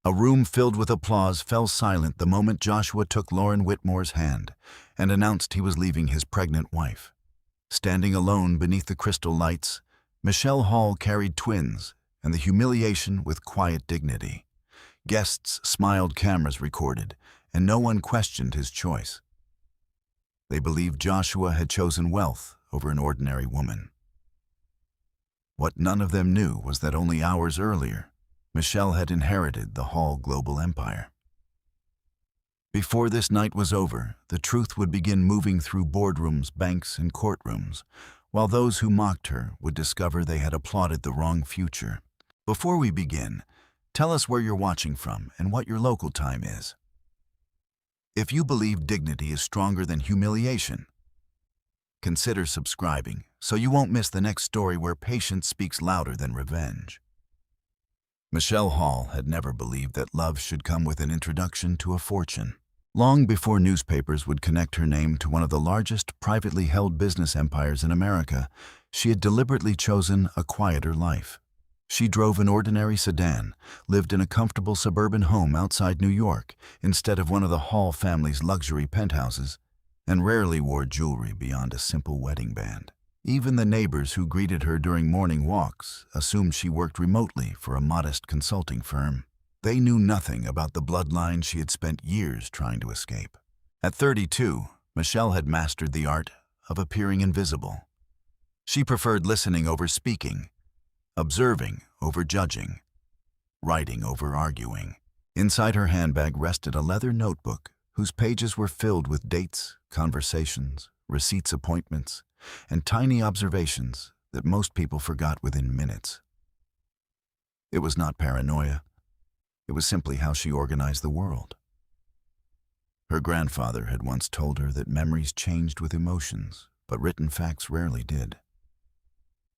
A room filled with applause fell silent the moment Joshua took Lauren Whitmore's hand and announced he was leaving his pregnant wife. Standing alone beneath the crystal lights, Michelle Hall carried twins and the humiliation with quiet dignity. Guests smiled, cameras recorded, and no one questioned his choice. They believed Joshua had chosen wealth over an ordinary woman. What none of them knew was that only hours earlier, Michelle had inherited the Hall global empire. Before this night was over, the truth would begin moving through boardrooms, banks, and courtrooms, while those who mocked her would discover they had applauded the wrong future. Before we begin, tell us where you're watching from and what your local time is. If you believe dignity is stronger than humiliation, consider subscribing so you won't miss the next story where patience speaks louder than revenge. Michelle Hall had never believed that love should come with an introduction to a fortune. Long before newspapers would connect her name to one of the largest privately held business empires in America, she had deliberately chosen a quieter life. She drove an ordinary sedan, lived in a comfortable suburban home outside New York instead of one of the Hall family's luxury penthouses, and rarely wore jewelry beyond a simple wedding band. Even the neighbors who greeted her during morning walks assumed she worked remotely for a modest consulting firm. They knew nothing about the bloodline she had spent years trying to escape. At 32, Michelle had mastered the art of appearing invisible. She preferred listening over speaking, observing over judging, writing over arguing. Inside her handbag rested a leather notebook whose pages were filled with dates, conversations, receipts, appointments, and tiny observations that most people forgot within minutes. It was not paranoia. It was simply how she organized the world. Her grandfather had once told her that memories changed with emotions, but written facts rarely did.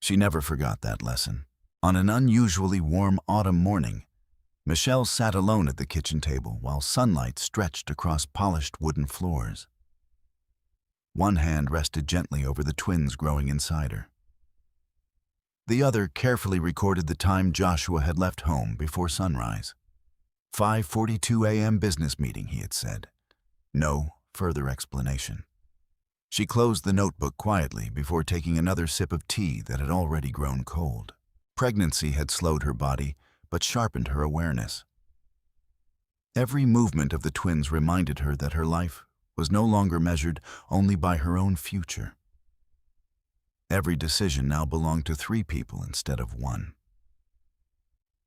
She never forgot that lesson. On an unusually warm autumn morning, Michelle sat alone at the kitchen table while sunlight stretched across polished wooden floors. One hand rested gently over the twins growing inside her. The other carefully recorded the time Joshua had left home before sunrise. 5:42 a.m. business meeting, he had said. No further explanation. She closed the notebook quietly before taking another sip of tea that had already grown cold. Pregnancy had slowed her body, but sharpened her awareness. Every movement of the twins reminded her that her life was no longer measured only by her own future. Every decision now belonged to 3 people instead of 1.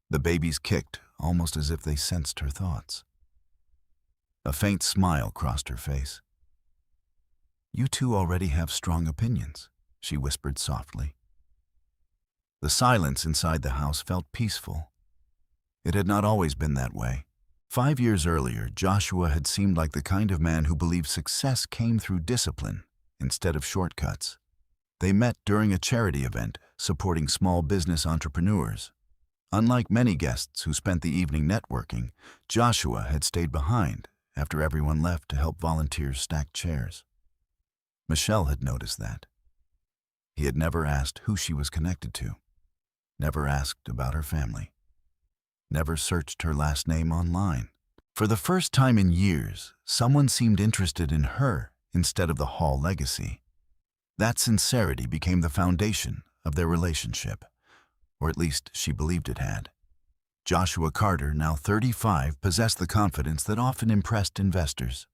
The babies kicked, almost as if they sensed her thoughts. A faint smile crossed her face. "You two already have strong opinions," she whispered softly. The silence inside the house felt peaceful. It had not always been that way. 5 years earlier, Joshua had seemed like the kind of man who believed success came through discipline instead of shortcuts. They met during a charity event supporting small business entrepreneurs. Unlike many guests who spent the evening networking, Joshua had stayed behind after everyone left to help volunteers stack chairs. Michelle had noticed that. He had never asked who she was connected to, never asked about her family, never searched her last name online. For the first time in years, someone seemed interested in her instead of the Hall legacy. That sincerity became the foundation of their relationship, or at least she believed it had. Joshua Carter, now 35, possessed the confidence that often impressed investors.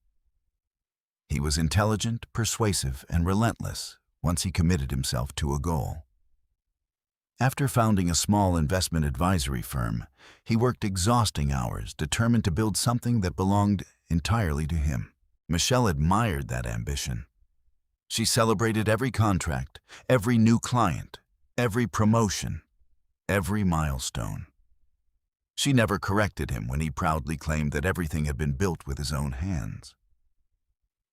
He was intelligent, persuasive, and relentless once he committed himself to a goal. After founding a small investment advisory firm, he worked exhausting hours, determined to build something that belonged entirely to him. Michelle admired that ambition. She celebrated every contract, every new client, every promotion, every milestone. She never corrected him when he proudly claimed that everything had been built with his own hands.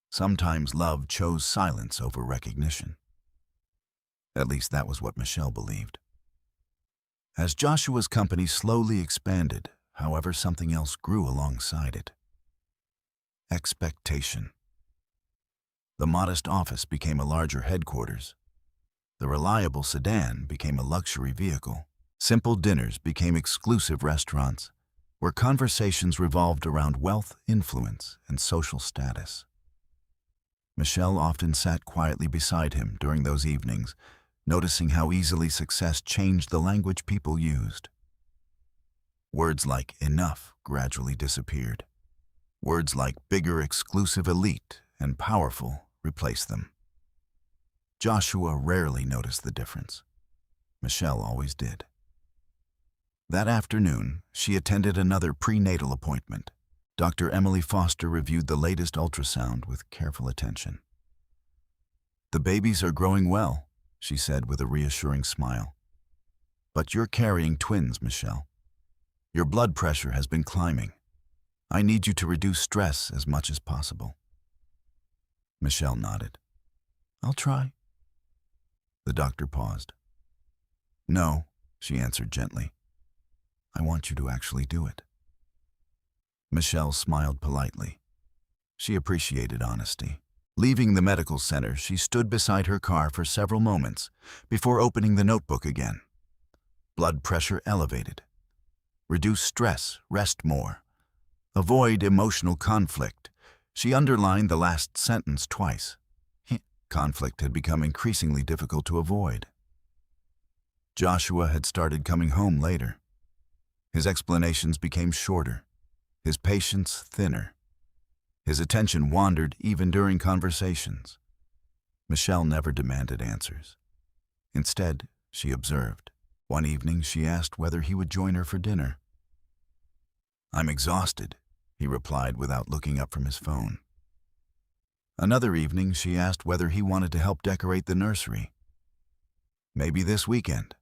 Sometimes love chose silence over recognition. At least that was what Michelle believed. As Joshua's company slowly expanded, however, something else grew alongside it. Expectation. The modest office became a larger headquarters. The reliable sedan became a luxury vehicle. Simple dinners became exclusive restaurants, where conversations revolved around wealth, influence, and social status. Michelle often sat quietly beside him during those evenings, noticing how easily success changed the language people used. Words like enough gradually disappeared. Words like bigger, exclusive, elite, and powerful replaced them. Joshua rarely noticed the difference. Michelle always did. That afternoon, she attended another prenatal appointment. Dr. Emily Foster reviewed the latest ultrasound with careful attention. "The babies are growing well," she said with a reassuring smile. "But you're carrying twins, Michelle. Your blood pressure has been climbing. I need you to reduce stress as much as possible." Michelle nodded. "I'll try." The doctor paused. "No," she answered gently. "I want you to actually do it." Michelle smiled politely. She appreciated honesty. Leaving the medical center, she stood beside her car for several moments before opening the notebook again. Blood pressure elevated. Reduce stress, rest more. Avoid emotional conflict. She underlined the last sentence twice. Conflict had become increasingly difficult to avoid. Joshua had started coming home later. His explanations became shorter, his patience thinner. His attention wandered even during conversations. Michelle never demanded answers. Instead, she observed. One evening, she asked whether he would join her for dinner. "I'm exhausted," he replied without looking up from his phone. Another evening, she asked whether he wanted to help decorate the nursery. "Maybe this weekend."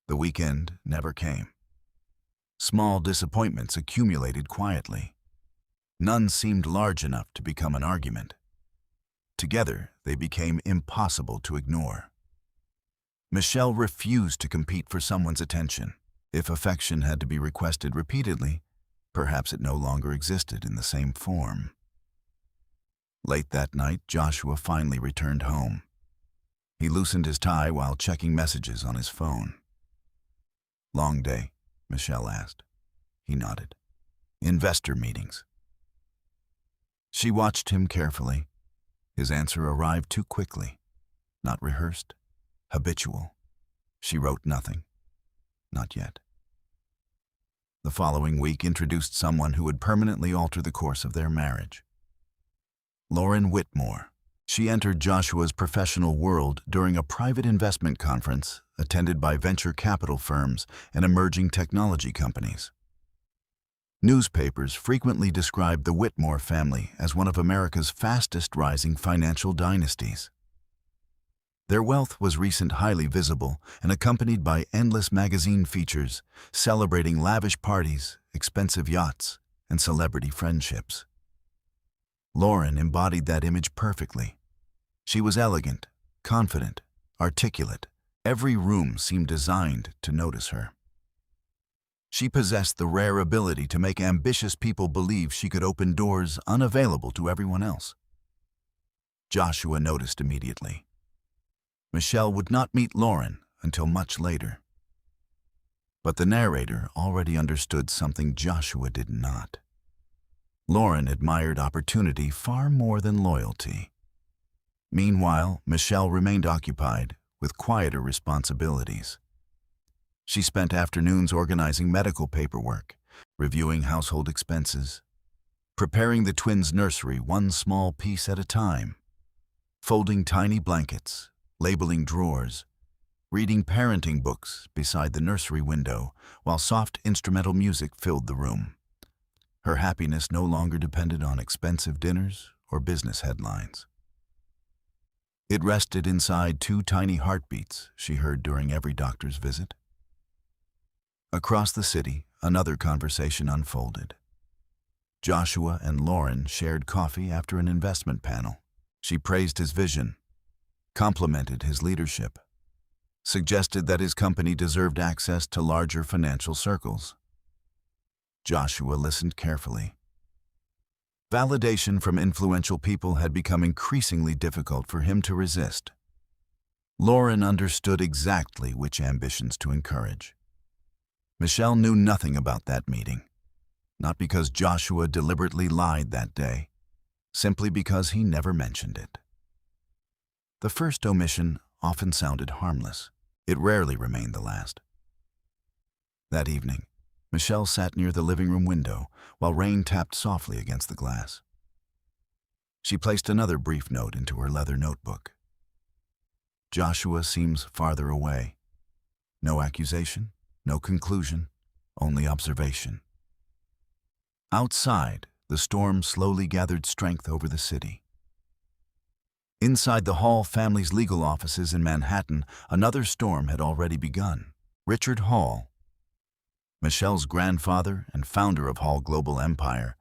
The weekend never came. Small disappointments accumulated quietly. None seemed large enough to become an argument. Together, they became impossible to ignore. Michelle refused to compete for someone's attention. If affection had to be requested repeatedly, perhaps it no longer existed in the same form. Late that night, Joshua finally returned home. He loosened his tie while checking messages on his phone. "Long day?" Michelle asked. He nodded. "Investor meetings." She watched him carefully. His answer arrived too quickly. Not rehearsed, habitual. She wrote nothing. Not yet. The following week introduced someone who would permanently alter the course of their marriage. Lauren Whitmore. She entered Joshua's professional world during a private investment conference attended by venture capital firms and emerging technology companies. Newspapers frequently described the Whitmore family as one of America's fastest-rising financial dynasties. Their wealth was recent highly visible and accompanied by endless magazine features celebrating lavish parties, expensive yachts, and celebrity friendships. Lauren embodied that image perfectly. She was elegant, confident, articulate. Every room seemed designed to notice her. She possessed the rare ability to make ambitious people believe she could open doors unavailable to everyone else. Joshua noticed immediately. Michelle would not meet Lauren until much later. But the narrator already understood something Joshua did not. Lauren admired opportunity far more than loyalty. Meanwhile, Michelle remained occupied with quieter responsibilities. She spent afternoons organizing medical paperwork, reviewing household expenses, preparing the twins' nursery one small piece at a time, folding tiny blankets, labeling drawers, reading parenting books beside the nursery window while soft instrumental music filled the room. Her happiness no longer depended on expensive dinners or business headlines. It rested inside two tiny heartbeats she heard during every doctor's visit. Across the city, another conversation unfolded. Joshua and Lauren shared coffee after an investment panel. She praised his vision, complimented his leadership, suggested that his company deserved access to larger financial circles. Joshua listened carefully. Validation from influential people had become increasingly difficult for him to resist. Lauren understood exactly which ambitions to encourage. Michelle knew nothing about that meeting, not because Joshua deliberately lied that day, simply because he never mentioned it. The first omission often sounded harmless. It rarely remained the last. That evening, Michelle sat near the living room window while rain tapped softly against the glass. She placed another brief note into her leather notebook. Joshua seems farther away. No accusation, no conclusion, only observation. Outside, the storm slowly gathered strength over the city. Inside the Hall family's legal offices in Manhattan, another storm had already begun. Richard Hall, Michelle's grandfather and founder of Hall Global Empire,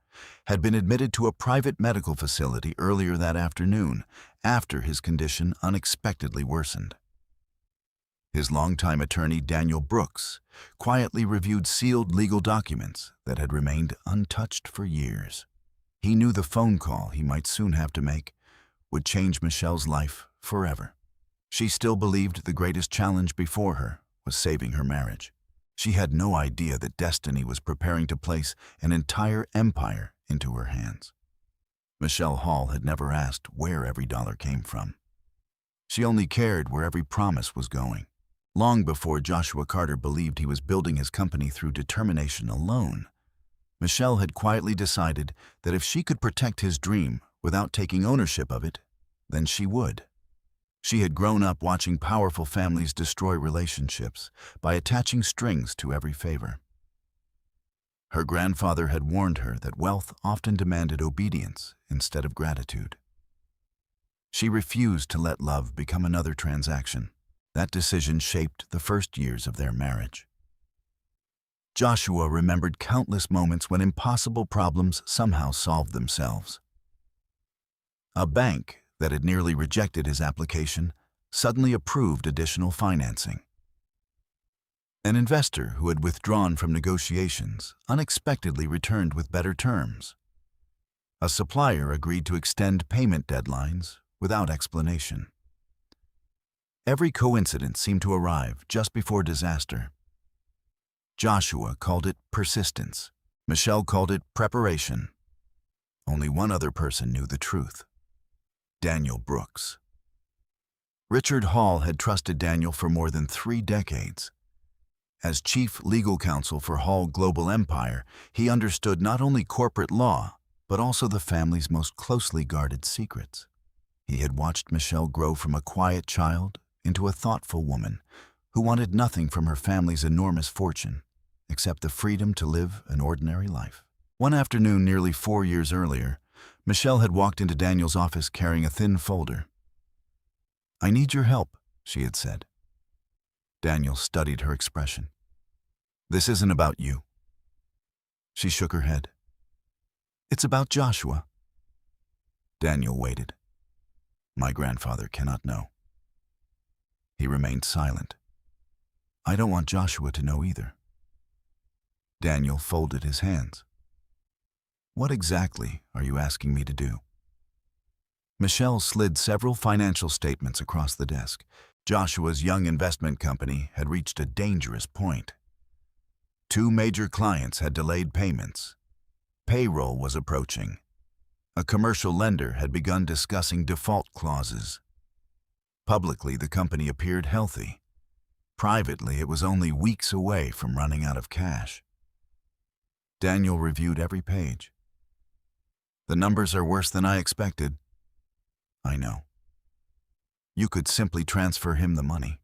had been admitted to a private medical facility earlier that afternoon after his condition unexpectedly worsened. His longtime attorney, Daniel Brooks, quietly reviewed sealed legal documents that had remained untouched for years. He knew the phone call he might soon have to make would change Michelle's life forever. She still believed the greatest challenge before her was saving her marriage. She had no idea that destiny was preparing to place an entire empire into her hands. Michelle Hall had never asked where every dollar came from. She only cared where every promise was going. Long before Joshua Carter believed he was building his company through determination alone, Michelle had quietly decided that if she could protect his dream without taking ownership of it, then she would. She had grown up watching powerful families destroy relationships by attaching strings to every favor. Her grandfather had warned her that wealth often demanded obedience instead of gratitude. She refused to let love become another transaction. That decision shaped the first years of their marriage. Joshua remembered countless moments when impossible problems somehow solved themselves. A bank that had nearly rejected his application suddenly approved additional financing. An investor who had withdrawn from negotiations unexpectedly returned with better terms. A supplier agreed to extend payment deadlines without explanation. Every coincidence seemed to arrive just before disaster. Joshua called it persistence. Michelle called it preparation. Only one other person knew the truth: Daniel Brooks. Richard Hall had trusted Daniel for more than 3 decades. As chief legal counsel for Hall Global Empire, he understood not only corporate law, but also the family's most closely guarded secrets. He had watched Michelle grow from a quiet child into a thoughtful woman who wanted nothing from her family's enormous fortune except the freedom to live an ordinary life. One afternoon nearly 4 years earlier, Michelle had walked into Daniel's office carrying a thin folder. "I need your help," she had said. Daniel studied her expression. "This isn't about you." She shook her head. "It's about Joshua." Daniel waited. "My grandfather cannot know." He remained silent. "I don't want Joshua to know either." Daniel folded his hands. "What exactly are you asking me to do?" Michelle slid several financial statements across the desk. Joshua's young investment company had reached a dangerous point. 2 major clients had delayed payments. Payroll was approaching. A commercial lender had begun discussing default clauses. Publicly, the company appeared healthy. Privately, it was only weeks away from running out of cash. Daniel reviewed every page. "The numbers are worse than I expected." "I know." "You could simply transfer him the money."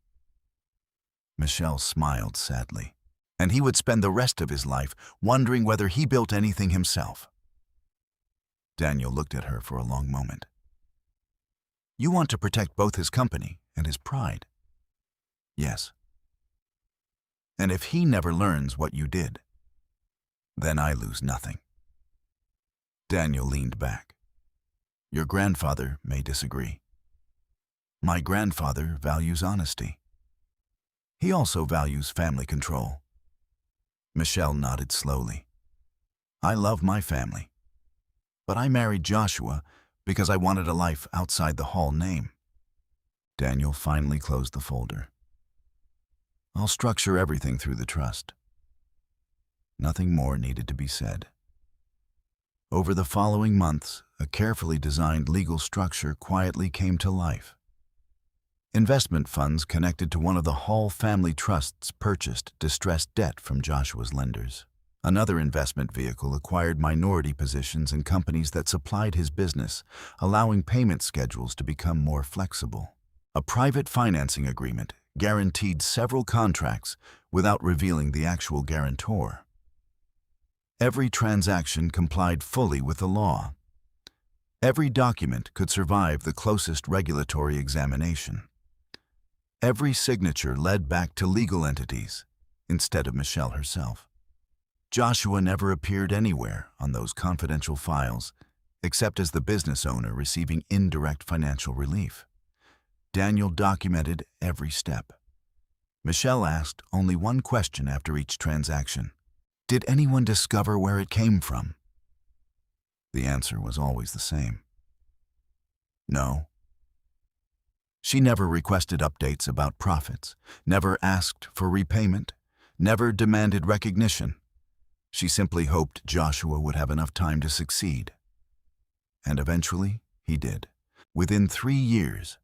Michelle smiled sadly. "And he would spend the rest of his life wondering whether he built anything himself." Daniel looked at her for a long moment. "You want to protect both his company and his pride?" "Yes." "And if he never learns what you did, then I lose nothing." Daniel leaned back. "Your grandfather may disagree. My grandfather values honesty. He also values family control." Michelle nodded slowly. "I love my family, but I married Joshua because I wanted a life outside the Hall name." Daniel finally closed the folder. "I'll structure everything through the trust. Nothing more needed to be said. Over the following months, a carefully designed legal structure quietly came to life. Investment funds connected to one of the Hall family trusts purchased distressed debt from Joshua's lenders. Another investment vehicle acquired minority positions in companies that supplied his business, allowing payment schedules to become more flexible. A private financing agreement guaranteed several contracts without revealing the actual guarantor. Every transaction complied fully with the law. Every document could survive the closest regulatory examination. Every signature led back to legal entities instead of Michelle herself. Joshua never appeared anywhere on those confidential files, except as the business owner receiving indirect financial relief. Daniel documented every step. Michelle asked only one question after each transaction. Did anyone discover where it came from? The answer was always the same. No. She never requested updates about profits, never asked for repayment, never demanded recognition. She simply hoped Joshua would have enough time to succeed. And eventually, he did. Within 3 years,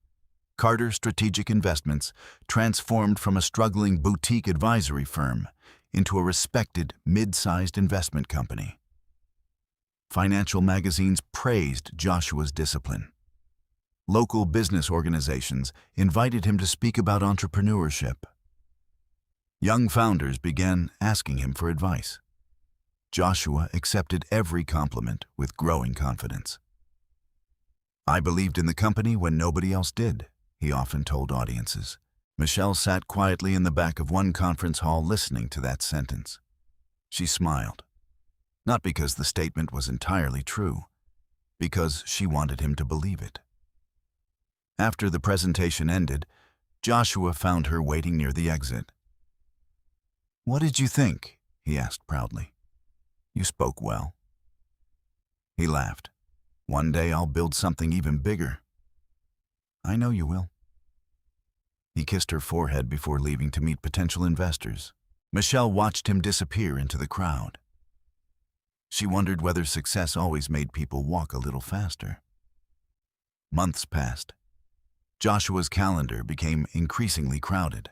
Carter Strategic Investments transformed from a struggling boutique advisory firm into a respected, mid-sized investment company. Financial magazines praised Joshua's discipline. Local business organizations invited him to speak about entrepreneurship. Young founders began asking him for advice. Joshua accepted every compliment with growing confidence. I believed in the company when nobody else did, he often told audiences. Michelle sat quietly in the back of one conference hall listening to that sentence. She smiled, not because the statement was entirely true, because she wanted him to believe it. After the presentation ended, Joshua found her waiting near the exit. "What did you think?" he asked proudly. "You spoke well." He laughed. "One day I'll build something even bigger." "I know you will." He kissed her forehead before leaving to meet potential investors. Michelle watched him disappear into the crowd. She wondered whether success always made people walk a little faster. Months passed. Joshua's calendar became increasingly crowded.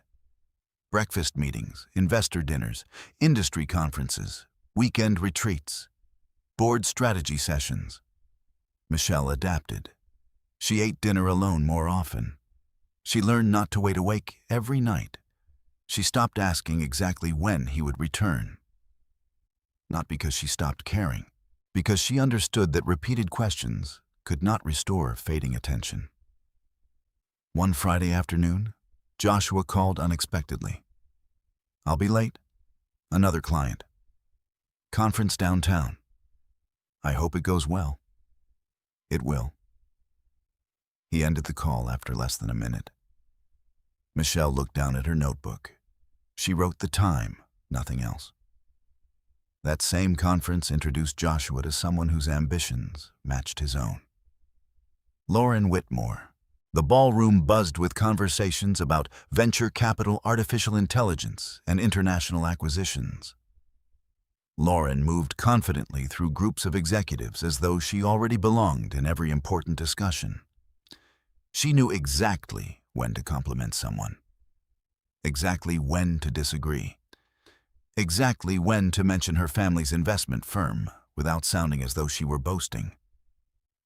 Breakfast meetings, investor dinners, industry conferences, weekend retreats, board strategy sessions. Michelle adapted. She ate dinner alone more often. She learned not to wait awake every night. She stopped asking exactly when he would return. Not because she stopped caring, because she understood that repeated questions could not restore fading attention. One Friday afternoon, Joshua called unexpectedly. "I'll be late. Another client. Conference downtown. I hope it goes well." "It will." He ended the call after less than a minute. Michelle looked down at her notebook. She wrote the time, nothing else. That same conference introduced Joshua to someone whose ambitions matched his own. Lauren Whitmore. The ballroom buzzed with conversations about venture capital, artificial intelligence, and international acquisitions. Lauren moved confidently through groups of executives as though she already belonged in every important discussion. She knew exactly when to compliment someone, exactly when to disagree, exactly when to mention her family's investment firm without sounding as though she were boasting.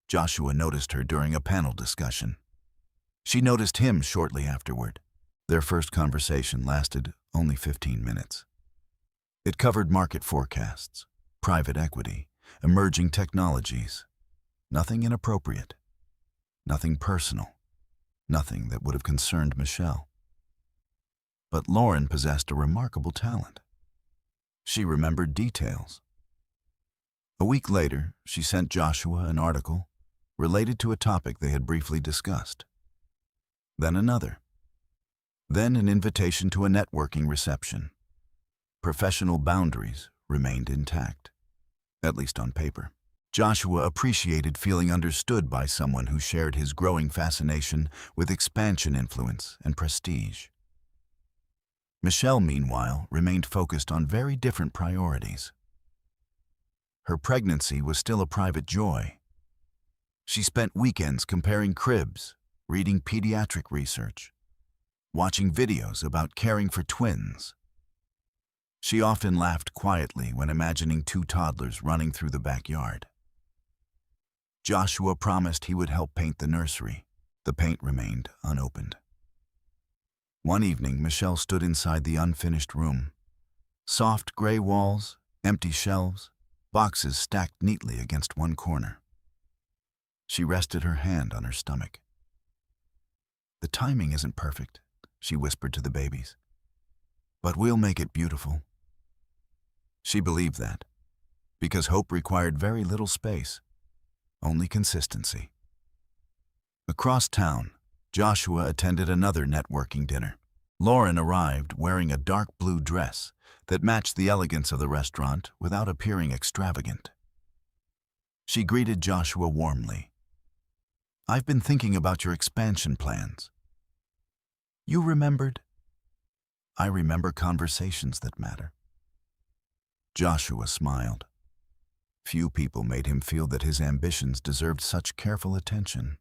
Joshua noticed her during a panel discussion. She noticed him shortly afterward. Their first conversation lasted only 15 minutes. It covered market forecasts, private equity, emerging technologies. Nothing inappropriate, nothing personal, nothing that would have concerned Michelle. But Lauren possessed a remarkable talent. She remembered details. A week later, she sent Joshua an article related to a topic they had briefly discussed. Then another. Then an invitation to a networking reception. Professional boundaries remained intact, at least on paper. Joshua appreciated feeling understood by someone who shared his growing fascination with expansion influence and prestige. Michelle, meanwhile, remained focused on very different priorities. Her pregnancy was still a private joy. She spent weekends comparing cribs, reading pediatric research, watching videos about caring for twins. She often laughed quietly when imagining two toddlers running through the backyard. Joshua promised he would help paint the nursery. The paint remained unopened. One evening, Michelle stood inside the unfinished room. Soft gray walls, empty shelves, boxes stacked neatly against one corner. She rested her hand on her stomach. "The timing isn't perfect," she whispered to the babies. "But we'll make it beautiful." She believed that, because hope required very little space, only consistency. Across town, Joshua attended another networking dinner. Lauren arrived wearing a dark blue dress that matched the elegance of the restaurant without appearing extravagant. She greeted Joshua warmly. "I've been thinking about your expansion plans." "You remembered?" "I remember conversations that matter." Joshua smiled. Few people made him feel that his ambitions deserved such careful attention.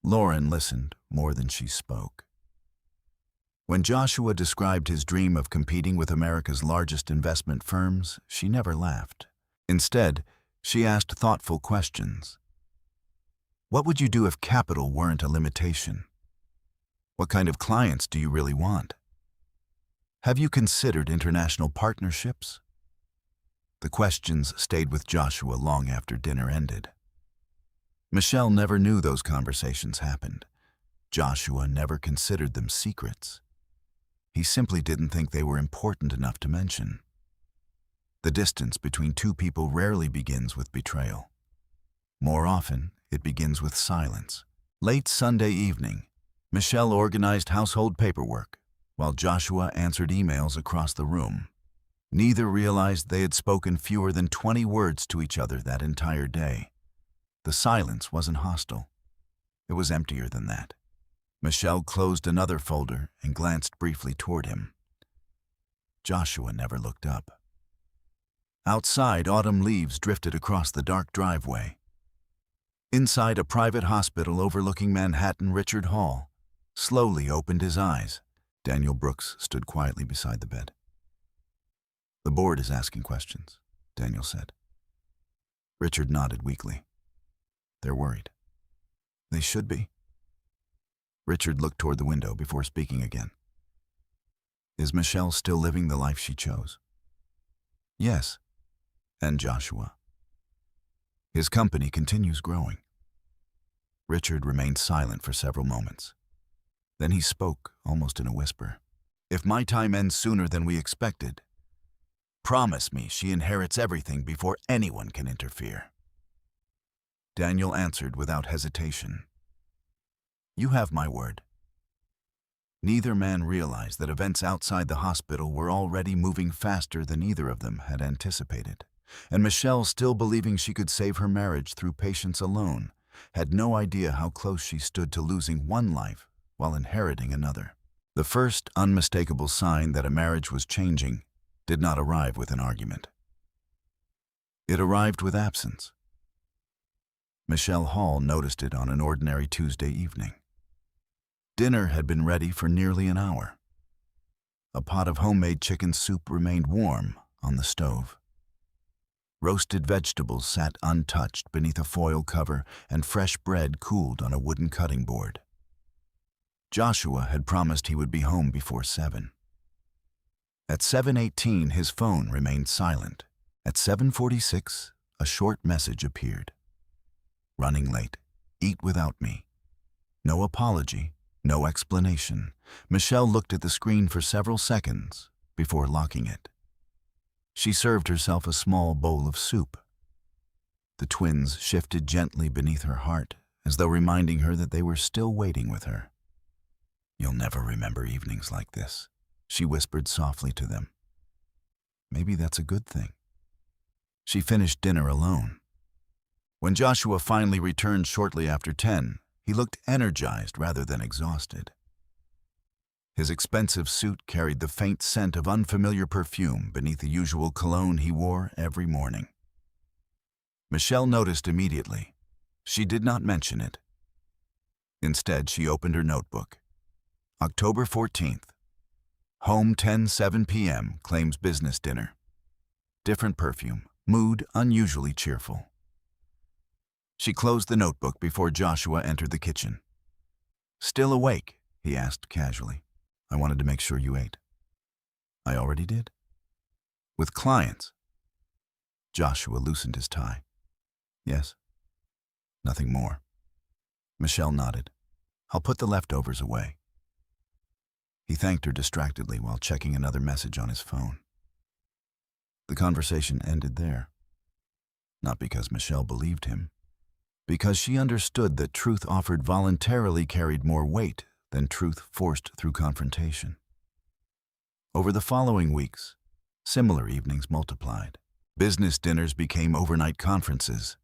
Lauren listened more than she spoke. When Joshua described his dream of competing with America's largest investment firms, she never laughed. Instead, she asked thoughtful questions. What would you do if capital weren't a limitation? What kind of clients do you really want? Have you considered international partnerships? The questions stayed with Joshua long after dinner ended. Michelle never knew those conversations happened. Joshua never considered them secrets. He simply didn't think they were important enough to mention. The distance between two people rarely begins with betrayal. More often, it begins with silence. Late Sunday evening, Michelle organized household paperwork, while Joshua answered emails across the room. Neither realized they had spoken fewer than 20 words to each other that entire day. The silence wasn't hostile. It was emptier than that. Michelle closed another folder and glanced briefly toward him. Joshua never looked up. Outside, autumn leaves drifted across the dark driveway. Inside a private hospital overlooking Manhattan, Richard Hall slowly opened his eyes. Daniel Brooks stood quietly beside the bed. "The board is asking questions," Daniel said. Richard nodded weakly. "They're worried." "They should be." Richard looked toward the window before speaking again. "Is Michelle still living the life she chose?" "Yes." "And Joshua?" "His company continues growing." Richard remained silent for several moments. Then he spoke, almost in a whisper. "If my time ends sooner than we expected, promise me she inherits everything before anyone can interfere." Daniel answered without hesitation. "You have my word." Neither man realized that events outside the hospital were already moving faster than either of them had anticipated, and Michelle, still believing she could save her marriage through patience alone, had no idea how close she stood to losing one life while inheriting another. The first unmistakable sign that a marriage was changing did not arrive with an argument. It arrived with absence. Michelle Hall noticed it on an ordinary Tuesday evening. Dinner had been ready for nearly an hour. A pot of homemade chicken soup remained warm on the stove. Roasted vegetables sat untouched beneath a foil cover, and fresh bread cooled on a wooden cutting board. Joshua had promised he would be home before 7. At 7:18, his phone remained silent. At 7:46, a short message appeared. "Running late. Eat without me." No apology, no explanation. Michelle looked at the screen for several seconds before locking it. She served herself a small bowl of soup. The twins shifted gently beneath her heart, as though reminding her that they were still waiting with her. "You'll never remember evenings like this," she whispered softly to them. Maybe that's a good thing. She finished dinner alone. When Joshua finally returned shortly after 10, he looked energized rather than exhausted. His expensive suit carried the faint scent of unfamiliar perfume beneath the usual cologne he wore every morning. Michelle noticed immediately. She did not mention it. Instead, she opened her notebook. October 14th. Home 10:07 p.m. claims business dinner. Different perfume. Mood unusually cheerful. She closed the notebook before Joshua entered the kitchen. "Still awake?" he asked casually. "I wanted to make sure you ate." "I already did." "With clients?" Joshua loosened his tie. "Yes." "Nothing more." Michelle nodded. "I'll put the leftovers away." He thanked her distractedly while checking another message on his phone. The conversation ended there. Not because Michelle believed him, because she understood that truth offered voluntarily carried more weight than truth forced through confrontation. Over the following weeks, similar evenings multiplied. Business dinners became overnight conferences.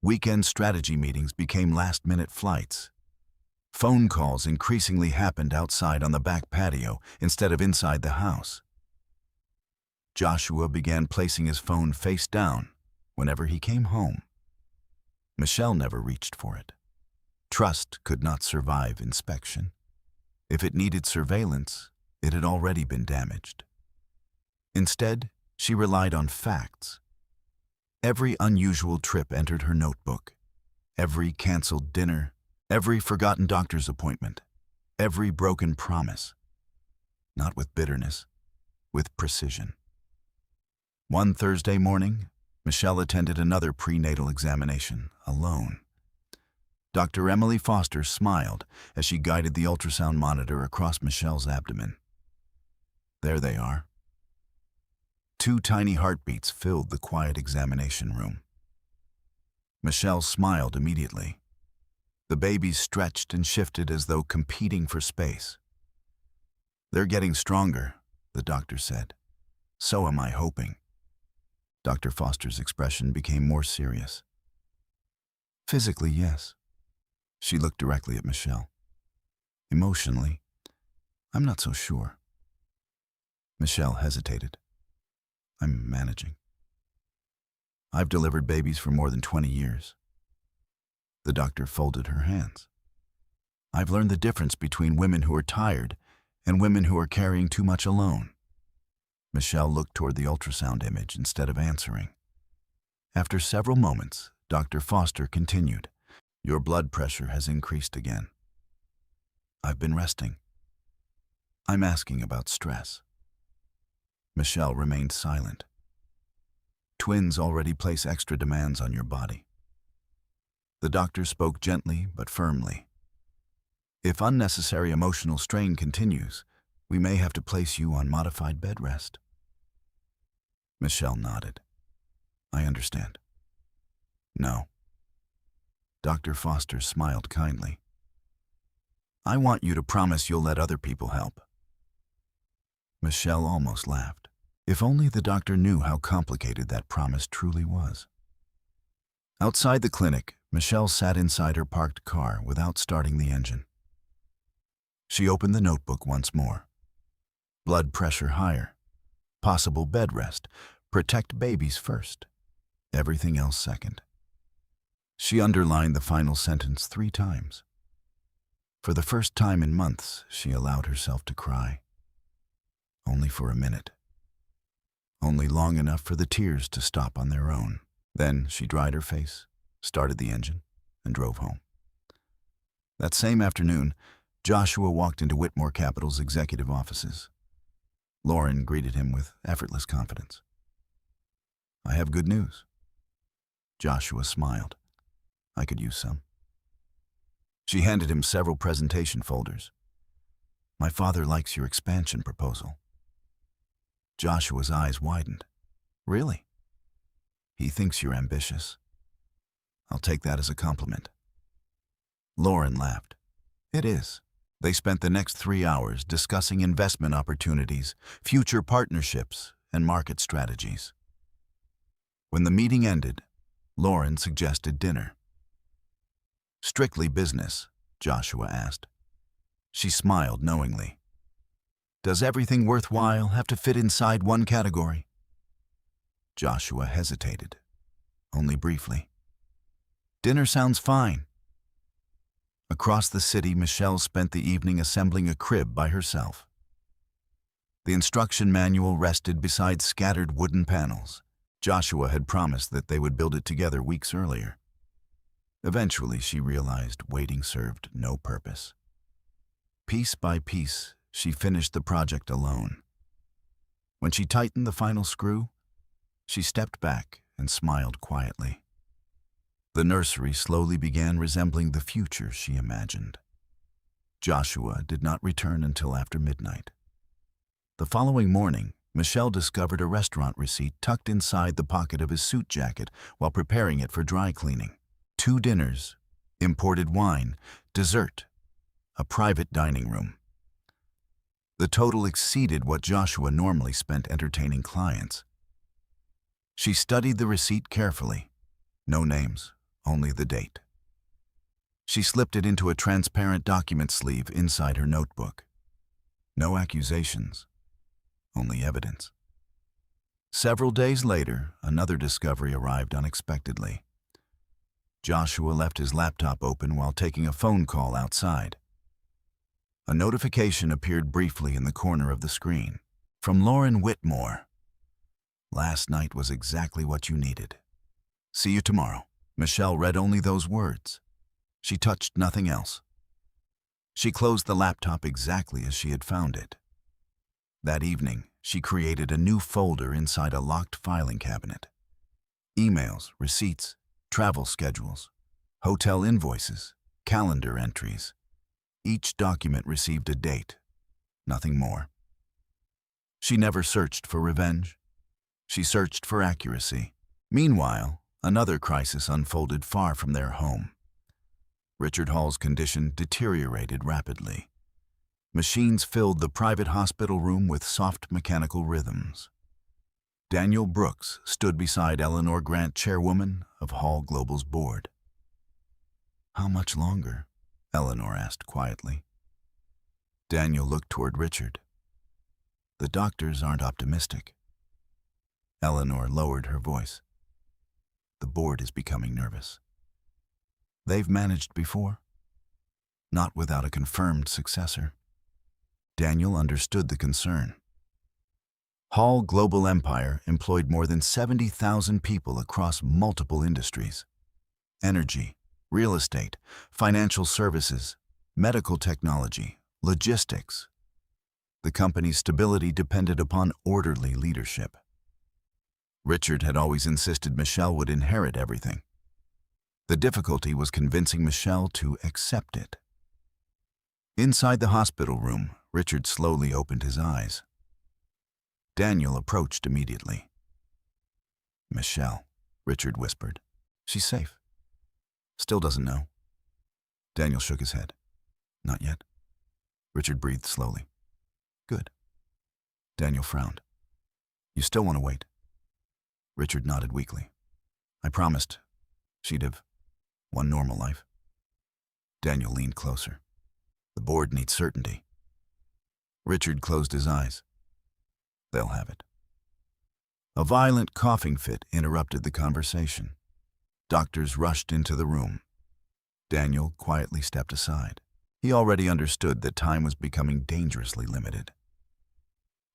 Weekend strategy meetings became last-minute flights. Phone calls increasingly happened outside on the back patio instead of inside the house. Joshua began placing his phone face down whenever he came home. Michelle never reached for it. Trust could not survive inspection. If it needed surveillance, it had already been damaged. Instead, she relied on facts. Every unusual trip entered her notebook. Every canceled dinner, every forgotten doctor's appointment, every broken promise. Not with bitterness, with precision. One Thursday morning, Michelle attended another prenatal examination, alone. Dr. Emily Foster smiled as she guided the ultrasound monitor across Michelle's abdomen. There they are. 2 tiny heartbeats filled the quiet examination room. Michelle smiled immediately. The babies stretched and shifted as though competing for space. "They're getting stronger," the doctor said. "So am I hoping." Dr. Foster's expression became more serious. "Physically, yes." She looked directly at Michelle. "Emotionally, I'm not so sure." Michelle hesitated. "I'm managing. I've delivered babies for more than 20 years. The doctor folded her hands. "I've learned the difference between women who are tired and women who are carrying too much alone." Michelle looked toward the ultrasound image instead of answering. After several moments, Dr. Foster continued, "Your blood pressure has increased again." "I've been resting." "I'm asking about stress." Michelle remained silent. "Twins already place extra demands on your body." The doctor spoke gently but firmly. "If unnecessary emotional strain continues, we may have to place you on modified bed rest." Michelle nodded. "I understand." "No." Dr. Foster smiled kindly. "I want you to promise you'll let other people help." Michelle almost laughed. If only the doctor knew how complicated that promise truly was. Outside the clinic, Michelle sat inside her parked car without starting the engine. She opened the notebook once more. Blood pressure higher. Possible bed rest. Protect babies first. Everything else second. She underlined the final sentence 3 times. For the first time in months, she allowed herself to cry. Only for a minute. Only long enough for the tears to stop on their own. Then she dried her face, started the engine, and drove home. That same afternoon, Joshua walked into Whitmore Capital's executive offices. Lauren greeted him with effortless confidence. "I have good news." Joshua smiled. "I could use some." She handed him several presentation folders. "My father likes your expansion proposal." Joshua's eyes widened. "Really?" "He thinks you're ambitious." "I'll take that as a compliment." Lauren laughed. "It is." They spent the next 3 hours discussing investment opportunities, future partnerships, and market strategies. When the meeting ended, Lauren suggested dinner. "Strictly business?" Joshua asked. She smiled knowingly. Does everything worthwhile have to fit inside one category? Joshua hesitated, only briefly. Dinner sounds fine. Across the city, Michelle spent the evening assembling a crib by herself. The instruction manual rested beside scattered wooden panels. Joshua had promised that they would build it together weeks earlier. Eventually, she realized waiting served no purpose. Piece by piece, she finished the project alone. When she tightened the final screw, she stepped back and smiled quietly. The nursery slowly began resembling the future she imagined. Joshua did not return until after midnight. The following morning, Michelle discovered a restaurant receipt tucked inside the pocket of his suit jacket while preparing it for dry cleaning. 2 dinners, imported wine, dessert, a private dining room. The total exceeded what Joshua normally spent entertaining clients. She studied the receipt carefully. No names, only the date. She slipped it into a transparent document sleeve inside her notebook. No accusations, only evidence. Several days later, another discovery arrived unexpectedly. Joshua left his laptop open while taking a phone call outside. A notification appeared briefly in the corner of the screen. From Lauren Whitmore. Last night was exactly what you needed. See you tomorrow. Michelle read only those words. She touched nothing else. She closed the laptop exactly as she had found it. That evening, she created a new folder inside a locked filing cabinet. Emails, receipts, travel schedules, hotel invoices, calendar entries. Each document received a date, nothing more. She never searched for revenge. She searched for accuracy. Meanwhile, another crisis unfolded far from their home. Richard Hall's condition deteriorated rapidly. Machines filled the private hospital room with soft mechanical rhythms. Daniel Brooks stood beside Eleanor Grant, chairwoman of Hall Global's board. "How much longer?" Eleanor asked quietly. Daniel looked toward Richard. "The doctors aren't optimistic." Eleanor lowered her voice. "The board is becoming nervous. They've managed before, not without a confirmed successor." Daniel understood the concern. Hall Global Empire employed more than 70,000 people across multiple industries: energy, real estate, financial services, medical technology, logistics. The company's stability depended upon orderly leadership. Richard had always insisted Michelle would inherit everything. The difficulty was convincing Michelle to accept it. Inside the hospital room, Richard slowly opened his eyes. Daniel approached immediately. "Michelle," Richard whispered. "She's safe. Still doesn't know." Daniel shook his head. "Not yet." Richard breathed slowly. "Good." Daniel frowned. "You still want to wait?" Richard nodded weakly. "I promised she'd have one normal life." Daniel leaned closer. "The board needs certainty." Richard closed his eyes. "They'll have it." A violent coughing fit interrupted the conversation. Doctors rushed into the room. Daniel quietly stepped aside. He already understood that time was becoming dangerously limited.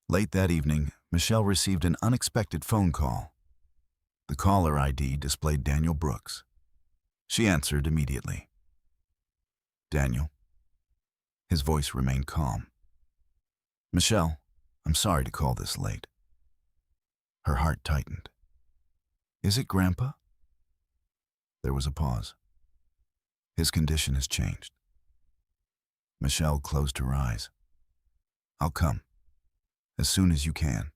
Late that evening, Michelle received an unexpected phone call. The caller ID displayed Daniel Brooks. She answered immediately. "Daniel." His voice remained calm. "Michelle, I'm sorry to call this late." Her heart tightened. "Is it Grandpa?" There was a pause. "His condition has changed." Michelle closed her eyes. "I'll come. As soon as you can.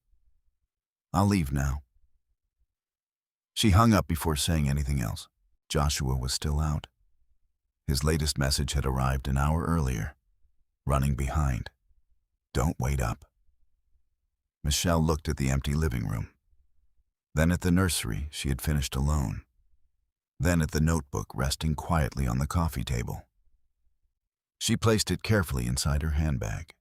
I'll leave now." She hung up before saying anything else. Joshua was still out. His latest message had arrived an hour earlier, running behind. "Don't wait up." Michelle looked at the empty living room, then at the nursery she had finished alone, then at the notebook resting quietly on the coffee table. She placed it carefully inside her handbag.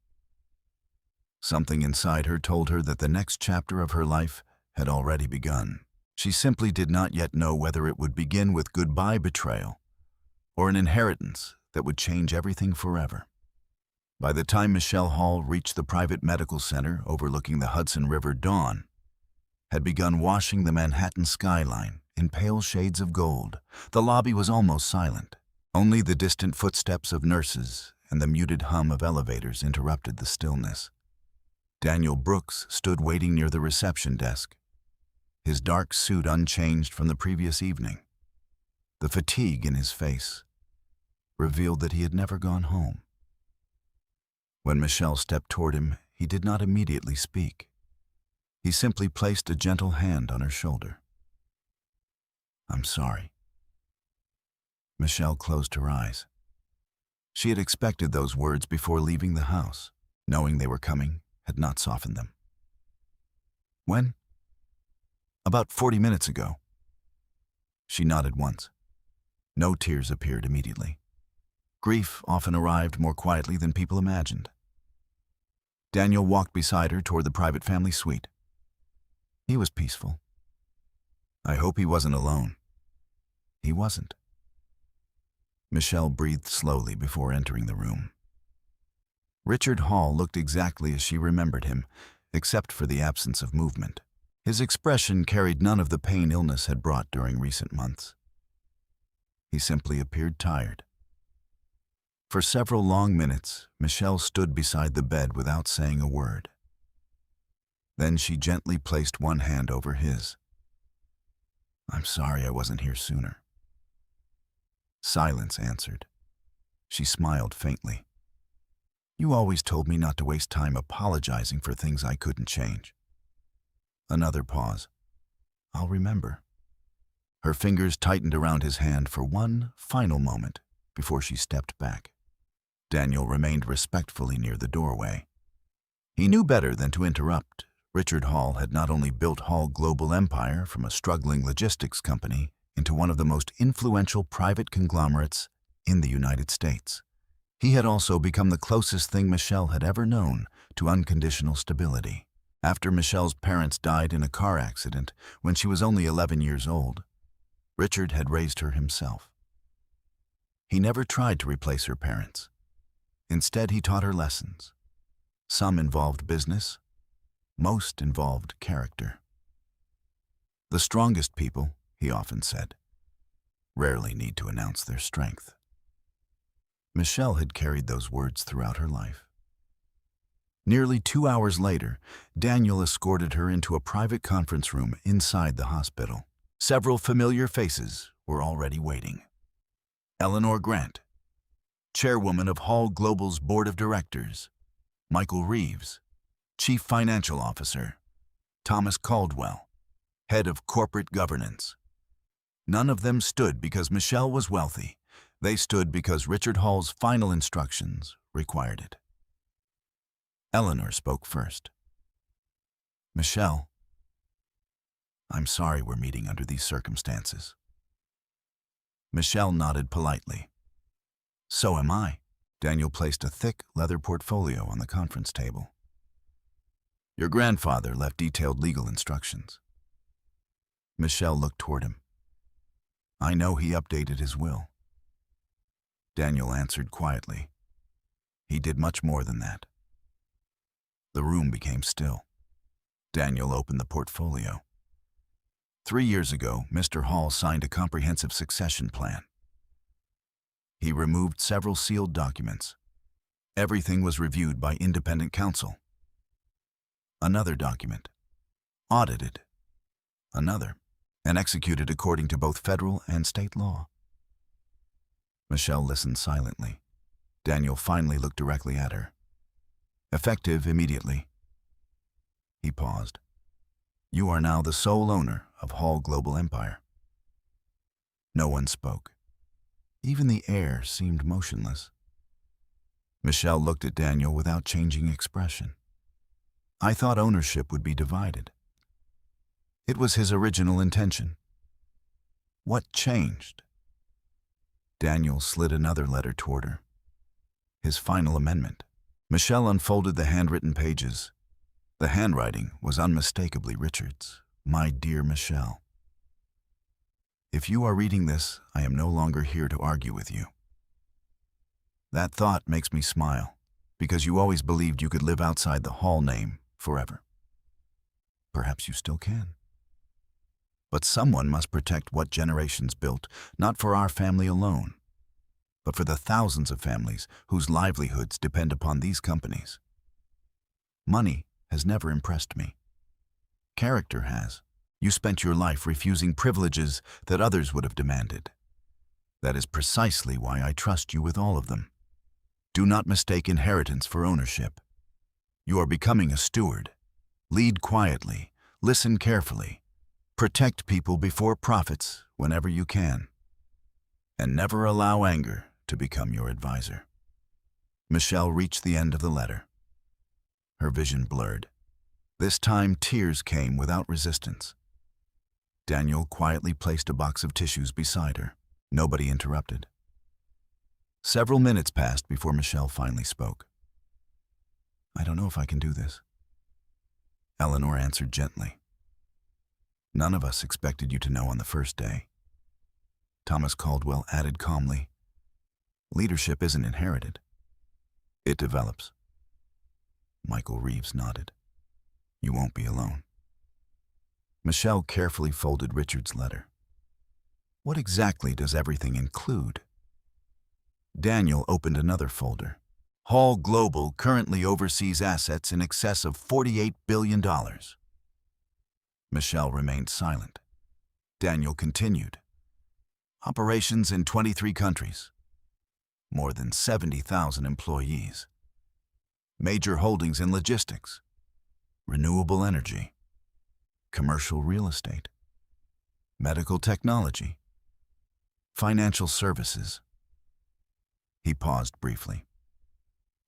Something inside her told her that the next chapter of her life had already begun. She simply did not yet know whether it would begin with goodbye betrayal or an inheritance that would change everything forever. By the time Michelle Hall reached the private medical center overlooking the Hudson River, dawn had begun washing the Manhattan skyline in pale shades of gold. The lobby was almost silent. Only the distant footsteps of nurses and the muted hum of elevators interrupted the stillness. Daniel Brooks stood waiting near the reception desk, his dark suit unchanged from the previous evening. The fatigue in his face revealed that he had never gone home. When Michelle stepped toward him, he did not immediately speak. He simply placed a gentle hand on her shoulder. "I'm sorry." Michelle closed her eyes. She had expected those words before leaving the house. Knowing they were coming had not softened them. "When?" "About 40 minutes ago." She nodded once. No tears appeared immediately. Grief often arrived more quietly than people imagined. Daniel walked beside her toward the private family suite. He was peaceful. "I hope he wasn't alone." He wasn't. Michelle breathed slowly before entering the room. Richard Hall looked exactly as she remembered him, except for the absence of movement. His expression carried none of the pain illness had brought during recent months. He simply appeared tired. For several long minutes, Michelle stood beside the bed without saying a word. Then she gently placed one hand over his. "I'm sorry I wasn't here sooner." Silence answered. She smiled faintly. "You always told me not to waste time apologizing for things I couldn't change." Another pause. "I'll remember." Her fingers tightened around his hand for one final moment before she stepped back. Daniel remained respectfully near the doorway. He knew better than to interrupt. Richard Hall had not only built Hall Global Empire from a struggling logistics company into one of the most influential private conglomerates in the United States, he had also become the closest thing Michelle had ever known to unconditional stability. After Michelle's parents died in a car accident when she was only 11 years old, Richard had raised her himself. He never tried to replace her parents. Instead, he taught her lessons. Some involved business, most involved character. The strongest people, he often said, rarely need to announce their strength. Michelle had carried those words throughout her life. Nearly 2 hours later, Daniel escorted her into a private conference room inside the hospital. Several familiar faces were already waiting. Eleanor Grant, chairwoman of Hall Global's board of directors; Michael Reeves, chief financial officer; Thomas Caldwell, head of corporate governance. None of them stood because Michelle was wealthy. They stood because Richard Hall's final instructions required it. Eleanor spoke first. "Michelle, I'm sorry we're meeting under these circumstances." Michelle nodded politely. "So am I." Daniel placed a thick leather portfolio on the conference table. "Your grandfather left detailed legal instructions." Michelle looked toward him. "I know he updated his will." Daniel answered quietly. "He did much more than that." The room became still. Daniel opened the portfolio. 3 years ago, Mr. Hall signed a comprehensive succession plan. He removed several sealed documents. Everything was reviewed by independent counsel. Another document, audited. Another, and executed according to both federal and state law. Michelle listened silently. Daniel finally looked directly at her. "Effective immediately." He paused. "You are now the sole owner of Hall Global Empire." No one spoke. Even the air seemed motionless. Michelle looked at Daniel without changing expression. "I thought ownership would be divided." It was his original intention. What changed? Daniel slid another letter toward her. His final amendment. Michelle unfolded the handwritten pages. The handwriting was unmistakably Richard's. My dear Michelle, if you are reading this, I am no longer here to argue with you. That thought makes me smile, because you always believed you could live outside the Hall name forever. Perhaps you still can. But someone must protect what generations built, not for our family alone, but for the thousands of families whose livelihoods depend upon these companies. Money has never impressed me. Character has. You spent your life refusing privileges that others would have demanded. That is precisely why I trust you with all of them. Do not mistake inheritance for ownership. You are becoming a steward. Lead quietly, listen carefully, protect people before profits whenever you can, and never allow anger to become your advisor. Michelle reached the end of the letter. Her vision blurred. This time, tears came without resistance. Daniel quietly placed a box of tissues beside her. Nobody interrupted. Several minutes passed before Michelle finally spoke. I don't know if I can do this. Eleanor answered gently. None of us expected you to know on the first day. Thomas Caldwell added calmly, leadership isn't inherited. It develops. Michael Reeves nodded. You won't be alone. Michelle carefully folded Richard's letter. What exactly does everything include? Daniel opened another folder. Hall Global currently oversees assets in excess of $48 billion. Michelle remained silent. Daniel continued. Operations in 23 countries. More than 70,000 employees. Major holdings in logistics, renewable energy, commercial real estate, medical technology, financial services. He paused briefly.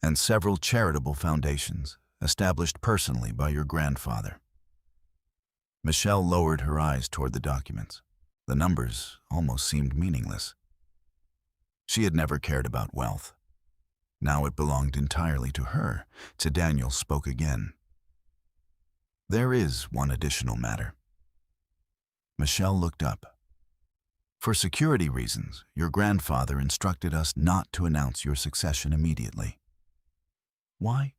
And several charitable foundations established personally by your grandfather. Michelle lowered her eyes toward the documents. The numbers almost seemed meaningless. She had never cared about wealth. Now it belonged entirely to her. To Daniel spoke again. There is one additional matter. Michelle looked up. For security reasons, your grandfather instructed us not to announce your succession immediately. Why?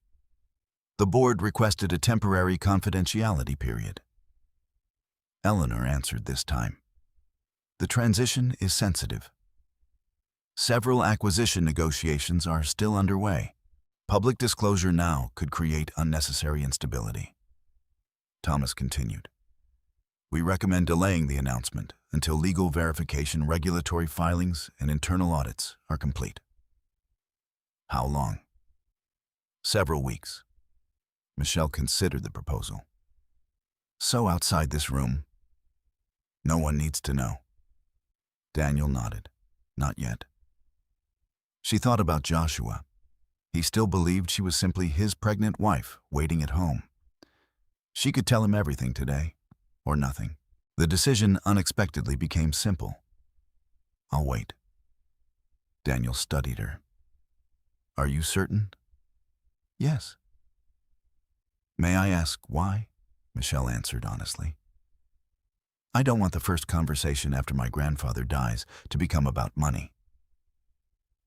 The board requested a temporary confidentiality period. Eleanor answered this time. The transition is sensitive. Several acquisition negotiations are still underway. Public disclosure now could create unnecessary instability. Thomas continued. We recommend delaying the announcement until legal verification, regulatory filings, and internal audits are complete. How long? Several weeks. Michelle considered the proposal. So outside this room, no one needs to know. Daniel nodded. Not yet. She thought about Joshua. He still believed she was simply his pregnant wife waiting at home. She could tell him everything today, or nothing. The decision unexpectedly became simple. I'll wait. Daniel studied her. Are you certain? Yes. May I ask why? Michelle answered honestly. I don't want the first conversation after my grandfather dies to become about money.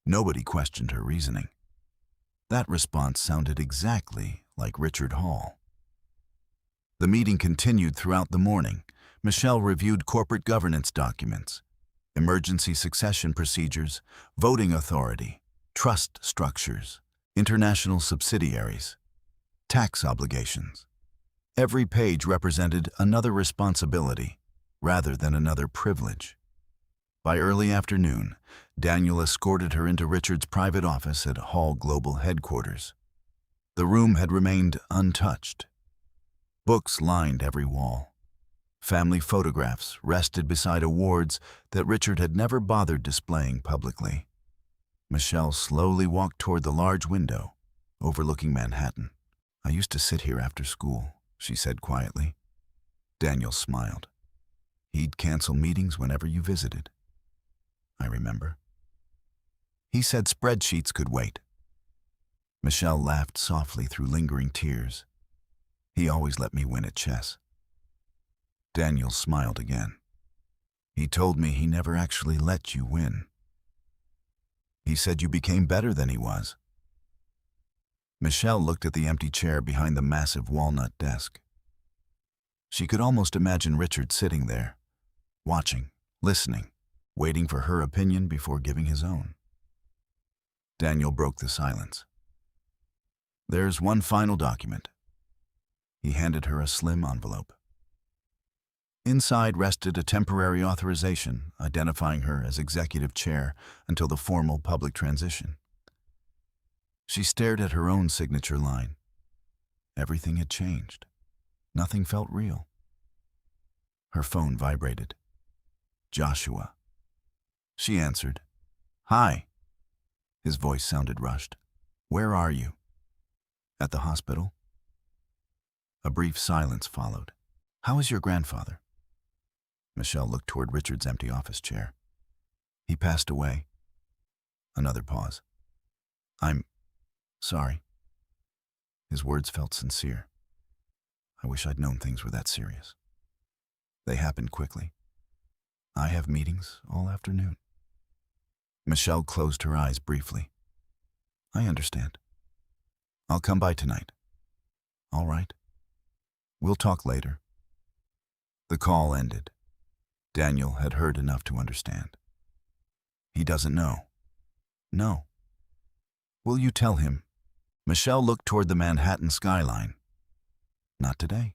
Nobody questioned her reasoning. That response sounded exactly like Richard Hall. The meeting continued throughout the morning. Michelle reviewed corporate governance documents, emergency succession procedures, voting authority, trust structures, international subsidiaries, tax obligations. Every page represented another responsibility rather than another privilege. By early afternoon, Daniel escorted her into Richard's private office at Hall Global headquarters. The room had remained untouched. Books lined every wall. Family photographs rested beside awards that Richard had never bothered displaying publicly. Michelle slowly walked toward the large window overlooking Manhattan. I used to sit here after school, she said quietly. Daniel smiled. He'd cancel meetings whenever you visited. I remember. He said spreadsheets could wait. Michelle laughed softly through lingering tears. He always let me win at chess. Daniel smiled again. He told me he never actually let you win. He said you became better than he was. Michelle looked at the empty chair behind the massive walnut desk. She could almost imagine Richard sitting there, watching, listening, waiting for her opinion before giving his own. Daniel broke the silence. There's one final document. He handed her a slim envelope. Inside rested a temporary authorization identifying her as executive chair until the formal public transition. She stared at her own signature line. Everything had changed. Nothing felt real. Her phone vibrated. Joshua. She answered. Hi. His voice sounded rushed. Where are you? At the hospital? A brief silence followed. How is your grandfather? Michelle looked toward Richard's empty office chair. He passed away. Another pause. I'm sorry. His words felt sincere. I wish I'd known things were that serious. They happened quickly. I have meetings all afternoon. Michelle closed her eyes briefly. I understand. I'll come by tonight. All right. We'll talk later. The call ended. Daniel had heard enough to understand. He doesn't know. No. Will you tell him? Michelle looked toward the Manhattan skyline. Not today.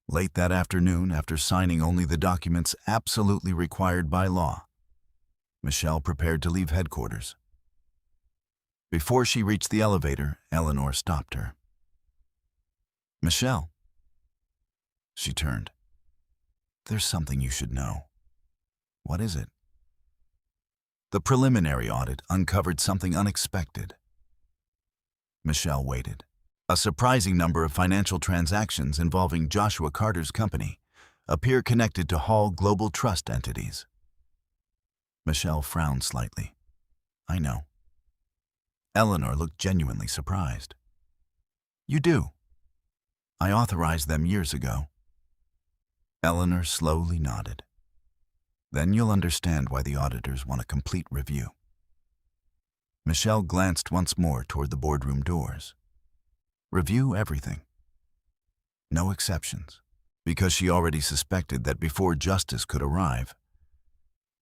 Late that afternoon, after signing only the documents absolutely required by law, Michelle prepared to leave headquarters. Before she reached the elevator, Eleanor stopped her. Michelle. She turned. There's something you should know. What is it? The preliminary audit uncovered something unexpected. Michelle waited. A surprising number of financial transactions involving Joshua Carter's company appear connected to Hall Global Trust entities. Michelle frowned slightly. I know. Eleanor looked genuinely surprised. You do? I authorized them years ago. Eleanor slowly nodded. Then you'll understand why the auditors want a complete review. Michelle glanced once more toward the boardroom doors. Review everything. No exceptions, because she already suspected that before justice could arrive,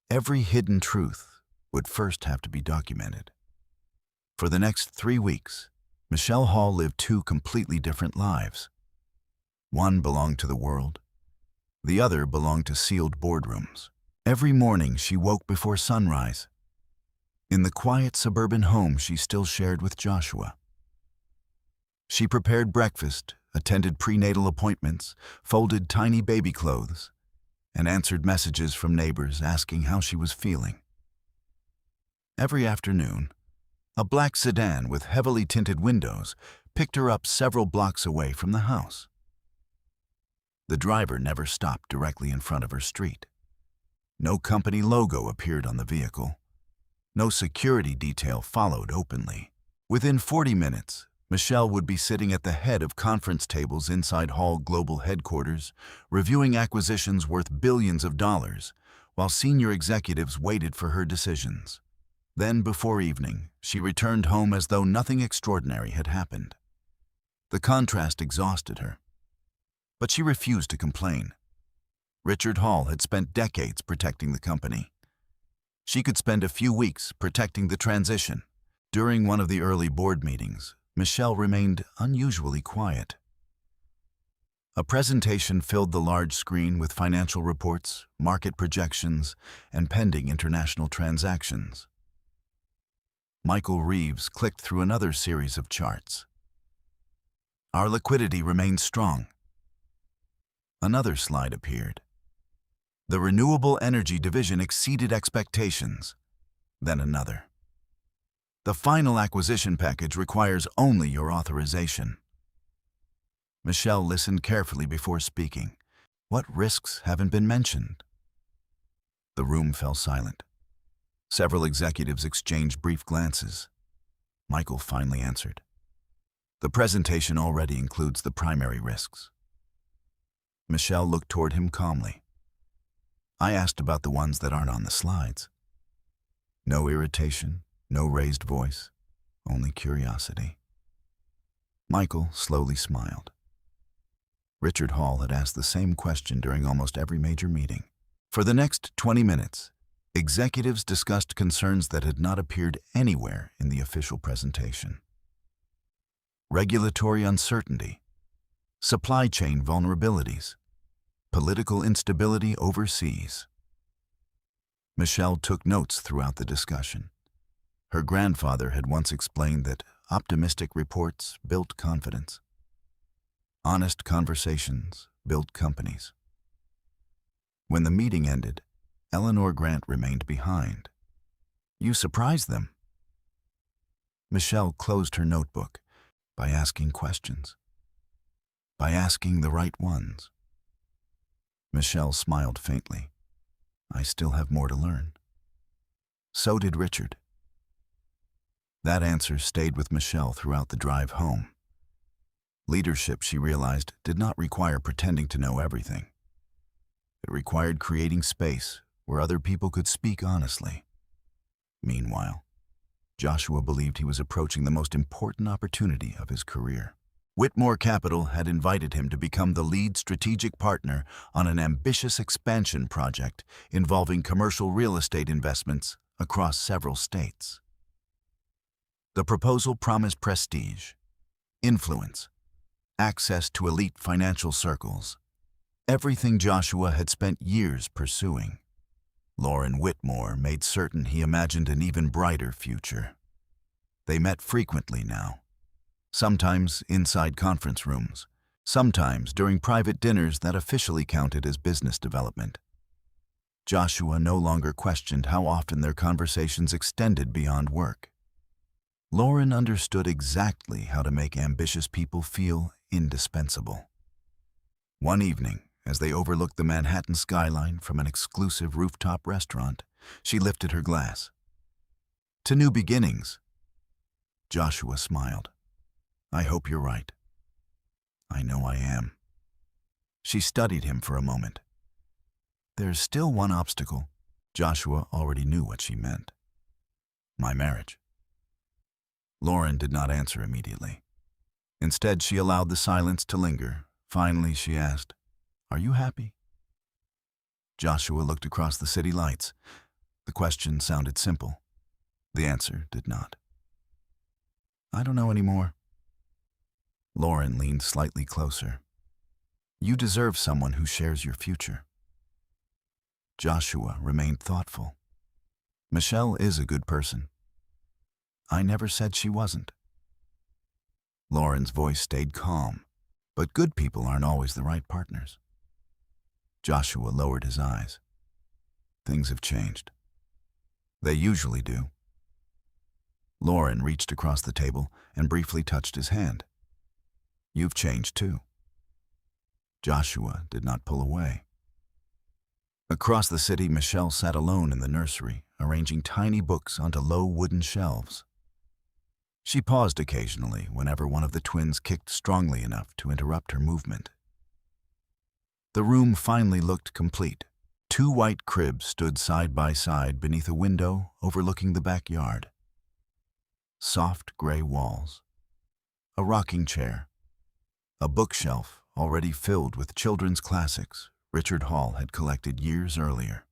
every hidden truth would first have to be documented. For the next 3 weeks, Michelle Hall lived 2 completely different lives. One belonged to the world. The other belonged to sealed boardrooms. Every morning she woke before sunrise, in the quiet suburban home she still shared with Joshua. She prepared breakfast, attended prenatal appointments, folded tiny baby clothes, and answered messages from neighbors asking how she was feeling. Every afternoon, a black sedan with heavily tinted windows picked her up several blocks away from the house. The driver never stopped directly in front of her street. No company logo appeared on the vehicle. No security detail followed openly. Within 40 minutes, Michelle would be sitting at the head of conference tables inside Hall Global headquarters, reviewing acquisitions worth billions of dollars, while senior executives waited for her decisions. Then, before evening, she returned home as though nothing extraordinary had happened. The contrast exhausted her. But she refused to complain. Richard Hall had spent decades protecting the company. She could spend a few weeks protecting the transition. During one of the early board meetings, Michelle remained unusually quiet. A presentation filled the large screen with financial reports, market projections, and pending international transactions. Michael Reeves clicked through another series of charts. Our liquidity remains strong. Another slide appeared. The renewable energy division exceeded expectations. Then another. The final acquisition package requires only your authorization. Michelle listened carefully before speaking. What risks haven't been mentioned? The room fell silent. Several executives exchanged brief glances. Michael finally answered. The presentation already includes the primary risks. Michelle looked toward him calmly. I asked about the ones that aren't on the slides. No irritation, no raised voice, only curiosity. Michael slowly smiled. Richard Hall had asked the same question during almost every major meeting. For the next 20 minutes, executives discussed concerns that had not appeared anywhere in the official presentation. Regulatory uncertainty, supply chain vulnerabilities, political instability overseas. Michelle took notes throughout the discussion. Her grandfather had once explained that optimistic reports built confidence. Honest conversations built companies. When the meeting ended, Eleanor Grant remained behind. You surprised them. Michelle closed her notebook by asking questions. By asking the right ones. Michelle smiled faintly. I still have more to learn. So did Richard. That answer stayed with Michelle throughout the drive home. Leadership, she realized, did not require pretending to know everything. It required creating space where other people could speak honestly. Meanwhile, Joshua believed he was approaching the most important opportunity of his career. Whitmore Capital had invited him to become the lead strategic partner on an ambitious expansion project involving commercial real estate investments across several states. The proposal promised prestige, influence, access to elite financial circles, everything Joshua had spent years pursuing. Lauren Whitmore made certain he imagined an even brighter future. They met frequently now, sometimes inside conference rooms, sometimes during private dinners that officially counted as business development. Joshua no longer questioned how often their conversations extended beyond work. Lauren understood exactly how to make ambitious people feel indispensable. One evening, as they overlooked the Manhattan skyline from an exclusive rooftop restaurant, she lifted her glass. To new beginnings. Joshua smiled. I hope you're right. I know I am. She studied him for a moment. There's still one obstacle. Joshua already knew what she meant. My marriage. Lauren did not answer immediately. Instead, she allowed the silence to linger. Finally, she asked, Are you happy? Joshua looked across the city lights. The question sounded simple. The answer did not. I don't know anymore. Lauren leaned slightly closer. You deserve someone who shares your future. Joshua remained thoughtful. Michelle is a good person. I never said she wasn't. Lauren's voice stayed calm, but good people aren't always the right partners. Joshua lowered his eyes. Things have changed. They usually do. Lauren reached across the table and briefly touched his hand. You've changed too. Joshua did not pull away. Across the city, Michelle sat alone in the nursery, arranging tiny books onto low wooden shelves. She paused occasionally whenever one of the twins kicked strongly enough to interrupt her movement. The room finally looked complete. 2 white cribs stood side by side beneath a window overlooking the backyard. Soft gray walls. A rocking chair. A bookshelf already filled with children's classics Richard Hall had collected years earlier.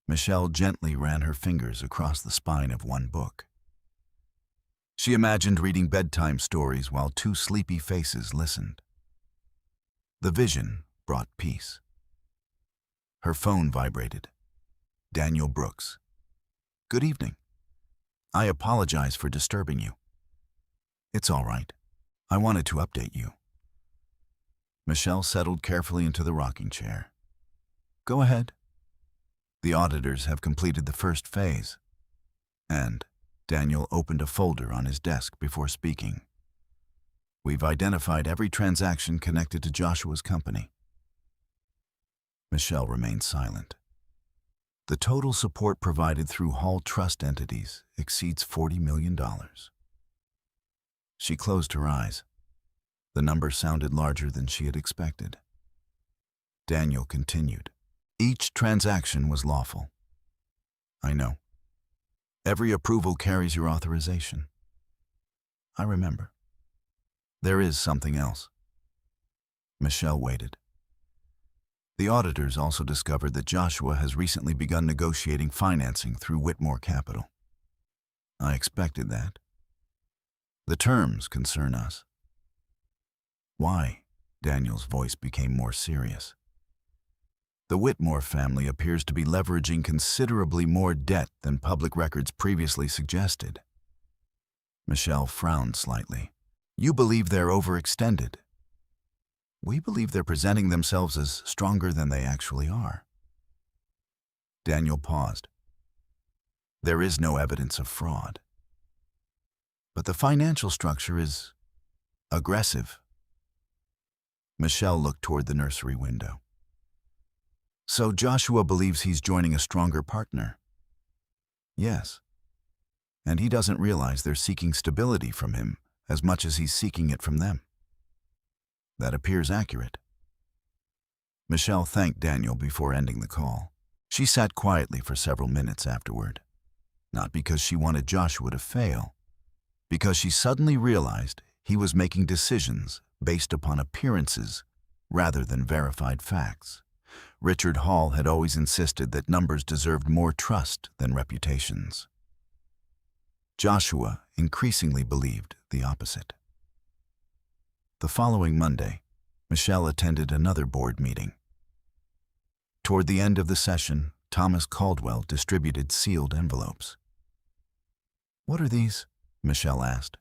Michelle gently ran her fingers across the spine of one book. She imagined reading bedtime stories while 2 sleepy faces listened. The vision brought peace. Her phone vibrated. Daniel Brooks. Good evening. I apologize for disturbing you. It's all right. I wanted to update you. Michelle settled carefully into the rocking chair. Go ahead. The auditors have completed the first phase. And Daniel opened a folder on his desk before speaking. We've identified every transaction connected to Joshua's company. Michelle remained silent. The total support provided through Hall Trust entities exceeds $40 million. She closed her eyes. The number sounded larger than she had expected. Daniel continued. Each transaction was lawful. I know. Every approval carries your authorization. I remember. There is something else. Michelle waited. The auditors also discovered that Joshua has recently begun negotiating financing through Whitmore Capital. I expected that. The terms concern us. Why? Daniel's voice became more serious. The Whitmore family appears to be leveraging considerably more debt than public records previously suggested. Michelle frowned slightly. You believe they're overextended. We believe they're presenting themselves as stronger than they actually are. Daniel paused. There is no evidence of fraud. But the financial structure is aggressive. Michelle looked toward the nursery window. So Joshua believes he's joining a stronger partner. Yes. And he doesn't realize they're seeking stability from him as much as he's seeking it from them. That appears accurate. Michelle thanked Daniel before ending the call. She sat quietly for several minutes afterward. Not because she wanted Joshua to fail, because she suddenly realized he was making decisions based upon appearances rather than verified facts. Richard Hall had always insisted that numbers deserved more trust than reputations. Joshua increasingly believed the opposite. The following Monday, Michelle attended another board meeting. Toward the end of the session, Thomas Caldwell distributed sealed envelopes. What are these? Michelle asked.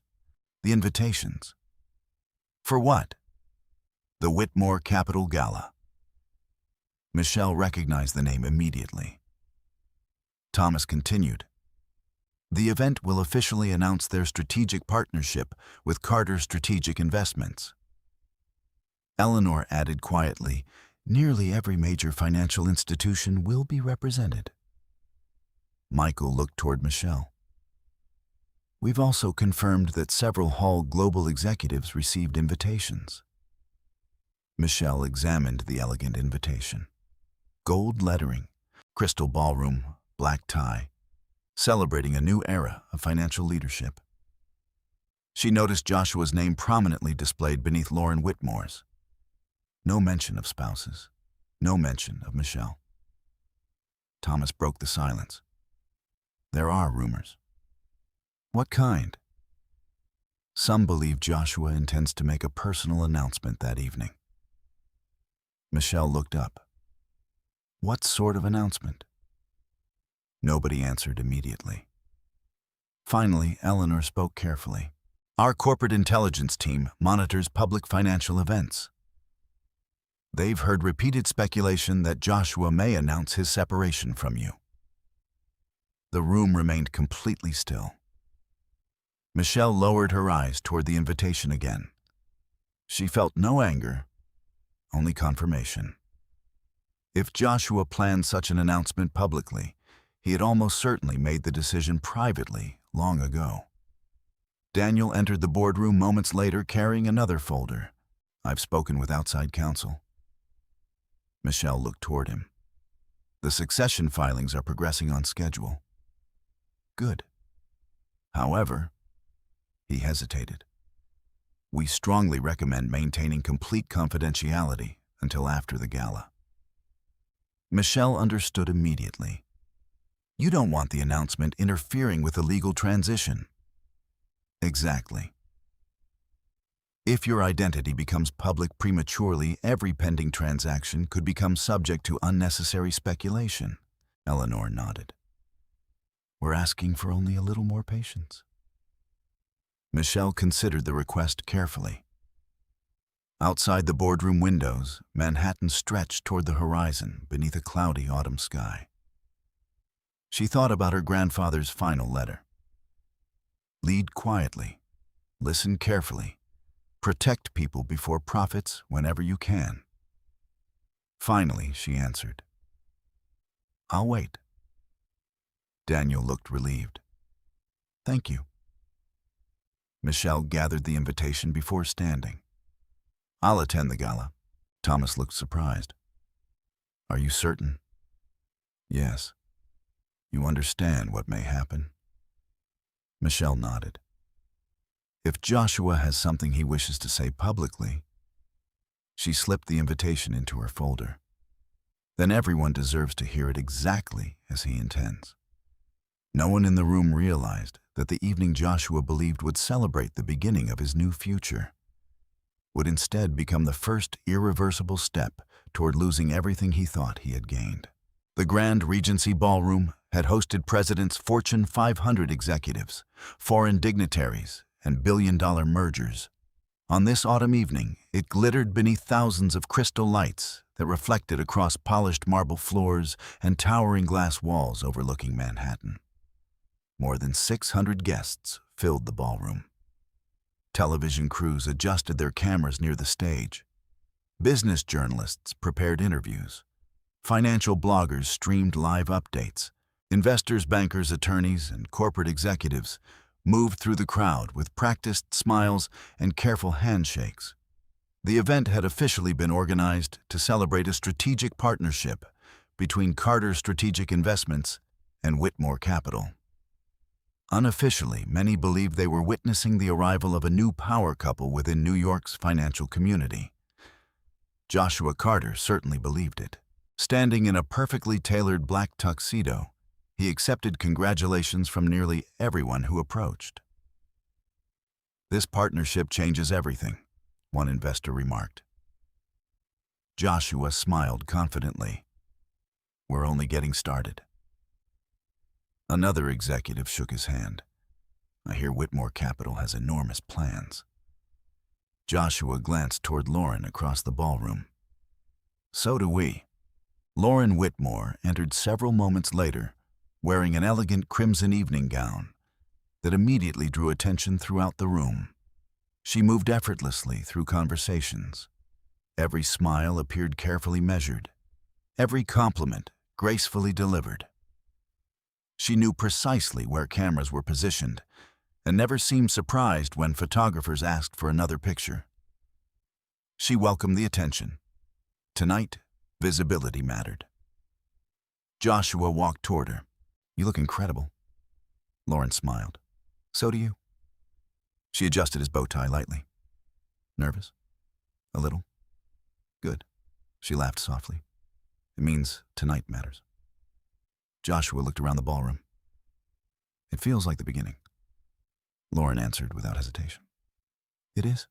The invitations. For what? The Whitmore Capital Gala. Michelle recognized the name immediately. Thomas continued. The event will officially announce their strategic partnership with Carter Strategic Investments. Eleanor added quietly, nearly every major financial institution will be represented. Michael looked toward Michelle. We've also confirmed that several Hall global executives received invitations. Michelle examined the elegant invitation. Gold lettering, crystal ballroom, black tie, celebrating a new era of financial leadership. She noticed Joshua's name prominently displayed beneath Lauren Whitmore's. No mention of spouses, no mention of Michelle. Thomas broke the silence. There are rumors. What kind? Some believe Joshua intends to make a personal announcement that evening. Michelle looked up. What sort of announcement? Nobody answered immediately. Finally, Eleanor spoke carefully. Our corporate intelligence team monitors public financial events. They've heard repeated speculation that Joshua may announce his separation from you. The room remained completely still. Michelle lowered her eyes toward the invitation again. She felt no anger, only confirmation. If Joshua planned such an announcement publicly, he had almost certainly made the decision privately long ago. Daniel entered the boardroom moments later carrying another folder. I've spoken with outside counsel. Michelle looked toward him. The succession filings are progressing on schedule. Good. However, he hesitated. We strongly recommend maintaining complete confidentiality until after the gala. Michelle understood immediately. You don't want the announcement interfering with the legal transition. Exactly. If your identity becomes public prematurely, every pending transaction could become subject to unnecessary speculation. Eleanor nodded. We're asking for only a little more patience. Michelle considered the request carefully. Outside the boardroom windows, Manhattan stretched toward the horizon beneath a cloudy autumn sky. She thought about her grandfather's final letter. Lead quietly, listen carefully, protect people before profits whenever you can. Finally, she answered, I'll wait. Daniel looked relieved. Thank you. Michelle gathered the invitation before standing. I'll attend the gala. Thomas looked surprised. Are you certain? Yes. You understand what may happen? Michelle nodded. If Joshua has something he wishes to say publicly, she slipped the invitation into her folder. Then everyone deserves to hear it exactly as he intends. No one in the room realized that the evening Joshua believed would celebrate the beginning of his new future would instead become the first irreversible step toward losing everything he thought he had gained. The Grand Regency Ballroom had hosted presidents, Fortune 500 executives, foreign dignitaries, and billion-dollar mergers. On this autumn evening, it glittered beneath thousands of crystal lights that reflected across polished marble floors and towering glass walls overlooking Manhattan. More than 600 guests filled the ballroom. Television crews adjusted their cameras near the stage. Business journalists prepared interviews. Financial bloggers streamed live updates. Investors, bankers, attorneys, and corporate executives moved through the crowd with practiced smiles and careful handshakes. The event had officially been organized to celebrate a strategic partnership between Carter Strategic Investments and Whitmore Capital. Unofficially, many believed they were witnessing the arrival of a new power couple within New York's financial community. Joshua Carter certainly believed it. Standing in a perfectly tailored black tuxedo, he accepted congratulations from nearly everyone who approached. This partnership changes everything, one investor remarked. Joshua smiled confidently. We're only getting started. Another executive shook his hand. I hear Whitmore Capital has enormous plans. Joshua glanced toward Lauren across the ballroom. So do we. Lauren Whitmore entered several moments later, wearing an elegant crimson evening gown that immediately drew attention throughout the room. She moved effortlessly through conversations. Every smile appeared carefully measured, every compliment gracefully delivered. She knew precisely where cameras were positioned and never seemed surprised when photographers asked for another picture. She welcomed the attention. Tonight, visibility mattered. Joshua walked toward her. You look incredible. Lauren smiled. So do you. She adjusted his bow tie lightly. Nervous? A little? Good. She laughed softly. It means tonight matters. Joshua looked around the ballroom. It feels like the beginning. Lauren answered without hesitation. It is.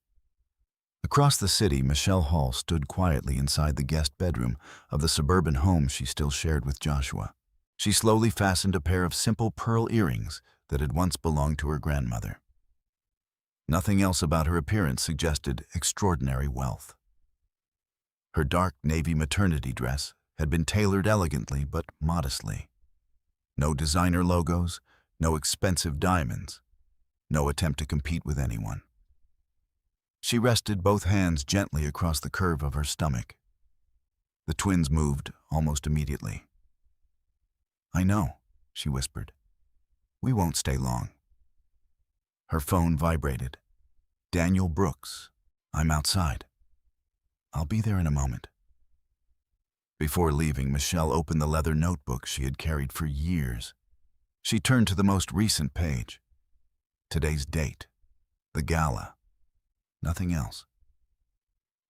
Across the city, Michelle Hall stood quietly inside the guest bedroom of the suburban home she still shared with Joshua. She slowly fastened a pair of simple pearl earrings that had once belonged to her grandmother. Nothing else about her appearance suggested extraordinary wealth. Her dark navy maternity dress had been tailored elegantly but modestly. No designer logos, no expensive diamonds, no attempt to compete with anyone. She rested both hands gently across the curve of her stomach. The twins moved almost immediately. I know, she whispered. We won't stay long. Her phone vibrated. Daniel Brooks. I'm outside. I'll be there in a moment. Before leaving, Michelle opened the leather notebook she had carried for years. She turned to the most recent page. Today's date. The gala. Nothing else.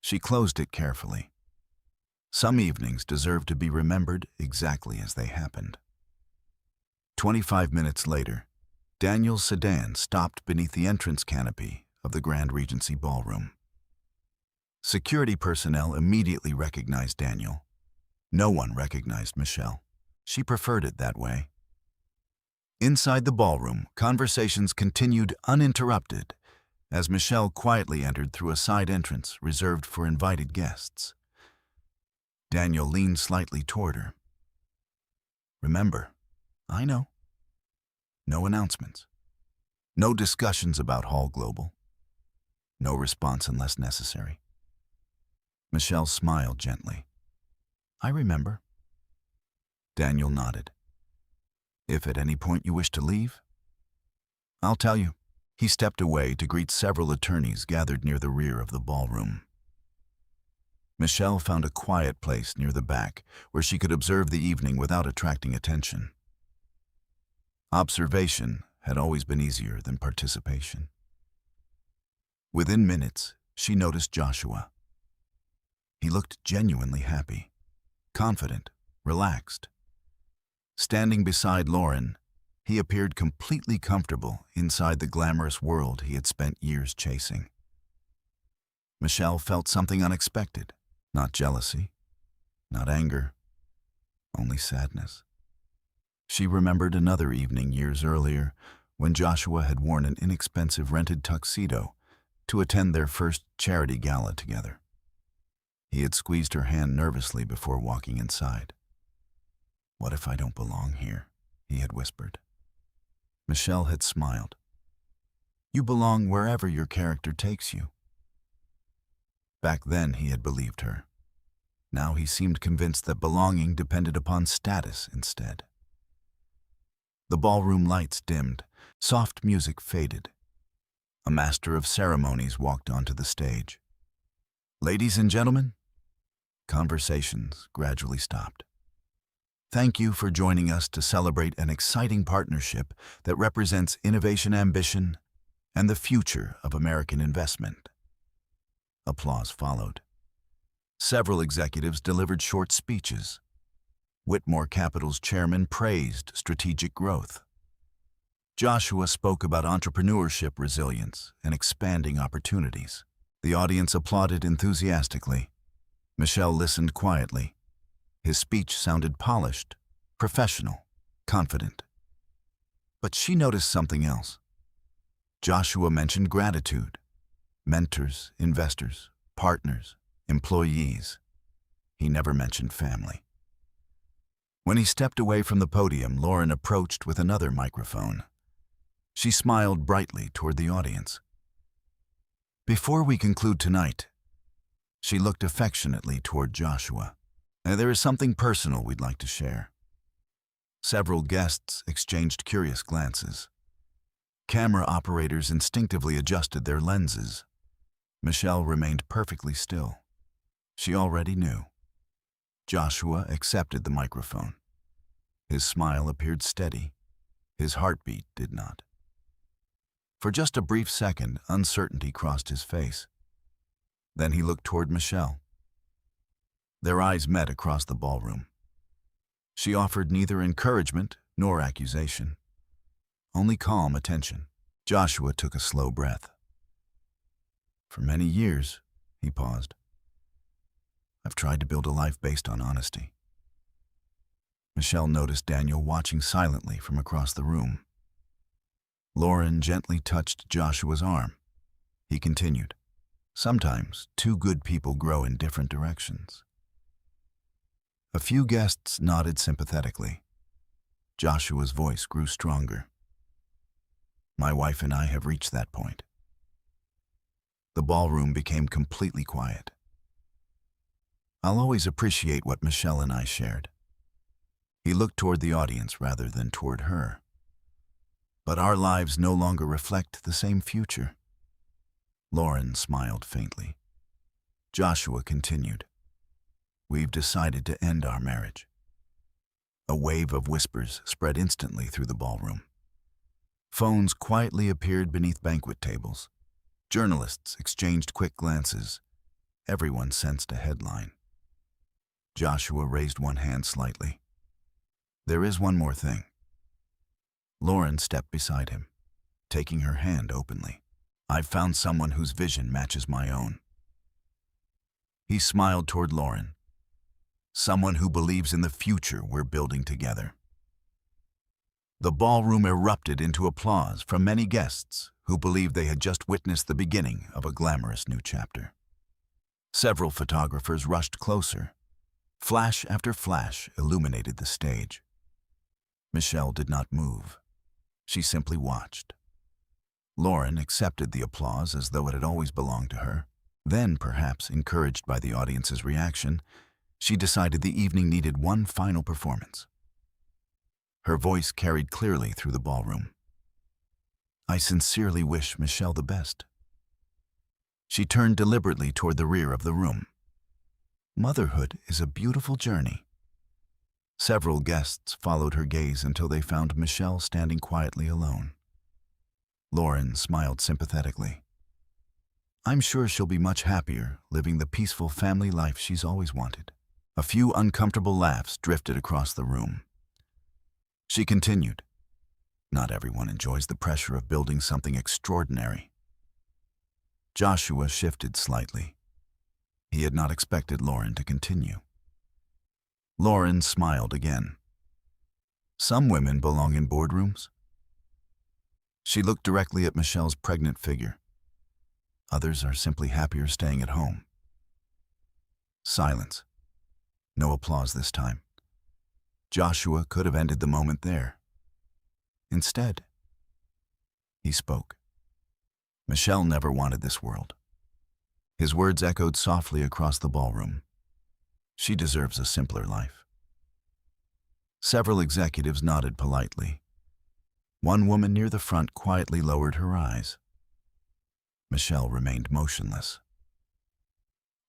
She closed it carefully. Some evenings deserve to be remembered exactly as they happened. 25 minutes later, Daniel's sedan stopped beneath the entrance canopy of the Grand Regency Ballroom. Security personnel immediately recognized Daniel. No one recognized Michelle. She preferred it that way. Inside the ballroom, conversations continued uninterrupted as Michelle quietly entered through a side entrance reserved for invited guests. Daniel leaned slightly toward her. Remember, I know. No announcements. No discussions about Hall Global. No response unless necessary. Michelle smiled gently. I remember. Daniel nodded. If at any point you wish to leave, I'll tell you." He stepped away to greet several attorneys gathered near the rear of the ballroom. Michelle found a quiet place near the back where she could observe the evening without attracting attention. Observation had always been easier than participation. Within minutes, she noticed Joshua. He looked genuinely happy, confident, relaxed. Standing beside Lauren, he appeared completely comfortable inside the glamorous world he had spent years chasing. Michelle felt something unexpected, not jealousy, not anger, only sadness. She remembered another evening years earlier when Joshua had worn an inexpensive rented tuxedo to attend their first charity gala together. He had squeezed her hand nervously before walking inside. "What if I don't belong here?" he had whispered. Michelle had smiled. "You belong wherever your character takes you." Back then he had believed her. Now he seemed convinced that belonging depended upon status instead. The ballroom lights dimmed, soft music faded. A master of ceremonies walked onto the stage. "Ladies and gentlemen," conversations gradually stopped. "Thank you for joining us to celebrate an exciting partnership that represents innovation, ambition, and the future of American investment." Applause followed. Several executives delivered short speeches. Whitmore Capital's chairman praised strategic growth. Joshua spoke about entrepreneurship, resilience, and expanding opportunities. The audience applauded enthusiastically. Michelle listened quietly. His speech sounded polished, professional, confident. But she noticed something else. Joshua mentioned gratitude. Mentors, investors, partners, employees. He never mentioned family. When he stepped away from the podium, Lauren approached with another microphone. She smiled brightly toward the audience. "Before we conclude tonight," she looked affectionately toward Joshua, "there is something personal we'd like to share." Several guests exchanged curious glances. Camera operators instinctively adjusted their lenses. Michelle remained perfectly still. She already knew. Joshua accepted the microphone. His smile appeared steady. His heartbeat did not. For just a brief second, uncertainty crossed his face. Then he looked toward Michelle. Their eyes met across the ballroom. She offered neither encouragement nor accusation, only calm attention. Joshua took a slow breath. "For many years," he paused, "I've tried to build a life based on honesty." Michelle noticed Daniel watching silently from across the room. Lauren gently touched Joshua's arm. He continued, "Sometimes two good people grow in different directions." A few guests nodded sympathetically. Joshua's voice grew stronger. "My wife and I have reached that point." The ballroom became completely quiet. "I'll always appreciate what Michelle and I shared." He looked toward the audience rather than toward her. "But our lives no longer reflect the same future." Lauren smiled faintly. Joshua continued, "We've decided to end our marriage." A wave of whispers spread instantly through the ballroom. Phones quietly appeared beneath banquet tables. Journalists exchanged quick glances. Everyone sensed a headline. Joshua raised one hand slightly. "There is one more thing." Lauren stepped beside him, taking her hand openly. "I've found someone whose vision matches my own." He smiled toward Lauren. "Someone who believes in the future we're building together." The ballroom erupted into applause from many guests who believed they had just witnessed the beginning of a glamorous new chapter. Several photographers rushed closer. Flash after flash illuminated the stage. Michelle did not move. She simply watched. Lauren accepted the applause as though it had always belonged to her. Then, perhaps encouraged by the audience's reaction, she decided the evening needed one final performance. Her voice carried clearly through the ballroom. "I sincerely wish Michelle the best." She turned deliberately toward the rear of the room. "Motherhood is a beautiful journey." Several guests followed her gaze until they found Michelle standing quietly alone. Lauren smiled sympathetically. "I'm sure she'll be much happier living the peaceful family life she's always wanted." A few uncomfortable laughs drifted across the room. She continued, "Not everyone enjoys the pressure of building something extraordinary." Joshua shifted slightly. He had not expected Lauren to continue. Lauren smiled again. "Some women belong in boardrooms." She looked directly at Michelle's pregnant figure. "Others are simply happier staying at home." Silence. No applause this time. Joshua could have ended the moment there. Instead, he spoke. "Michelle never wanted this world." His words echoed softly across the ballroom. "She deserves a simpler life." Several executives nodded politely. One woman near the front quietly lowered her eyes. Michelle remained motionless.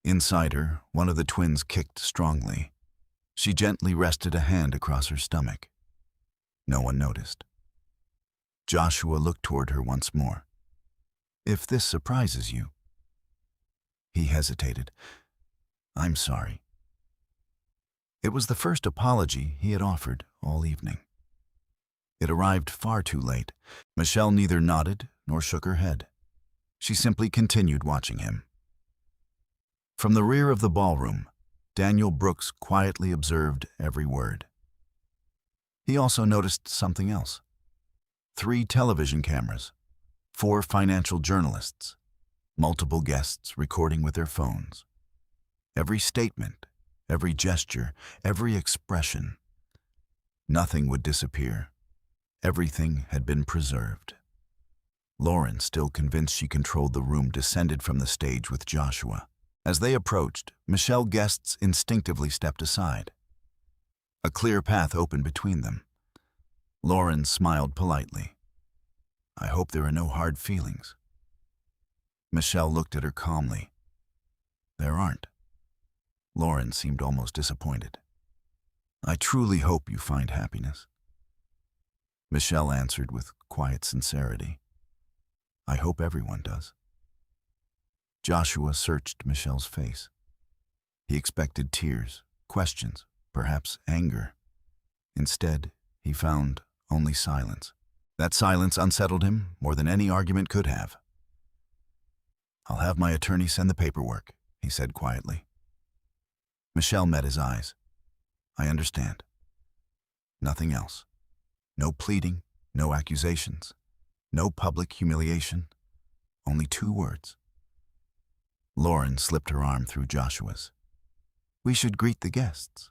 Inside her, one of the twins kicked strongly. She gently rested a hand across her stomach. No one noticed. Joshua looked toward her once more. "If this surprises you." He hesitated. "I'm sorry." It was the first apology he had offered all evening. It arrived far too late. Michelle neither nodded nor shook her head. She simply continued watching him. From the rear of the ballroom, Daniel Brooks quietly observed every word. He also noticed something else. 3 television cameras, 4 financial journalists, multiple guests recording with their phones. Every statement, every gesture, every expression. Nothing would disappear. Everything had been preserved. Lauren, still convinced she controlled the room, descended from the stage with Joshua. As they approached, Michelle guests instinctively stepped aside. A clear path opened between them. Lauren smiled politely. "I hope there are no hard feelings." Michelle looked at her calmly. "There aren't." Lauren seemed almost disappointed. "I truly hope you find happiness." Michelle answered with quiet sincerity. "I hope everyone does." Joshua searched Michelle's face. He expected tears, questions, perhaps anger. Instead, he found only silence. That silence unsettled him more than any argument could have. "I'll have my attorney send the paperwork," he said quietly. Michelle met his eyes. "I understand." Nothing else. No pleading, no accusations, no public humiliation. Only 2 words. Lauren slipped her arm through Joshua's. "We should greet the guests."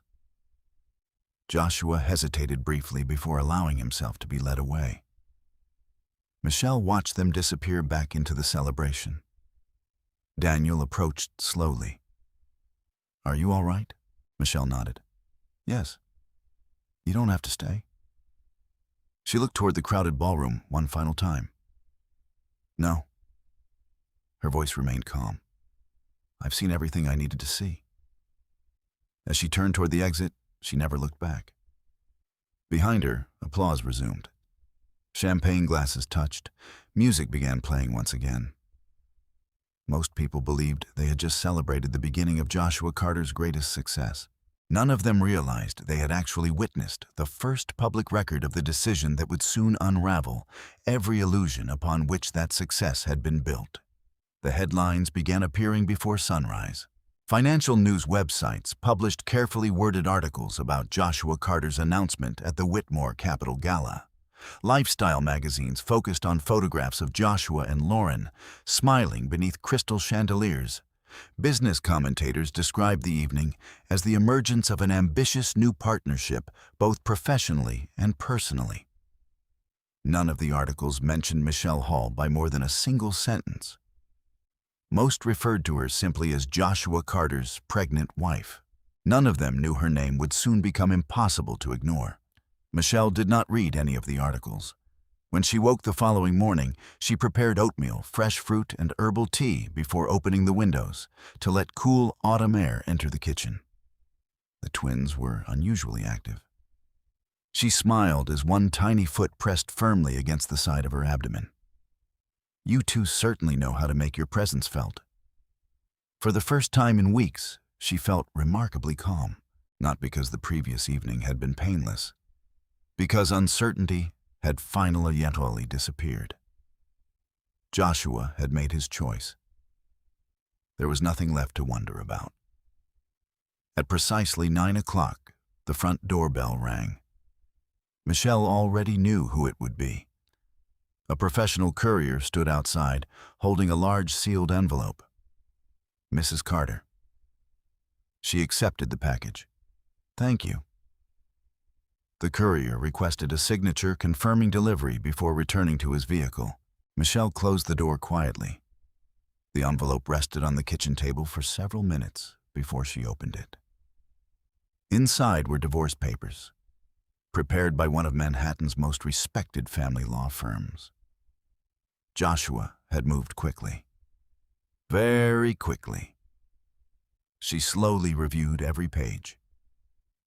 Joshua hesitated briefly before allowing himself to be led away. Michelle watched them disappear back into the celebration. Daniel approached slowly. "Are you all right?" Michelle nodded. "Yes." "You don't have to stay." She looked toward the crowded ballroom one final time. "No." Her voice remained calm. "I've seen everything I needed to see." As she turned toward the exit, she never looked back. Behind her, applause resumed. Champagne glasses touched. Music began playing once again. Most people believed they had just celebrated the beginning of Joshua Carter's greatest success. None of them realized they had actually witnessed the first public record of the decision that would soon unravel every illusion upon which that success had been built. The headlines began appearing before sunrise. Financial news websites published carefully worded articles about Joshua Carter's announcement at the Whitmore Capitol Gala. Lifestyle magazines focused on photographs of Joshua and Lauren, smiling beneath crystal chandeliers. Business commentators described the evening as the emergence of an ambitious new partnership, both professionally and personally. None of the articles mentioned Michelle Hall by more than a single sentence. Most referred to her simply as Joshua Carter's pregnant wife. None of them knew her name would soon become impossible to ignore. Michelle did not read any of the articles. When she woke the following morning, she prepared oatmeal, fresh fruit, and herbal tea before opening the windows to let cool autumn air enter the kitchen. The twins were unusually active. She smiled as one tiny foot pressed firmly against the side of her abdomen. "You two certainly know how to make your presence felt." For the first time in weeks, she felt remarkably calm, not because the previous evening had been painless, because uncertainty had finally disappeared. Joshua had made his choice. There was nothing left to wonder about. At precisely 9 o'clock, the front doorbell rang. Michelle already knew who it would be. A professional courier stood outside, holding a large sealed envelope. Mrs. Carter. She accepted the package. "Thank you." The courier requested a signature confirming delivery before returning to his vehicle. Michelle closed the door quietly. The envelope rested on the kitchen table for several minutes before she opened it. Inside were divorce papers, prepared by one of Manhattan's most respected family law firms. Joshua had moved quickly. Very quickly. She slowly reviewed every page.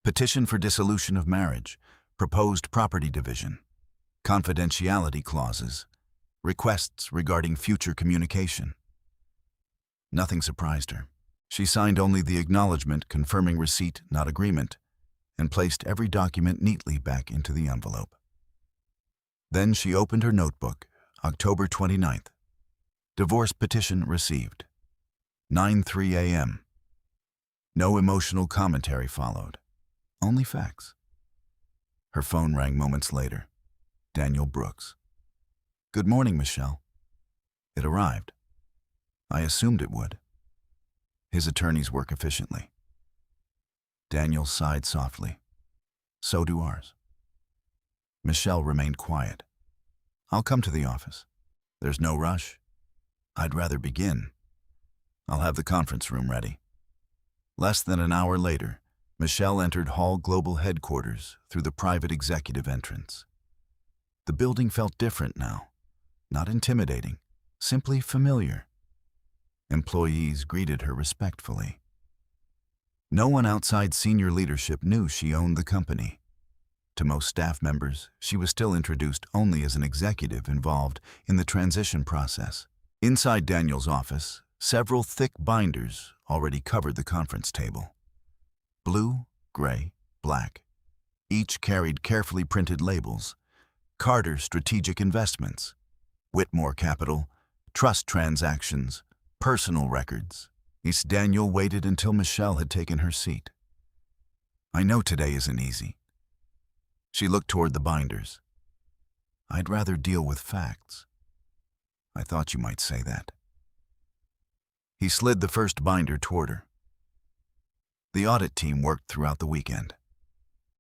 Petition for dissolution of marriage, proposed property division, confidentiality clauses, requests regarding future communication. Nothing surprised her. She signed only the acknowledgement confirming receipt, not agreement, and placed every document neatly back into the envelope. Then she opened her notebook, October 29th. Divorce petition received. 9:03 a.m. No emotional commentary followed. Only facts. Her phone rang moments later. Daniel Brooks. "Good morning, Michelle." It arrived. I assumed it would. His attorneys work efficiently. Daniel sighed softly. So do ours. Michelle remained quiet. "I'll come to the office." "There's no rush. I'd rather begin. I'll have the conference room ready." Less than an hour later, Michelle entered Hall Global headquarters through the private executive entrance. The building felt different now. Not intimidating, simply familiar. Employees greeted her respectfully. No one outside senior leadership knew she owned the company. To most staff members, she was still introduced only as an executive involved in the transition process. Inside Daniel's office, several thick binders already covered the conference table. Blue, gray, black. Each carried carefully printed labels. Carter Strategic Investments, Whitmore Capital, Trust Transactions, Personal Records. Daniel waited until Michelle had taken her seat. "I know today isn't easy." She looked toward the binders. "I'd rather deal with facts." "I thought you might say that." He slid the first binder toward her. The audit team worked throughout the weekend.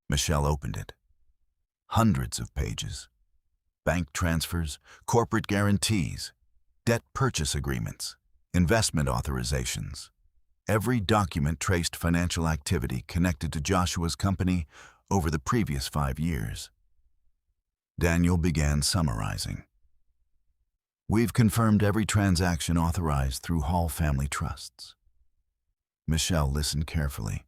Michelle opened it. Hundreds of pages. Bank transfers, corporate guarantees, debt purchase agreements, investment authorizations. Every document traced financial activity connected to Joshua's company over the previous 5 years. Daniel began summarizing. "We've confirmed every transaction authorized through Hall Family Trusts." Michelle listened carefully.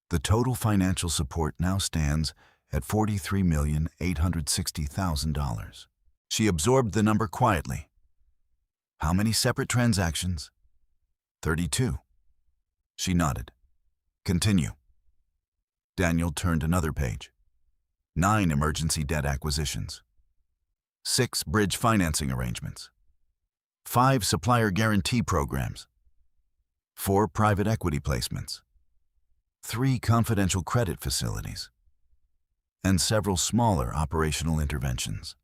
The total financial support now stands at $43,860,000. She absorbed the number quietly. "How many separate transactions?" 32. She nodded. "Continue." Daniel turned another page. 9 emergency debt acquisitions. 6 bridge financing arrangements. 5 supplier guarantee programs. 4 private equity placements. 3 confidential credit facilities. And several smaller operational interventions.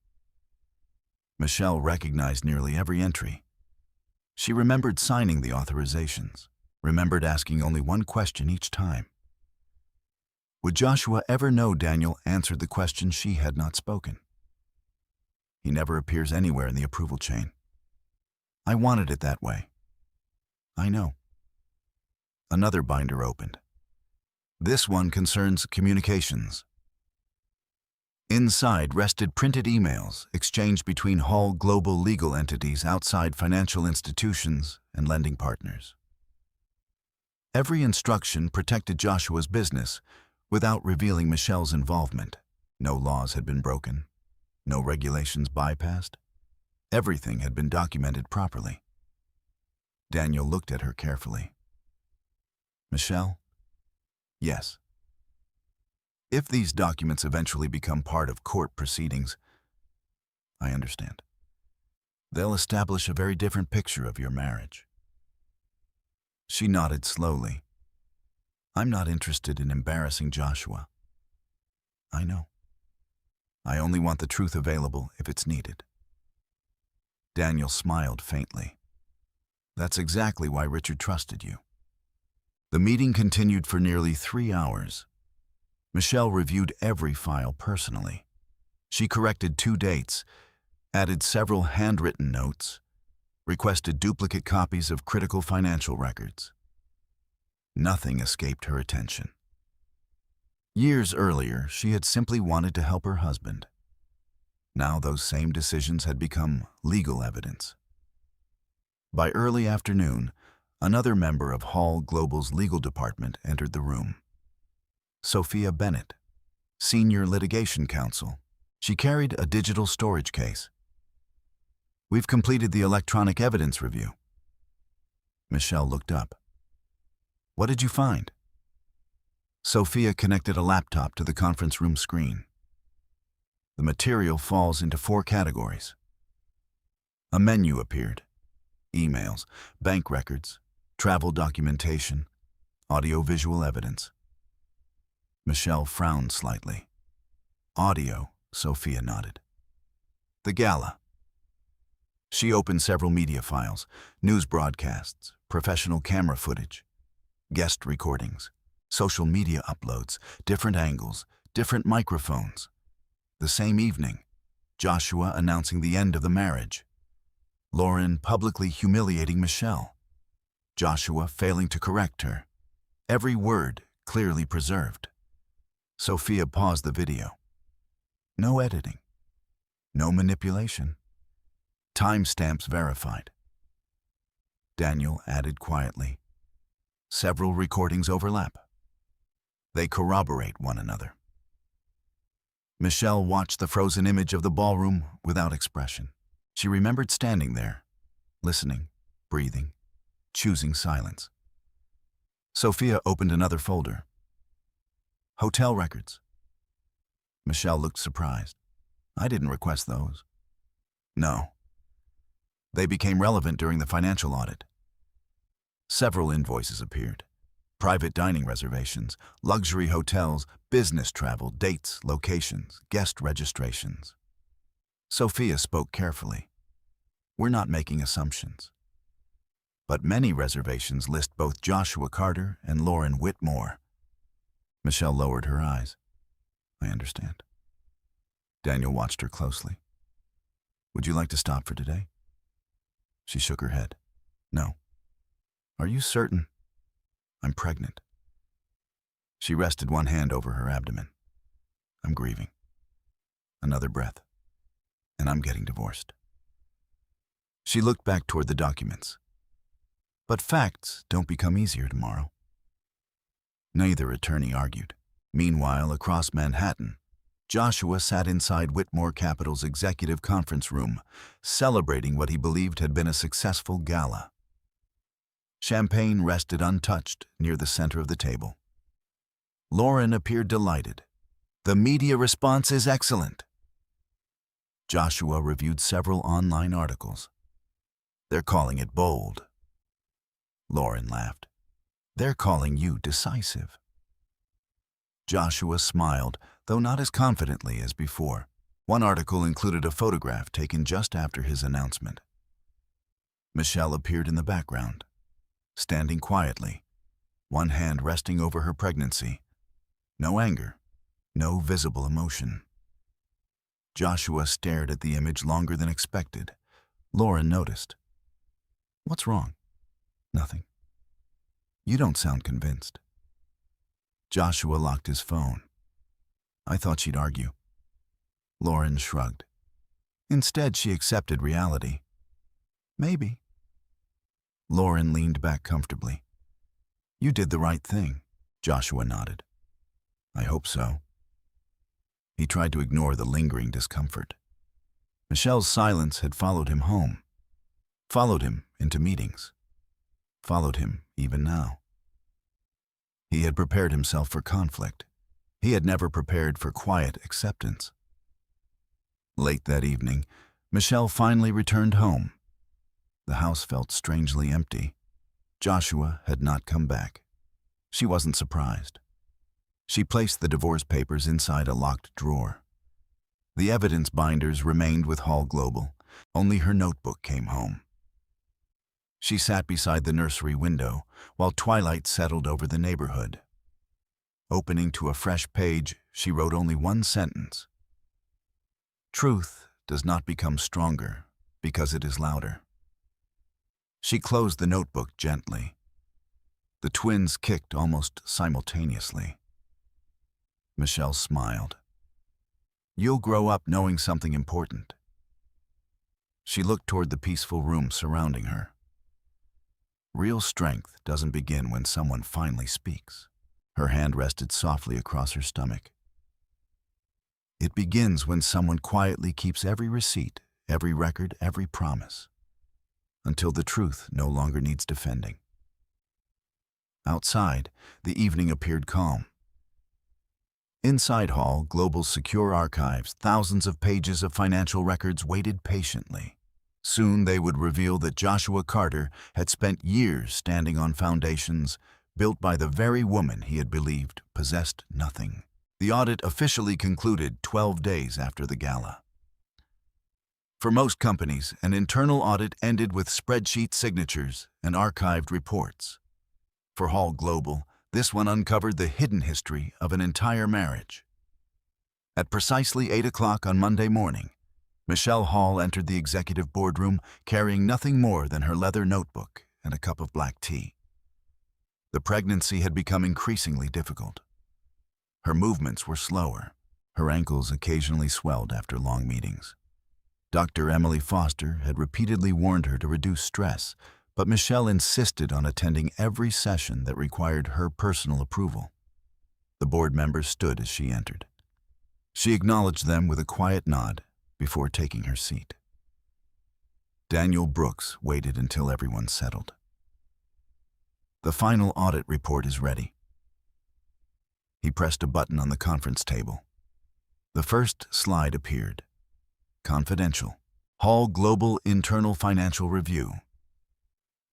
Michelle recognized nearly every entry. She remembered signing the authorizations, remembered asking only one question each time. Would Joshua ever know Daniel answered the question she had not spoken? He never appears anywhere in the approval chain. I wanted it that way. I know. Another binder opened. This one concerns communications. Inside rested printed emails exchanged between Hall global legal entities outside financial institutions and lending partners. Every instruction protected Joshua's business without revealing Michelle's involvement. No laws had been broken, no regulations bypassed. Everything had been documented properly. Daniel looked at her carefully. Michelle? Yes. If these documents eventually become part of court proceedings, I understand. They'll establish a very different picture of your marriage. She nodded slowly. I'm not interested in embarrassing Joshua. I know. I only want the truth available if it's needed. Daniel smiled faintly. That's exactly why Richard trusted you. The meeting continued for nearly 3 hours. Michelle reviewed every file personally. She corrected 2 dates, added several handwritten notes, requested duplicate copies of critical financial records. Nothing escaped her attention. Years earlier, she had simply wanted to help her husband. Now those same decisions had become legal evidence. By early afternoon, another member of Hall Global's legal department entered the room. Sophia Bennett, Senior Litigation Counsel. She carried a digital storage case. We've completed the electronic evidence review. Michelle looked up. What did you find? Sophia connected a laptop to the conference room screen. The material falls into 4 categories. A menu appeared. Emails, bank records, travel documentation, audio-visual evidence. Michelle frowned slightly. Audio, Sophia nodded. The gala. She opened several media files, news broadcasts, professional camera footage, guest recordings, social media uploads, different angles, different microphones. The same evening, Joshua announcing the end of the marriage. Lauren publicly humiliating Michelle. Joshua failing to correct her. Every word clearly preserved. Sophia paused the video. No editing. No manipulation. Timestamps verified. Daniel added quietly. Several recordings overlap. They corroborate one another. Michelle watched the frozen image of the ballroom without expression. She remembered standing there, listening, breathing, choosing silence. Sophia opened another folder. Hotel records. Michelle looked surprised. I didn't request those. No. They became relevant during the financial audit. Several invoices appeared. Private dining reservations, luxury hotels, business travel, dates, locations, guest registrations. Sophia spoke carefully. We're not making assumptions. But many reservations list both Joshua Carter and Lauren Whitmore. Michelle lowered her eyes. I understand. Daniel watched her closely. Would you like to stop for today? She shook her head. No. Are you certain? I'm pregnant. She rested one hand over her abdomen. I'm grieving. Another breath. And I'm getting divorced. She looked back toward the documents. But facts don't become easier tomorrow. Neither attorney argued. Meanwhile, across Manhattan, Joshua sat inside Whitmore Capital's executive conference room, celebrating what he believed had been a successful gala. Champagne rested untouched near the center of the table. Lauren appeared delighted. The media response is excellent. Joshua reviewed several online articles. They're calling it bold. Lauren laughed. They're calling you decisive. Joshua smiled, though not as confidently as before. One article included a photograph taken just after his announcement. Michelle appeared in the background, standing quietly, one hand resting over her pregnancy. No anger, no visible emotion. Joshua stared at the image longer than expected. Lauren noticed. What's wrong? Nothing. You don't sound convinced. Joshua locked his phone. I thought she'd argue. Lauren shrugged. Instead, she accepted reality. Maybe. Lauren leaned back comfortably. You did the right thing. Joshua nodded. I hope so. He tried to ignore the lingering discomfort. Michelle's silence had followed him home, followed him into meetings, followed him even now. He had prepared himself for conflict. He had never prepared for quiet acceptance. Late that evening, Michelle finally returned home. The house felt strangely empty. Joshua had not come back. She wasn't surprised. She placed the divorce papers inside a locked drawer. The evidence binders remained with Hall Global. Only her notebook came home. She sat beside the nursery window while twilight settled over the neighborhood. Opening to a fresh page, she wrote only one sentence. Truth does not become stronger because it is louder. She closed the notebook gently. The twins kicked almost simultaneously. Michelle smiled. You'll grow up knowing something important. She looked toward the peaceful room surrounding her. Real strength doesn't begin when someone finally speaks. Her hand rested softly across her stomach. It begins when someone quietly keeps every receipt, every record, every promise, until the truth no longer needs defending. Outside, the evening appeared calm. Inside Hall Global's secure archives, thousands of pages of financial records waited patiently. Soon they would reveal that Joshua Carter had spent years standing on foundations built by the very woman he had believed possessed nothing. The audit officially concluded 12 days after the gala. For most companies, an internal audit ended with spreadsheet signatures and archived reports. For Hall Global, this one uncovered the hidden history of an entire marriage. At precisely 8 o'clock on Monday morning, Michelle Hall entered the executive boardroom carrying nothing more than her leather notebook and a cup of black tea. The pregnancy had become increasingly difficult. Her movements were slower. Her ankles occasionally swelled after long meetings. Dr. Emily Foster had repeatedly warned her to reduce stress, but Michelle insisted on attending every session that required her personal approval. The board members stood as she entered. She acknowledged them with a quiet nod before taking her seat. Daniel Brooks waited until everyone settled. The final audit report is ready. He pressed a button on the conference table. The first slide appeared. Confidential. Hall Global Internal Financial Review.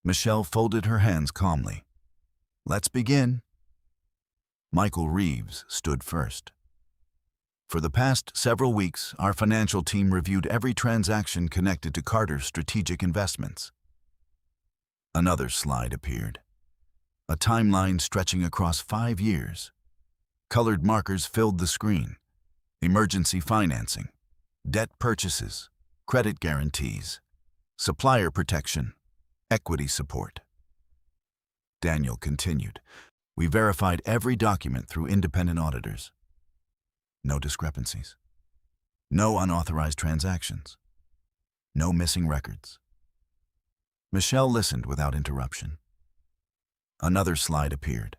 Michelle folded her hands calmly. Let's begin. Michael Reeves stood first. For the past several weeks, our financial team reviewed every transaction connected to Carter's strategic investments. Another slide appeared. A timeline stretching across 5 years. Colored markers filled the screen. Emergency financing, debt purchases, credit guarantees, supplier protection, equity support. Daniel continued. We verified every document through independent auditors. No discrepancies. No unauthorized transactions. No missing records. Michelle listened without interruption. Another slide appeared.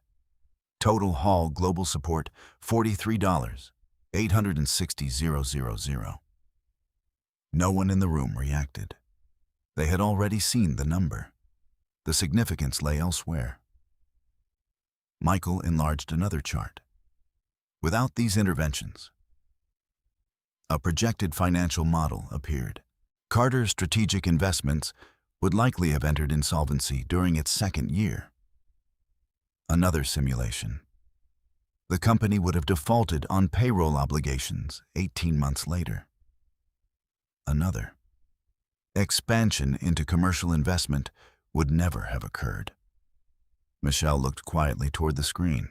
Total Hall Global support, $43, 860,000. No one in the room reacted. They had already seen the number. The significance lay elsewhere. Michael enlarged another chart. Without these interventions, a projected financial model appeared. Carter's strategic investments would likely have entered insolvency during its second year. Another simulation. The company would have defaulted on payroll obligations 18 months later. Another. Expansion into commercial investment would never have occurred. Michelle looked quietly toward the screen.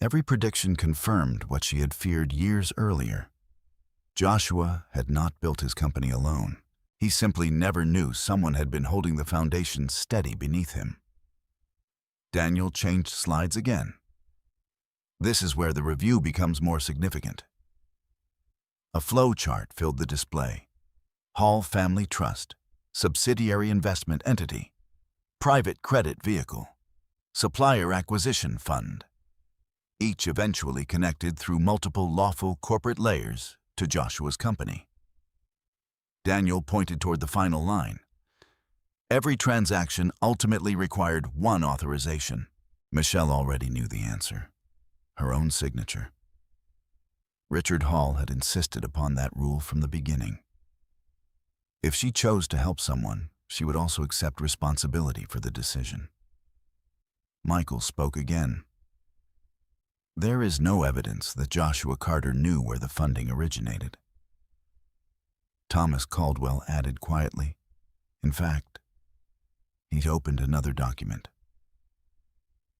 Every prediction confirmed what she had feared years earlier. Joshua had not built his company alone. He simply never knew someone had been holding the foundation steady beneath him. Daniel changed slides again. This is where the review becomes more significant. A flow chart filled the display. Hall Family Trust, subsidiary investment entity, private credit vehicle, supplier acquisition fund, each eventually connected through multiple lawful corporate layers to Joshua's company. Daniel pointed toward the final line. Every transaction ultimately required one authorization. Michelle already knew the answer. Her own signature. Richard Hall had insisted upon that rule from the beginning. If she chose to help someone, she would also accept responsibility for the decision. Michael spoke again. There is no evidence that Joshua Carter knew where the funding originated. Thomas Caldwell added quietly. In fact, he opened another document.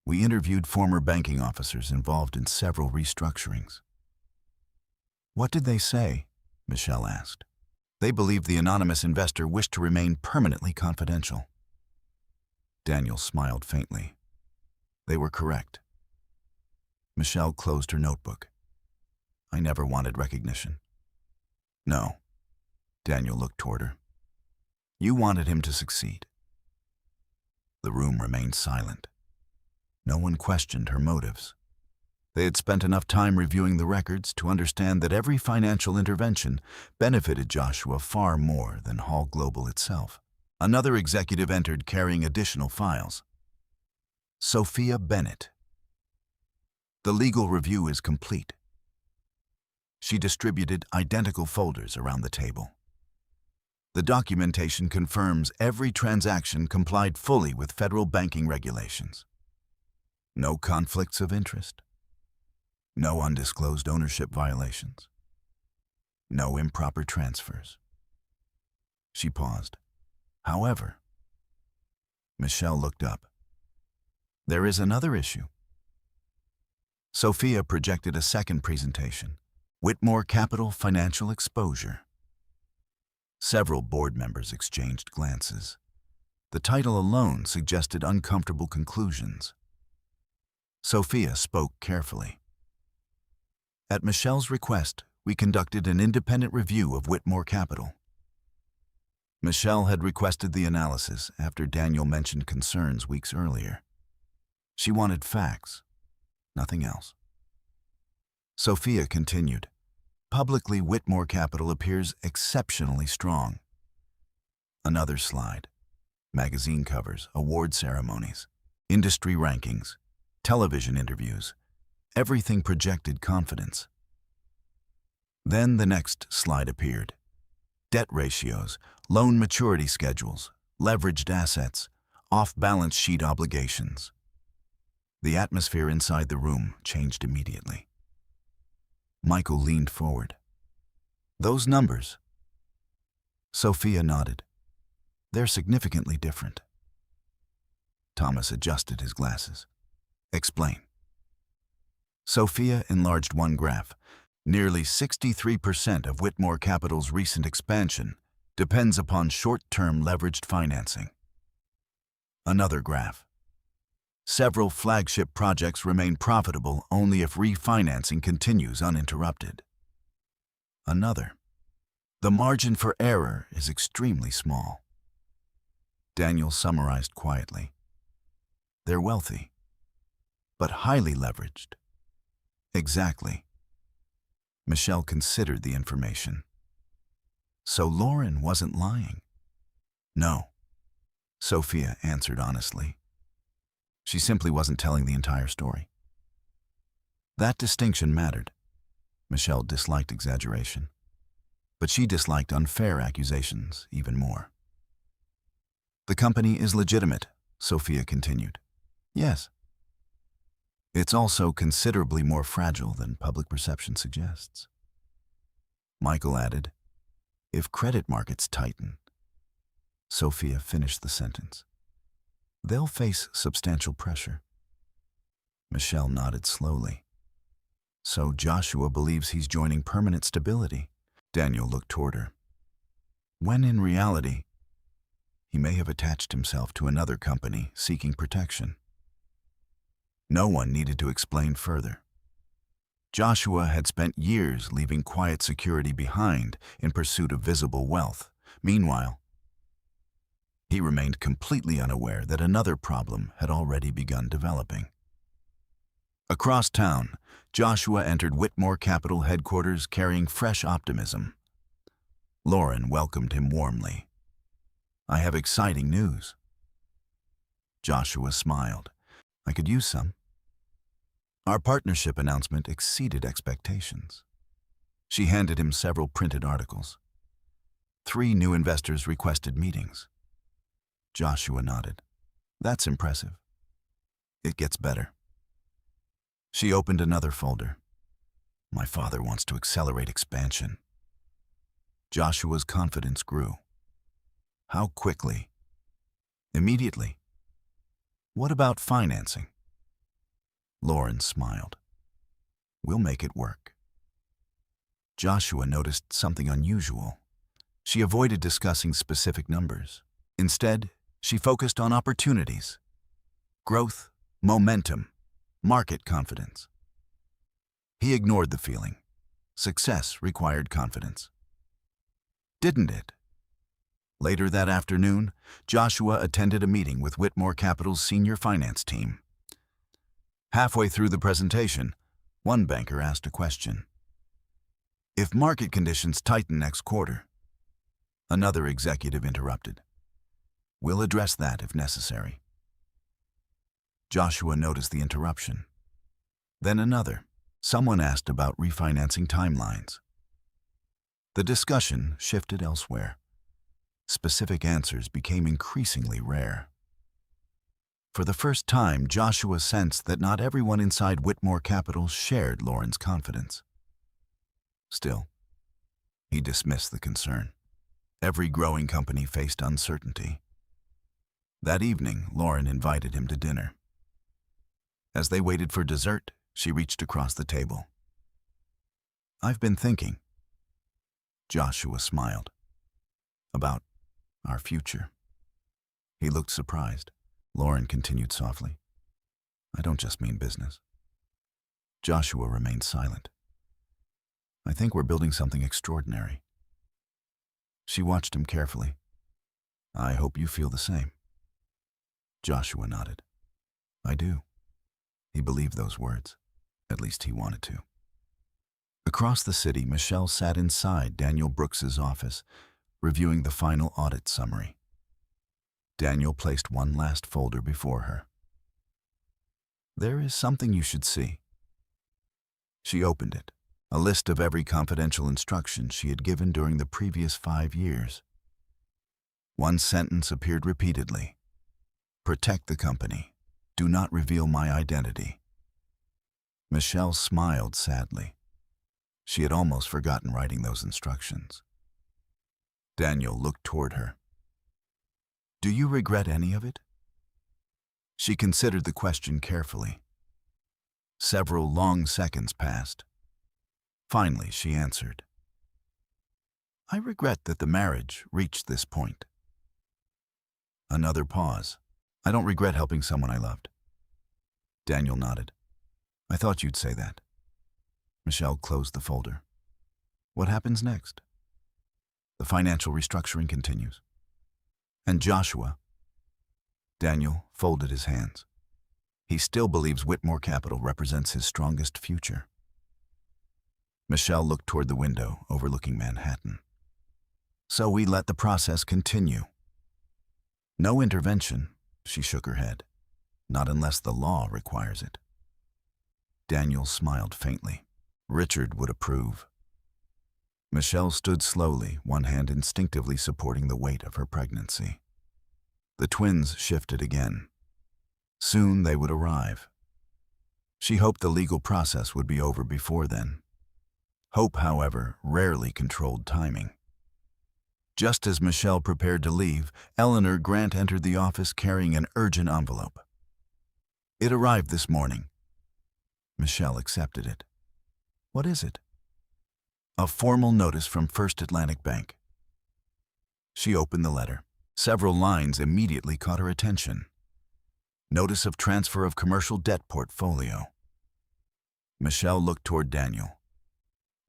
We interviewed former banking officers involved in several restructurings. What did they say? Michelle asked. They believed the anonymous investor wished to remain permanently confidential. Daniel smiled faintly. They were correct. Michelle closed her notebook. I never wanted recognition. No. Daniel looked toward her. You wanted him to succeed. The room remained silent. No one questioned her motives. They had spent enough time reviewing the records to understand that every financial intervention benefited Joshua far more than Hall Global itself. Another executive entered carrying additional files. Sophia Bennett. The legal review is complete. She distributed identical folders around the table. The documentation confirms every transaction complied fully with federal banking regulations. No conflicts of interest. No undisclosed ownership violations. No improper transfers. She paused. However, Michelle looked up. There is another issue. Sophia projected a second presentation, Whitmore Capital Financial Exposure. Several board members exchanged glances. The title alone suggested uncomfortable conclusions. Sophia spoke carefully. At Michelle's request, we conducted an independent review of Whitmore Capital. Michelle had requested the analysis after Daniel mentioned concerns weeks earlier. She wanted facts, nothing else. Sophia continued. Publicly, Whitmore Capital appears exceptionally strong. Another slide. Magazine covers, award ceremonies, industry rankings, television interviews. Everything projected confidence. Then the next slide appeared. Debt ratios, loan maturity schedules, leveraged assets, off-balance sheet obligations. The atmosphere inside the room changed immediately. Michael leaned forward. Those numbers? Sophia nodded. They're significantly different. Thomas adjusted his glasses. Explain. Sophia enlarged one graph. Nearly 63% of Whitmore Capital's recent expansion depends upon short-term leveraged financing. Another graph. Several flagship projects remain profitable only if refinancing continues uninterrupted. Another. The margin for error is extremely small. Daniel summarized quietly. They're wealthy, but highly leveraged. Exactly. Michelle considered the information. So Lauren wasn't lying. No, Sophia answered honestly. She simply wasn't telling the entire story. That distinction mattered. Michelle disliked exaggeration, but she disliked unfair accusations even more. The company is legitimate, Sophia continued. Yes. It's also considerably more fragile than public perception suggests. Michael added, if credit markets tighten. Sophia finished the sentence. They'll face substantial pressure. Michelle nodded slowly. So Joshua believes he's joining permanent stability. Daniel looked toward her. When in reality, he may have attached himself to another company seeking protection. No one needed to explain further. Joshua had spent years leaving quiet security behind in pursuit of visible wealth. Meanwhile, he remained completely unaware that another problem had already begun developing. Across town, Joshua entered Whitmore Capital headquarters carrying fresh optimism. Lauren welcomed him warmly. "I have exciting news." Joshua smiled. "I could use some." Our partnership announcement exceeded expectations. She handed him several printed articles. 3 new investors requested meetings. Joshua nodded. "That's impressive." "It gets better." She opened another folder. "My father wants to accelerate expansion." Joshua's confidence grew. "How quickly?" "Immediately." "What about financing?" Lauren smiled. "We'll make it work." Joshua noticed something unusual. She avoided discussing specific numbers. Instead, she focused on opportunities, growth, momentum, market confidence. He ignored the feeling. Success required confidence. Didn't it? Later that afternoon, Joshua attended a meeting with Whitmore Capital's senior finance team. Halfway through the presentation, one banker asked a question. "If market conditions tighten next quarter," another executive interrupted. "We'll address that if necessary." Joshua noticed the interruption. Then another. Someone asked about refinancing timelines. The discussion shifted elsewhere. Specific answers became increasingly rare. For the first time, Joshua sensed that not everyone inside Whitmore Capital shared Lauren's confidence. Still, he dismissed the concern. Every growing company faced uncertainty. That evening, Lauren invited him to dinner. As they waited for dessert, she reached across the table. "I've been thinking." Joshua smiled. "About our future." He looked surprised. Lauren continued softly. "I don't just mean business." Joshua remained silent. "I think we're building something extraordinary." She watched him carefully. "I hope you feel the same." Joshua nodded. "I do." He believed those words. At least he wanted to. Across the city, Michelle sat inside Daniel Brooks's office, reviewing the final audit summary. Daniel placed one last folder before her. "There is something you should see." She opened it, a list of every confidential instruction she had given during the previous 5 years. One sentence appeared repeatedly. "Protect the company. Do not reveal my identity." Michelle smiled sadly. She had almost forgotten writing those instructions. Daniel looked toward her. "Do you regret any of it?" She considered the question carefully. Several long seconds passed. Finally, she answered. "I regret that the marriage reached this point." Another pause. "I don't regret helping someone I loved." Daniel nodded. "I thought you'd say that." Michelle closed the folder. "What happens next?" "The financial restructuring continues." "And Joshua?" Daniel folded his hands. "He still believes Whitmore Capital represents his strongest future." Michelle looked toward the window overlooking Manhattan. "So we let the process continue." "No intervention," she shook her head. "Not unless the law requires it." Daniel smiled faintly. "Richard would approve." Michelle stood slowly, one hand instinctively supporting the weight of her pregnancy. The twins shifted again. Soon they would arrive. She hoped the legal process would be over before then. Hope, however, rarely controlled timing. Just as Michelle prepared to leave, Eleanor Grant entered the office carrying an urgent envelope. "It arrived this morning." Michelle accepted it. "What is it?" "A formal notice from First Atlantic Bank." She opened the letter. Several lines immediately caught her attention. "Notice of transfer of commercial debt portfolio." Michelle looked toward Daniel.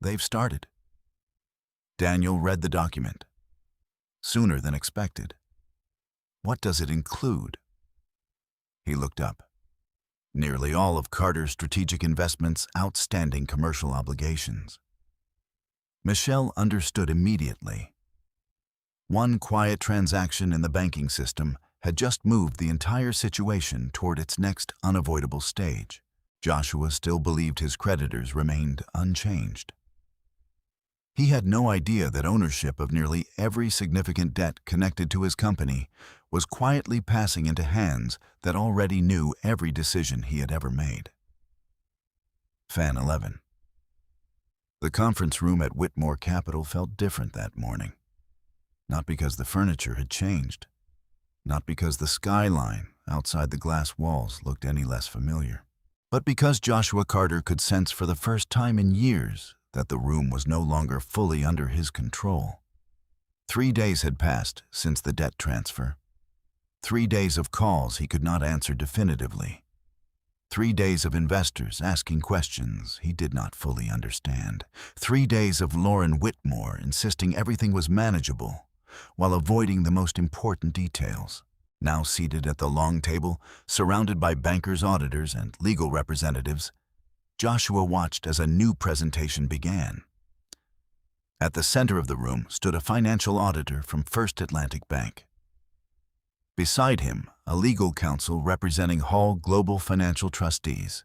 They've started. Daniel read the document. Sooner than expected. What does it include? He looked up. Nearly all of Carter's strategic investments' outstanding commercial obligations. Michelle understood immediately. One quiet transaction in the banking system had just moved the entire situation toward its next unavoidable stage. Joshua still believed his creditors remained unchanged. He had no idea that ownership of nearly every significant debt connected to his company was quietly passing into hands that already knew every decision he had ever made. Fan 11. The conference room at Whitmore Capital felt different that morning. Not because the furniture had changed. Not because the skyline outside the glass walls looked any less familiar. But because Joshua Carter could sense for the first time in years that the room was no longer fully under his control. 3 days had passed since the debt transfer. 3 days of calls he could not answer definitively. 3 days of investors asking questions he did not fully understand. 3 days of Lauren Whitmore insisting everything was manageable while avoiding the most important details. Now seated at the long table, surrounded by bankers, auditors, and legal representatives, Joshua watched as a new presentation began. At the center of the room stood a financial auditor from First Atlantic Bank. Beside him, a legal counsel representing Hall Global Financial Trustees.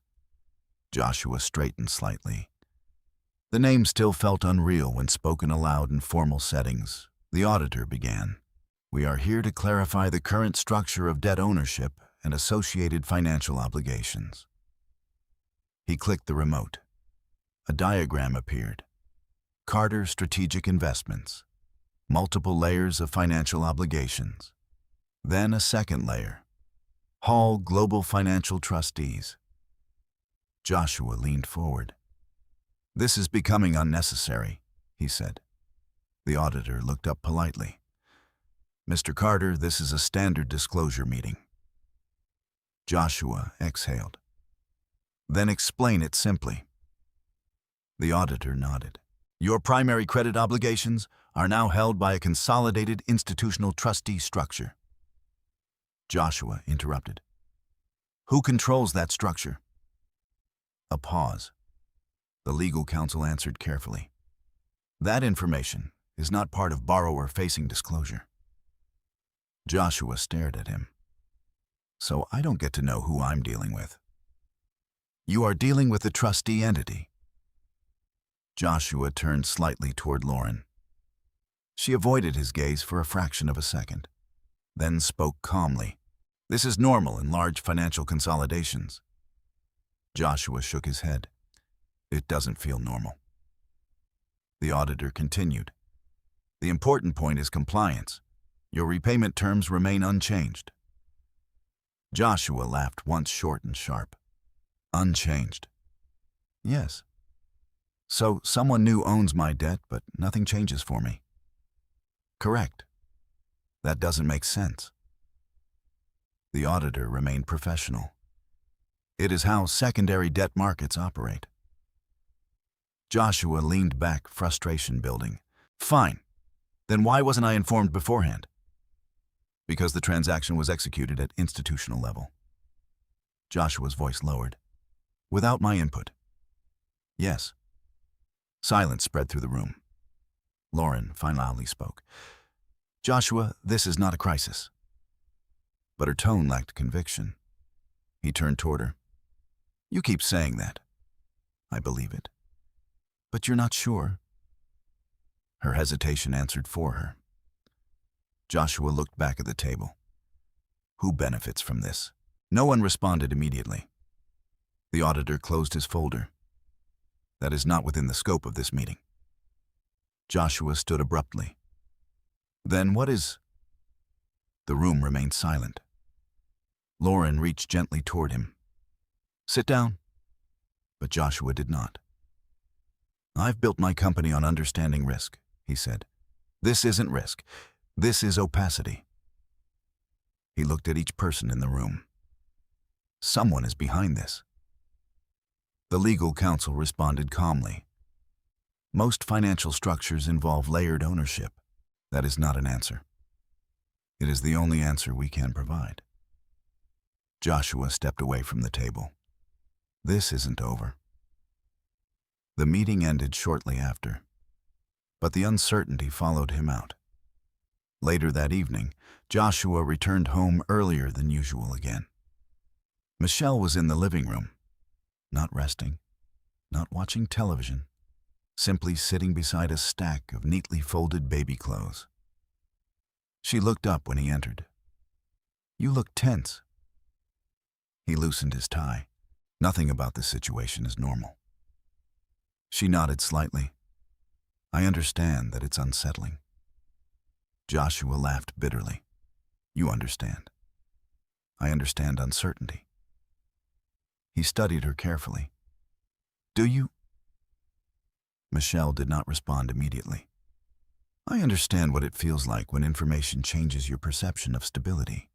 Joshua straightened slightly. The name still felt unreal when spoken aloud in formal settings. The auditor began. We are here to clarify the current structure of debt ownership and associated financial obligations. He clicked the remote. A diagram appeared. Carter Strategic Investments. Multiple layers of financial obligations. Then a second layer. Hall Global Financial Trustees. Joshua leaned forward. This is becoming unnecessary, he said. The auditor looked up politely. Mr. Carter, this is a standard disclosure meeting. Joshua exhaled. Then explain it simply. The auditor nodded. Your primary credit obligations are now held by a consolidated institutional trustee structure. Joshua interrupted. Who controls that structure? A pause. The legal counsel answered carefully. That information is not part of borrower-facing disclosure. Joshua stared at him. So I don't get to know who I'm dealing with. You are dealing with the trustee entity. Joshua turned slightly toward Lauren. She avoided his gaze for a fraction of a second, then spoke calmly. This is normal in large financial consolidations. Joshua shook his head. It doesn't feel normal. The auditor continued. The important point is compliance. Your repayment terms remain unchanged. Joshua laughed once short and sharp. Unchanged. Yes. So someone new owns my debt, but nothing changes for me. Correct. That doesn't make sense. The auditor remained professional. It is how secondary debt markets operate. Joshua leaned back, frustration building. Fine. Then why wasn't I informed beforehand? Because the transaction was executed at institutional level. Joshua's voice lowered. Without my input. Yes. Silence spread through the room. Lauren finally spoke. Joshua, this is not a crisis. But her tone lacked conviction. He turned toward her. You keep saying that. I believe it. But you're not sure. Her hesitation answered for her. Joshua looked back at the table. Who benefits from this? No one responded immediately. The auditor closed his folder. That is not within the scope of this meeting. Joshua stood abruptly. Then what is? The room remained silent. Lauren reached gently toward him. Sit down. But Joshua did not. I've built my company on understanding risk, he said. This isn't risk. This is opacity. He looked at each person in the room. Someone is behind this. The legal counsel responded calmly. Most financial structures involve layered ownership. That is not an answer. It is the only answer we can provide. Joshua stepped away from the table. This isn't over. The meeting ended shortly after, but the uncertainty followed him out. Later that evening, Joshua returned home earlier than usual again. Michelle was in the living room, not resting, not watching television, simply sitting beside a stack of neatly folded baby clothes. She looked up when he entered. "You look tense." He loosened his tie. "Nothing about this situation is normal." She nodded slightly. "I understand that it's unsettling." Joshua laughed bitterly. "You understand. I understand uncertainty." He studied her carefully. "Do you?" Michelle did not respond immediately. "I understand what it feels like when information changes your perception of stability."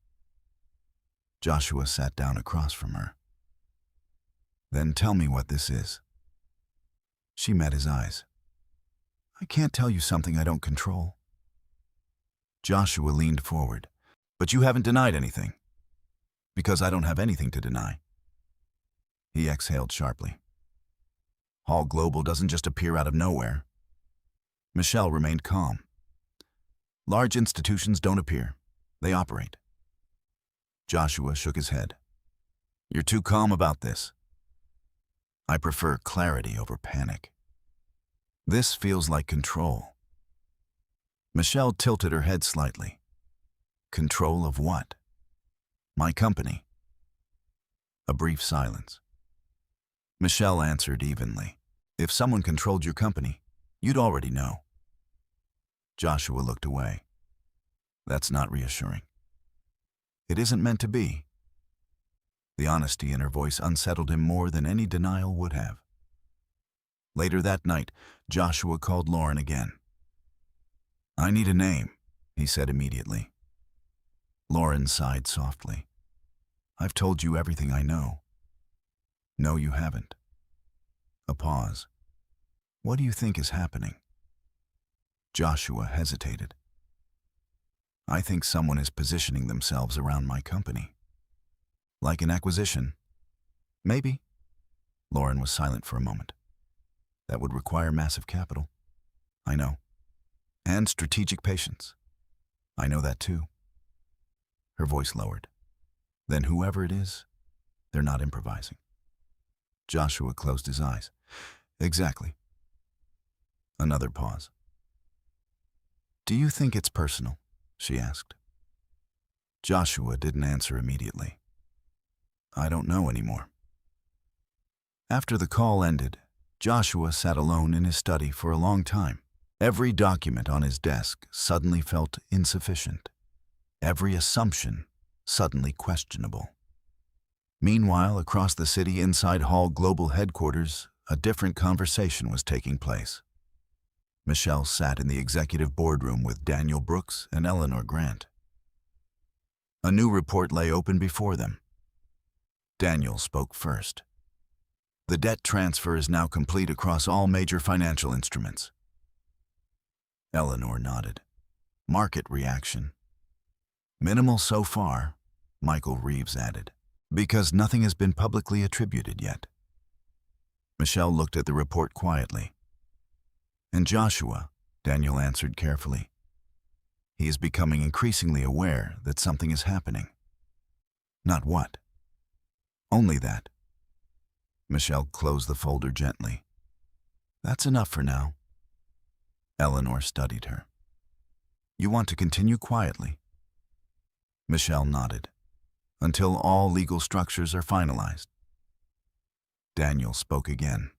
Joshua sat down across from her. "Then tell me what this is." She met his eyes. "I can't tell you something I don't control." Joshua leaned forward. "But you haven't denied anything." "Because I don't have anything to deny." He exhaled sharply. Hall Global doesn't just appear out of nowhere. Michelle remained calm. "Large institutions don't appear. They operate." Joshua shook his head. "You're too calm about this." "I prefer clarity over panic. This feels like control." Michelle tilted her head slightly. "Control of what?" "My company." A brief silence. Michelle answered evenly. "If someone controlled your company, you'd already know." Joshua looked away. "That's not reassuring." "It isn't meant to be." The honesty in her voice unsettled him more than any denial would have. Later that night, Joshua called Lauren again. "I need a name," he said immediately. Lauren sighed softly. "I've told you everything I know." "No, you haven't." A pause. "What do you think is happening?" Joshua hesitated. "I think someone is positioning themselves around my company. Like an acquisition." "Maybe." Lauren was silent for a moment. "That would require massive capital." "I know. And strategic patience." "I know that too." Her voice lowered. "Then whoever it is, they're not improvising." Joshua closed his eyes. "Exactly." Another pause. "Do you think it's personal?" she asked. Joshua didn't answer immediately. "I don't know anymore." After the call ended, Joshua sat alone in his study for a long time. Every document on his desk suddenly felt insufficient. Every assumption suddenly questionable. Meanwhile, across the city inside Hall Global headquarters, a different conversation was taking place. Michelle sat in the executive boardroom with Daniel Brooks and Eleanor Grant. A new report lay open before them. Daniel spoke first. "The debt transfer is now complete across all major financial instruments." Eleanor nodded. "Market reaction?" "Minimal so far," Michael Reeves added, "because nothing has been publicly attributed yet." Michelle looked at the report quietly. "And Joshua," Daniel answered carefully. "He is becoming increasingly aware that something is happening." "Not what?" "Only that." Michelle closed the folder gently. "That's enough for now." Eleanor studied her. "You want to continue quietly?" Michelle nodded. "Until all legal structures are finalized." Daniel spoke again.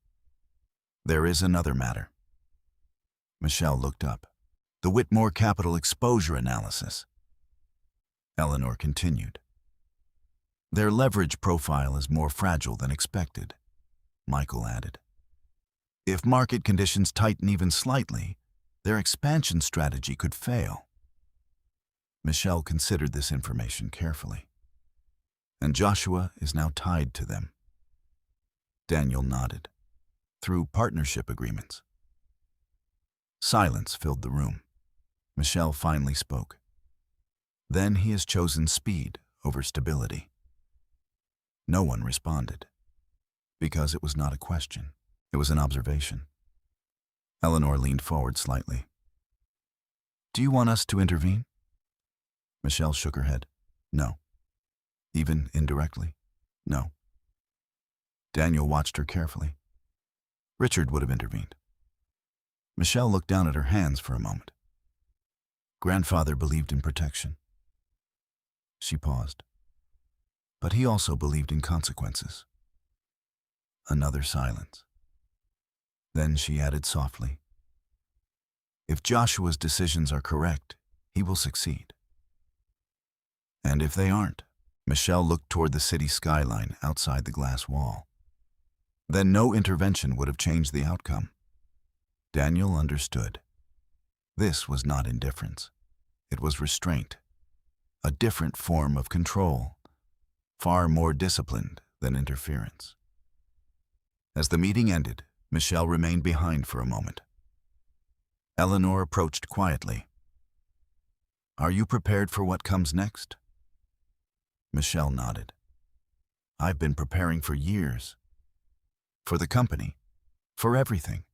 "There is another matter." Michelle looked up. "The Whitmore Capital exposure analysis." Eleanor continued. "Their leverage profile is more fragile than expected," Michael added. "If market conditions tighten even slightly, their expansion strategy could fail." Michelle considered this information carefully. "And Joshua is now tied to them." Daniel nodded. Through partnership agreements. Silence filled the room. Michelle finally spoke. Then he has chosen speed over stability. No one responded. Because it was not a question. It was an observation. Eleanor leaned forward slightly. Do you want us to intervene? Michelle shook her head. No. Even indirectly? No. Daniel watched her carefully. Richard would have intervened. Michelle looked down at her hands for a moment. Grandfather believed in protection. She paused. But he also believed in consequences. Another silence. Then she added softly, if Joshua's decisions are correct, he will succeed. And if they aren't, Michelle looked toward the city skyline outside the glass wall. Then no intervention would have changed the outcome. Daniel understood. This was not indifference. It was restraint. A different form of control, far more disciplined than interference. As the meeting ended, Michelle remained behind for a moment. Eleanor approached quietly. Are you prepared for what comes next? Michelle nodded. I've been preparing for years. For the company. For everything.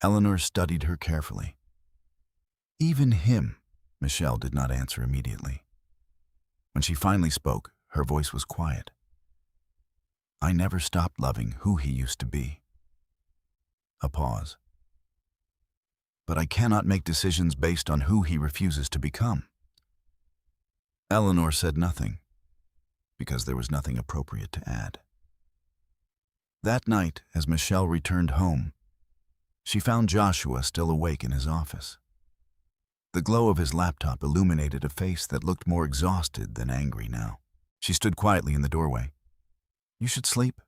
Eleanor studied her carefully. Even him. Michelle did not answer immediately. When she finally spoke, her voice was quiet. I never stopped loving who he used to be. A pause. But I cannot make decisions based on who he refuses to become. Eleanor said nothing, because there was nothing appropriate to add. That night, as Michelle returned home, she found Joshua still awake in his office. The glow of his laptop illuminated a face that looked more exhausted than angry now. She stood quietly in the doorway. You should sleep.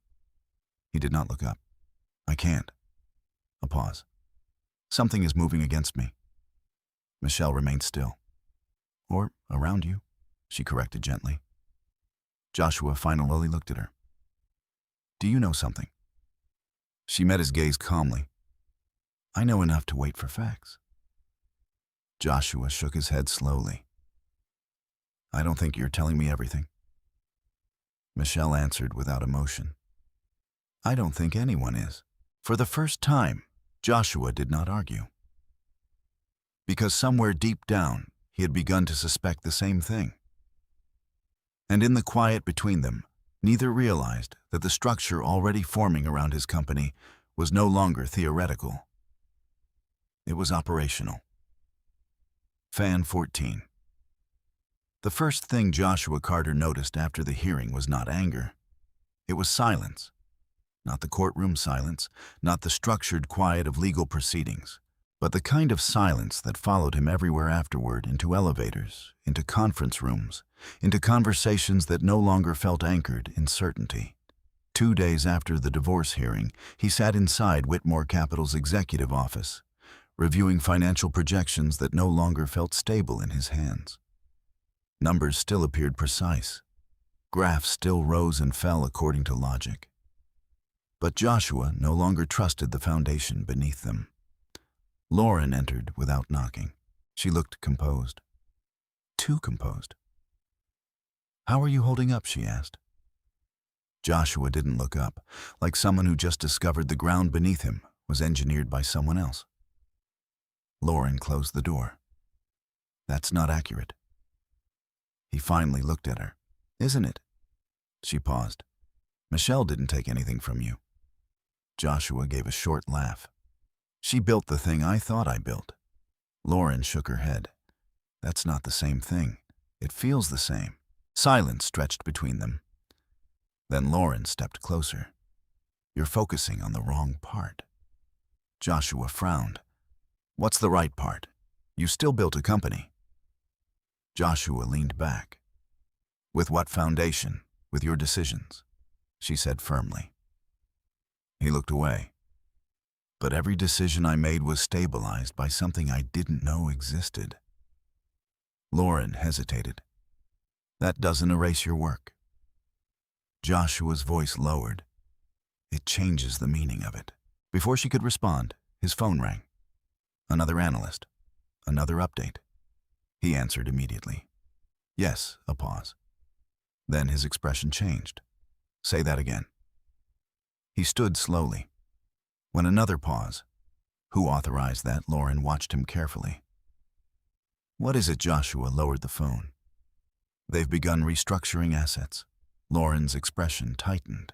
He did not look up. I can't. A pause. Something is moving against me. Michelle remained still. Or around you, she corrected gently. Joshua finally looked at her. Do you know something? She met his gaze calmly. I know enough to wait for facts. Joshua shook his head slowly. I don't think you're telling me everything. Michelle answered without emotion. I don't think anyone is. For the first time, Joshua did not argue. Because somewhere deep down, he had begun to suspect the same thing. And in the quiet between them, neither realized that the structure already forming around his company was no longer theoretical. It was operational. Fan 14. The first thing Joshua Carter noticed after the hearing was not anger. It was silence. Not the courtroom silence, not the structured quiet of legal proceedings, but the kind of silence that followed him everywhere afterward, into elevators, into conference rooms, into conversations that no longer felt anchored in certainty. 2 days after the divorce hearing, he sat inside Whitmore Capital's executive office, reviewing financial projections that no longer felt stable in his hands. Numbers still appeared precise. Graphs still rose and fell according to logic. But Joshua no longer trusted the foundation beneath them. Lauren entered without knocking. She looked composed. Too composed. How are you holding up? She asked. Joshua didn't look up, like someone who just discovered the ground beneath him was engineered by someone else. Lauren closed the door. That's not accurate. He finally looked at her. Isn't it? She paused. Michelle didn't take anything from you. Joshua gave a short laugh. She built the thing I thought I built. Lauren shook her head. That's not the same thing. It feels the same. Silence stretched between them. Then Lauren stepped closer. You're focusing on the wrong part. Joshua frowned. What's the right part? You still built a company. Joshua leaned back. With what foundation? With your decisions, she said firmly. He looked away. But every decision I made was stabilized by something I didn't know existed. Lauren hesitated. That doesn't erase your work. Joshua's voice lowered. It changes the meaning of it. Before she could respond, his phone rang. Another analyst. Another update. He answered immediately. Yes, a pause. Then his expression changed. Say that again. He stood slowly. When another pause. Who authorized that? Lauren watched him carefully. What is it? Joshua lowered the phone. They've begun restructuring assets. Lauren's expression tightened.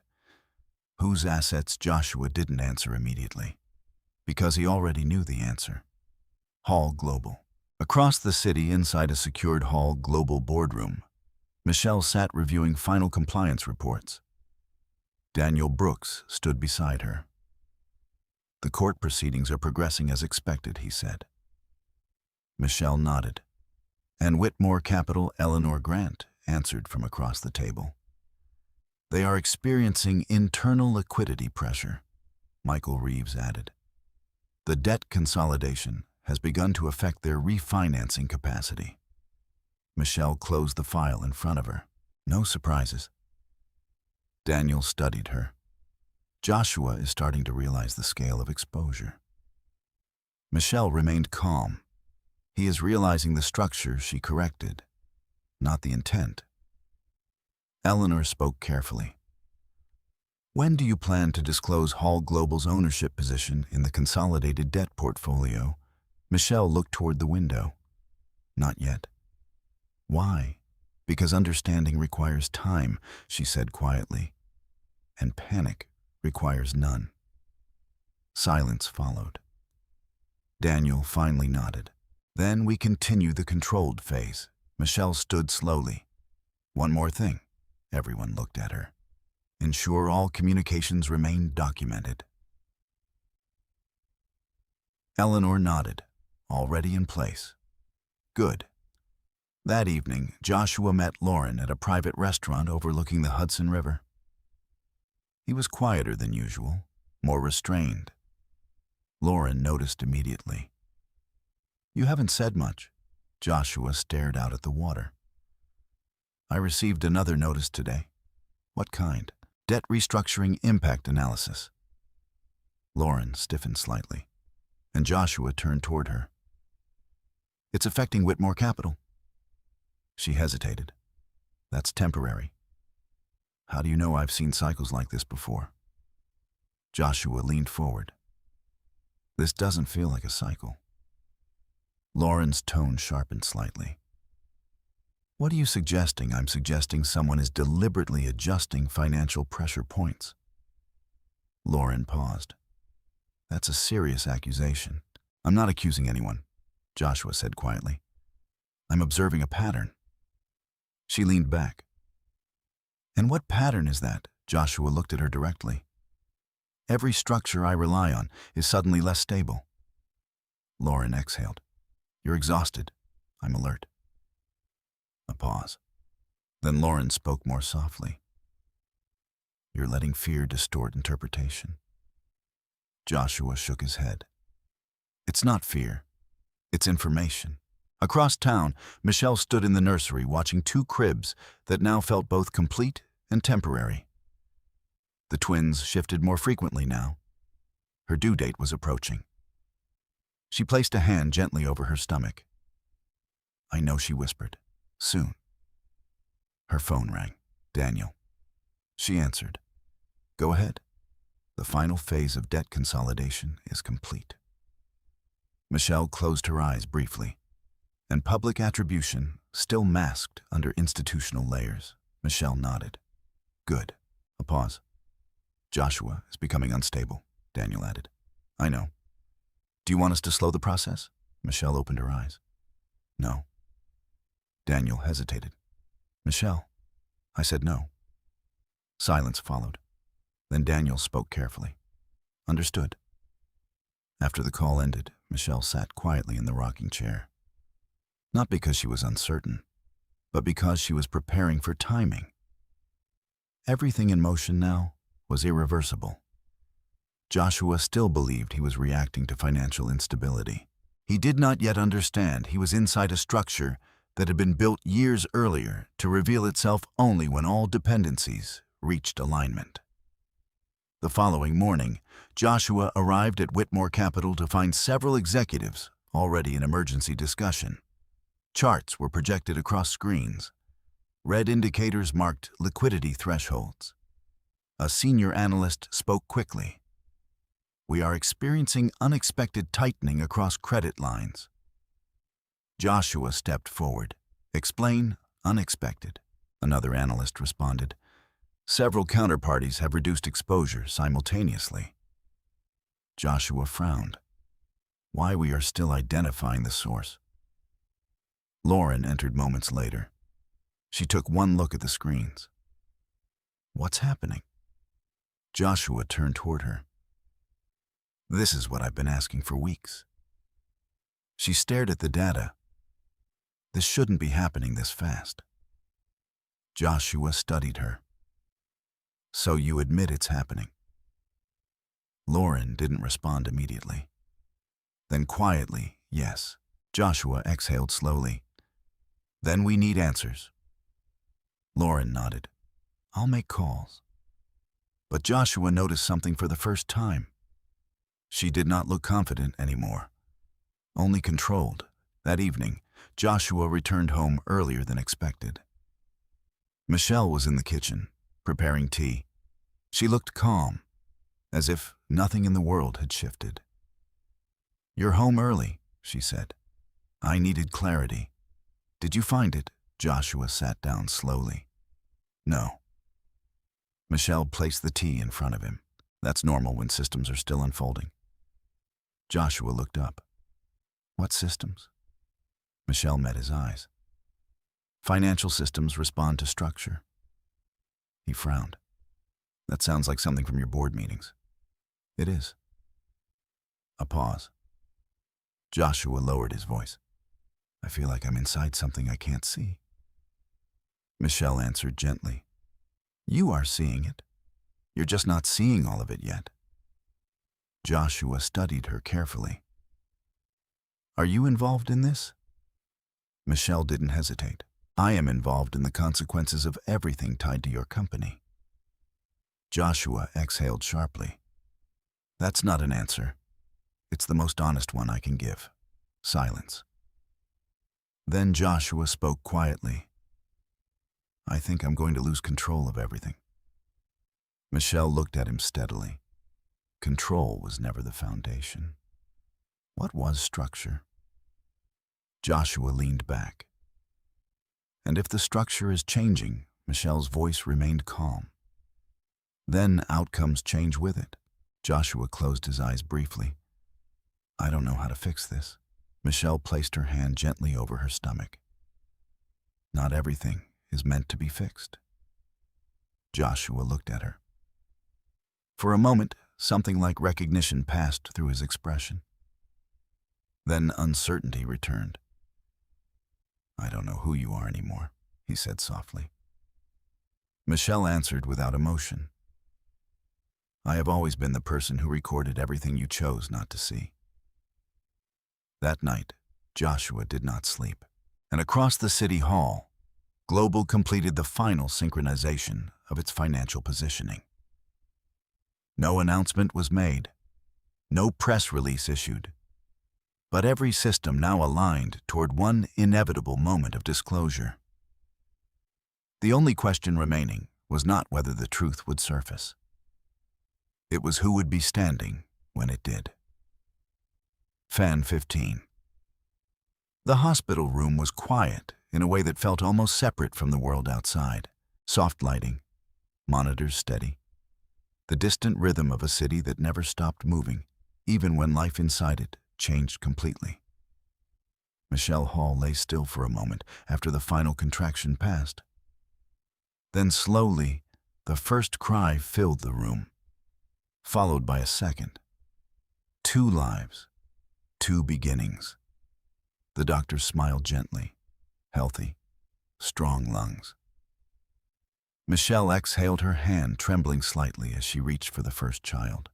Whose assets? Joshua didn't answer immediately, because he already knew the answer. Hall Global. Across the city, inside a secured Hall Global boardroom, Michelle sat reviewing final compliance reports. Daniel Brooks stood beside her. The court proceedings are progressing as expected, he said. Michelle nodded. And Whitmore Capital, Eleanor Grant answered from across the table. They are experiencing internal liquidity pressure, Michael Reeves added. The debt consolidation has begun to affect their refinancing capacity. Michelle closed the file in front of her. No surprises. Daniel studied her. Joshua is starting to realize the scale of exposure. Michelle remained calm. He is realizing the structure she corrected, not the intent. Eleanor spoke carefully. When do you plan to disclose Hall Global's ownership position in the consolidated debt portfolio? Michelle looked toward the window. Not yet. Why? Because understanding requires time, she said quietly, and panic requires none. Silence followed. Daniel finally nodded. Then we continue the controlled phase. Michelle stood slowly. One more thing. Everyone looked at her. Ensure all communications remain documented. Eleanor nodded. Already in place. Good. That evening, Joshua met Lauren at a private restaurant overlooking the Hudson River. He was quieter than usual, more restrained. Lauren noticed immediately. You haven't said much. Joshua stared out at the water. I received another notice today. What kind? Debt restructuring impact analysis. Lauren stiffened slightly, and Joshua turned toward her. It's affecting Whitmore Capital. She hesitated. That's temporary. How do you know? I've seen cycles like this before? Joshua leaned forward. This doesn't feel like a cycle. Lauren's tone sharpened slightly. What are you suggesting? I'm suggesting someone is deliberately adjusting financial pressure points. Lauren paused. That's a serious accusation. I'm not accusing anyone, Joshua said quietly. I'm observing a pattern. She leaned back. And what pattern is that? Joshua looked at her directly. Every structure I rely on is suddenly less stable. Lauren exhaled. You're exhausted. I'm alert. A pause. Then Lauren spoke more softly. You're letting fear distort interpretation. Joshua shook his head. It's not fear. It's information. Across town, Michelle stood in the nursery watching two cribs that now felt both complete and temporary. The twins shifted more frequently now. Her due date was approaching. She placed a hand gently over her stomach. I know, she whispered. Soon. Her phone rang. Daniel. She answered. Go ahead. The final phase of debt consolidation is complete. Michelle closed her eyes briefly, and public attribution still masked under institutional layers. Michelle nodded. Good. A pause. Joshua is becoming unstable, Daniel added. I know. Do you want us to slow the process? Michelle opened her eyes. No. Daniel hesitated. Michelle. I said no. Silence followed. Then Daniel spoke carefully. Understood. After the call ended, Michelle sat quietly in the rocking chair. Not because she was uncertain, but because she was preparing for timing. Everything in motion now was irreversible. Joshua still believed he was reacting to financial instability. He did not yet understand he was inside a structure that had been built years earlier to reveal itself only when all dependencies reached alignment. The following morning, Joshua arrived at Whitmore Capital to find several executives already in emergency discussion. Charts were projected across screens. Red indicators marked liquidity thresholds. A senior analyst spoke quickly. "We are experiencing unexpected tightening across credit lines." Joshua stepped forward. "Explain unexpected," another analyst responded. "Several counterparties have reduced exposure simultaneously." Joshua frowned. "Why we are still identifying the source." Lauren entered moments later. She took one look at the screens. "What's happening?" Joshua turned toward her. "This is what I've been asking for weeks." She stared at the data. "This shouldn't be happening this fast." Joshua studied her. "So you admit it's happening?" Lauren didn't respond immediately. Then quietly, "Yes." Joshua exhaled slowly. "Then we need answers." Lauren nodded. "I'll make calls." But Joshua noticed something for the first time. She did not look confident anymore, only controlled. That evening, Joshua returned home earlier than expected. Michelle was in the kitchen, preparing tea. She looked calm, as if nothing in the world had shifted. "You're home early," she said. "I needed clarity." "Did you find it?" Joshua sat down slowly. "No." Michelle placed the tea in front of him. That's normal when systems are still unfolding. Joshua looked up. "What systems?" Michelle met his eyes. "Financial systems respond to structure." He frowned. "That sounds like something from your board meetings." "It is." A pause. Joshua lowered his voice. "I feel like I'm inside something I can't see." Michelle answered gently. "You are seeing it. You're just not seeing all of it yet." Joshua studied her carefully. "Are you involved in this?" Michelle didn't hesitate. "I am involved in the consequences of everything tied to your company." Joshua exhaled sharply. "That's not an answer. It's the most honest one I can give." Silence. Then Joshua spoke quietly. "I think I'm going to lose control of everything." Michelle looked at him steadily. Control was never the foundation. What was structure? Joshua leaned back. "And if the structure is changing," Michelle's voice remained calm, "then outcomes change with it." Joshua closed his eyes briefly. "I don't know how to fix this." Michelle placed her hand gently over her stomach. "Not everything is meant to be fixed." Joshua looked at her. For a moment, something like recognition passed through his expression. Then uncertainty returned. "I don't know who you are anymore," he said softly. Michelle answered without emotion. "I have always been the person who recorded everything you chose not to see." That night, Joshua did not sleep. And across the city hall, Global completed the final synchronization of its financial positioning. No announcement was made, no press release issued, but every system now aligned toward one inevitable moment of disclosure. The only question remaining was not whether the truth would surface. It was who would be standing when it did. Fan 15. The hospital room was quiet in a way that felt almost separate from the world outside. Soft lighting, monitors steady, the distant rhythm of a city that never stopped moving, even when life inside it changed completely. Michelle Hall lay still for a moment after the final contraction passed. Then slowly, the first cry filled the room, followed by a second. 2 lives, 2 beginnings. The doctor smiled gently. Healthy, strong lungs. Michelle exhaled, her hand trembling slightly as she reached for the first child.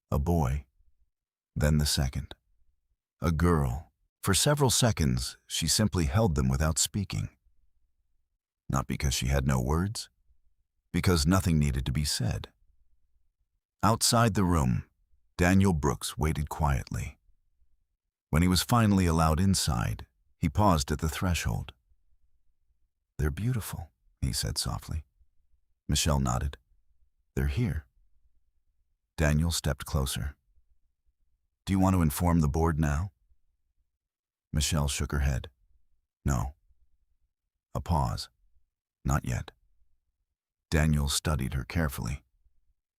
A boy, then the second. A girl. For several seconds, she simply held them without speaking. Not because she had no words, because nothing needed to be said. Outside the room, Daniel Brooks waited quietly. When he was finally allowed inside, he paused at the threshold. "They're beautiful," he said softly. Michelle nodded. "They're here." Daniel stepped closer. "Do you want to inform the board now?" Michelle shook her head. "No." A pause. "Not yet." Daniel studied her carefully.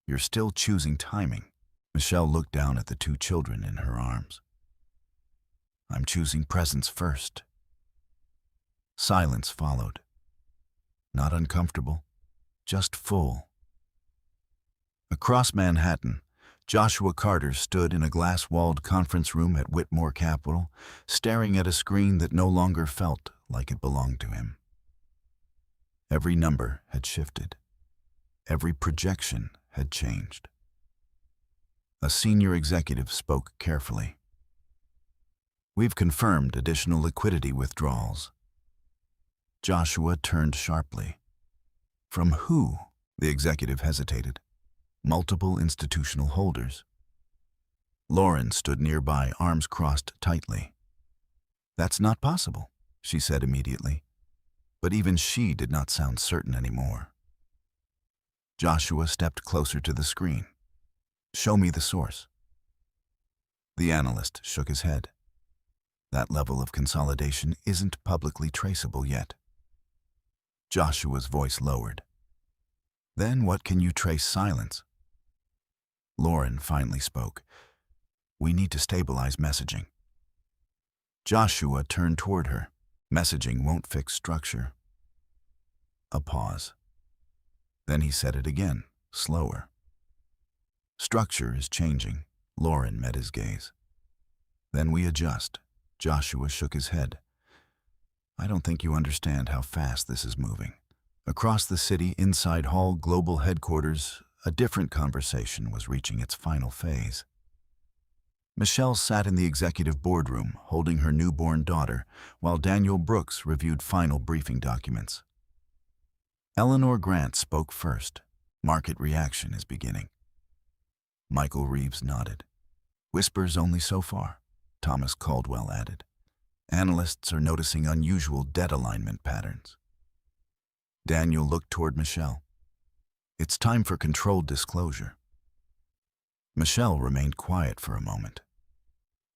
"You're still choosing timing." Michelle looked down at the two children in her arms. "I'm choosing presence first." Silence followed. Not uncomfortable, just full. Across Manhattan, Joshua Carter stood in a glass-walled conference room at Whitmore Capitol, staring at a screen that no longer felt like it belonged to him. Every number had shifted. Every projection had changed. A senior executive spoke carefully. "We've confirmed additional liquidity withdrawals." Joshua turned sharply. "From who?" The executive hesitated. "Multiple institutional holders." Lauren stood nearby, arms crossed tightly. "That's not possible," she said immediately. But even she did not sound certain anymore. Joshua stepped closer to the screen. "Show me the source." The analyst shook his head. "That level of consolidation isn't publicly traceable yet." Joshua's voice lowered. "Then what can you trace?" Silence. Lauren finally spoke. "We need to stabilize messaging." Joshua turned toward her. "Messaging won't fix structure." A pause. Then he said it again, slower. "Structure is changing." Lauren met his gaze. "Then we adjust." Joshua shook his head. "I don't think you understand how fast this is moving." Across the city, inside Hall Global Headquarters, a different conversation was reaching its final phase. Michelle sat in the executive boardroom, holding her newborn daughter, while Daniel Brooks reviewed final briefing documents. Eleanor Grant spoke first. "Market reaction is beginning." Michael Reeves nodded. "Whispers only so far," Thomas Caldwell added. "Analysts are noticing unusual debt alignment patterns." Daniel looked toward Michelle. "It's time for controlled disclosure." Michelle remained quiet for a moment.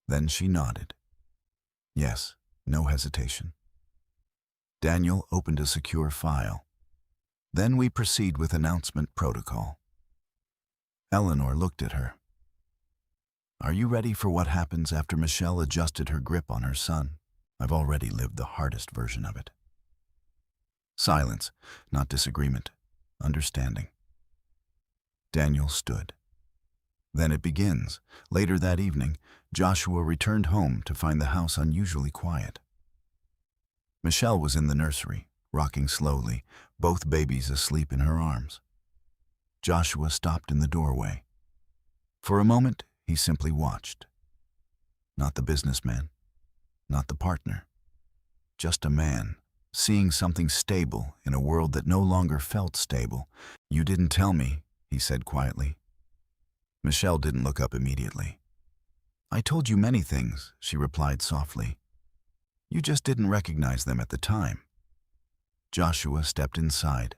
Then she nodded. "Yes," no hesitation. Daniel opened a secure file. "Then we proceed with announcement protocol." Eleanor looked at her. "Are you ready for what happens after?" Michelle adjusted her grip on her son. "I've already lived the hardest version of it." Silence, not disagreement, understanding. Daniel stood. "Then it begins." Later that evening, Joshua returned home to find the house unusually quiet. Michelle was in the nursery, rocking slowly, both babies asleep in her arms. Joshua stopped in the doorway. For a moment, he simply watched. Not the businessman, not the partner, just a man, seeing something stable in a world that no longer felt stable. "You didn't tell me," he said quietly. Michelle didn't look up immediately. "I told you many things," she replied softly. "You just didn't recognize them at the time." Joshua stepped inside.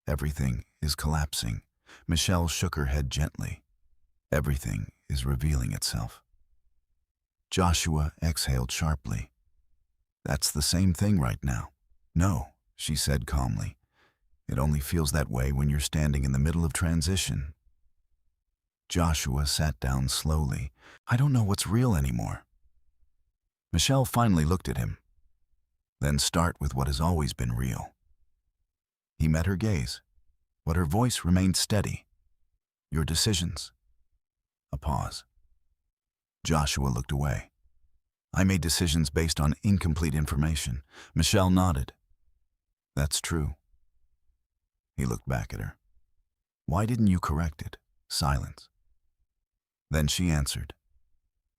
"Everything is collapsing." Michelle shook her head gently. "Everything is revealing itself." Joshua exhaled sharply. "That's the same thing right now." "No," she said calmly. "It only feels that way when you're standing in the middle of transition." Joshua sat down slowly. "I don't know what's real anymore." Michelle finally looked at him. "Then start with what has always been real." He met her gaze, but her voice remained steady. "Your decisions." A pause. Joshua looked away. "I made decisions based on incomplete information." Michelle nodded. "That's true." He looked back at her. "Why didn't you correct it?" Silence. Then she answered,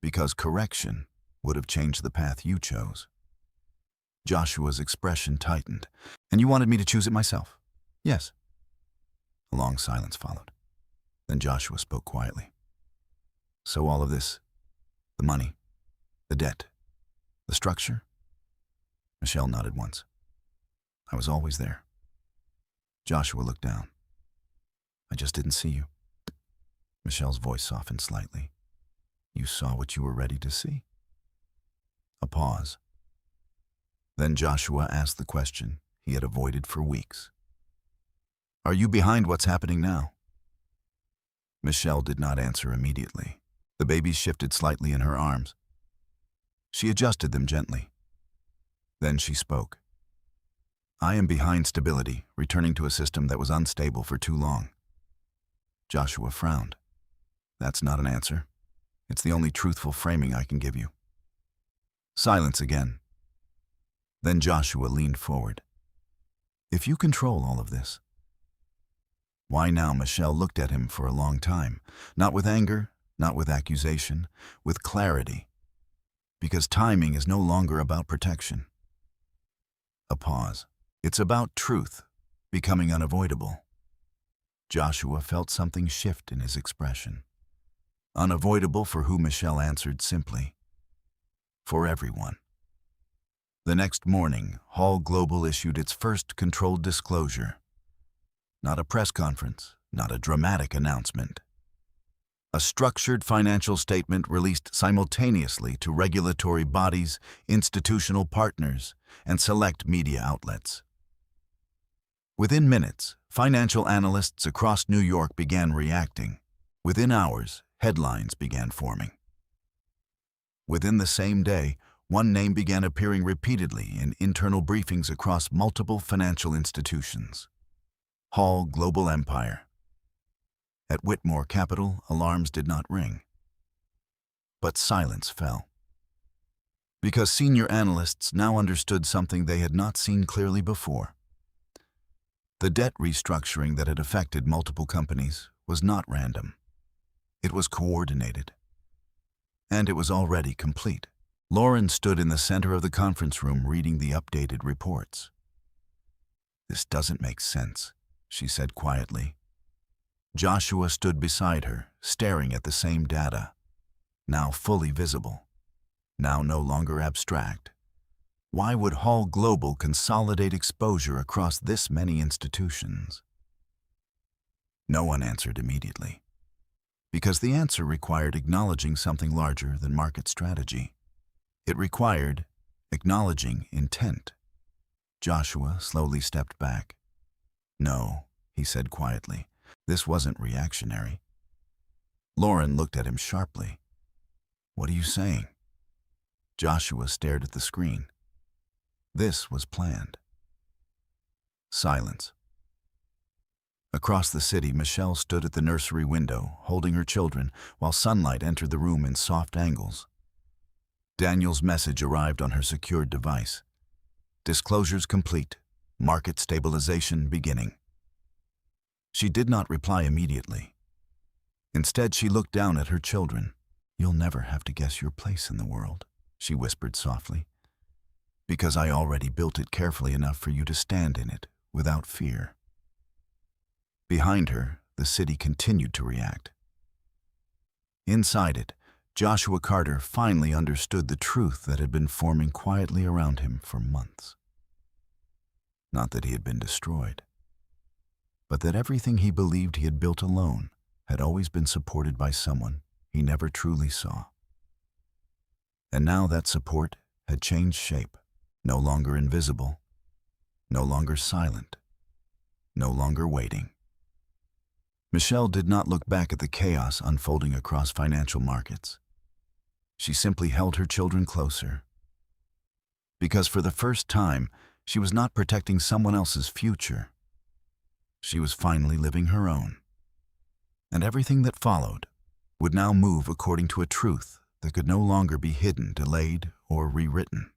"Because correction would have changed the path you chose." Joshua's expression tightened. "And you wanted me to choose it myself?" "Yes." A long silence followed. Then Joshua spoke quietly. So all of this, the money, the debt, the structure? Michelle nodded once. I was always there. Joshua looked down. I just didn't see you. Michelle's voice softened slightly. You saw what you were ready to see. A pause. Then Joshua asked the question he had avoided for weeks. Are you behind what's happening now? Michelle did not answer immediately. The baby shifted slightly in her arms. She adjusted them gently. Then she spoke. I am behind stability, returning to a system that was unstable for too long. Joshua frowned. That's not an answer. It's the only truthful framing I can give you. Silence again. Then Joshua leaned forward. If you control all of this. Why now? Michelle looked at him for a long time, not with anger, not with accusation, with clarity. Because timing is no longer about protection. A pause. It's about truth, becoming unavoidable. Joshua felt something shift in his expression. Unavoidable for who? Michelle answered simply. For everyone. The next morning, Hall Global issued its first controlled disclosure. Not a press conference, not a dramatic announcement. A structured financial statement released simultaneously to regulatory bodies, institutional partners, and select media outlets. Within minutes, financial analysts across New York began reacting. Within hours, headlines began forming. Within the same day, one name began appearing repeatedly in internal briefings across multiple financial institutions. Hall Global Empire. At Whitmore Capital, alarms did not ring. But silence fell. Because senior analysts now understood something they had not seen clearly before. The debt restructuring that had affected multiple companies was not random. It was coordinated. And it was already complete. Lauren stood in the center of the conference room reading the updated reports. This doesn't make sense, she said quietly. Joshua stood beside her, staring at the same data, now fully visible, now no longer abstract. Why would Hall Global consolidate exposure across this many institutions? No one answered immediately, because the answer required acknowledging something larger than market strategy. It required acknowledging intent. Joshua slowly stepped back. No, he said quietly. This wasn't reactionary. Lauren looked at him sharply. What are you saying? Joshua stared at the screen. This was planned. Silence. Across the city, Michelle stood at the nursery window, holding her children, while sunlight entered the room in soft angles. Daniel's message arrived on her secured device. Disclosures complete. Market stabilization beginning. She did not reply immediately. Instead, she looked down at her children. You'll never have to guess your place in the world, she whispered softly. Because I already built it carefully enough for you to stand in it, without fear. Behind her, the city continued to react. Inside it, Joshua Carter finally understood the truth that had been forming quietly around him for months. Not that he had been destroyed, but that everything he believed he had built alone had always been supported by someone he never truly saw. And now that support had changed shape, no longer invisible, no longer silent, no longer waiting. Michelle did not look back at the chaos unfolding across financial markets. She simply held her children closer. Because for the first time, she was not protecting someone else's future. She was finally living her own. And everything that followed would now move according to a truth that could no longer be hidden, delayed, or rewritten.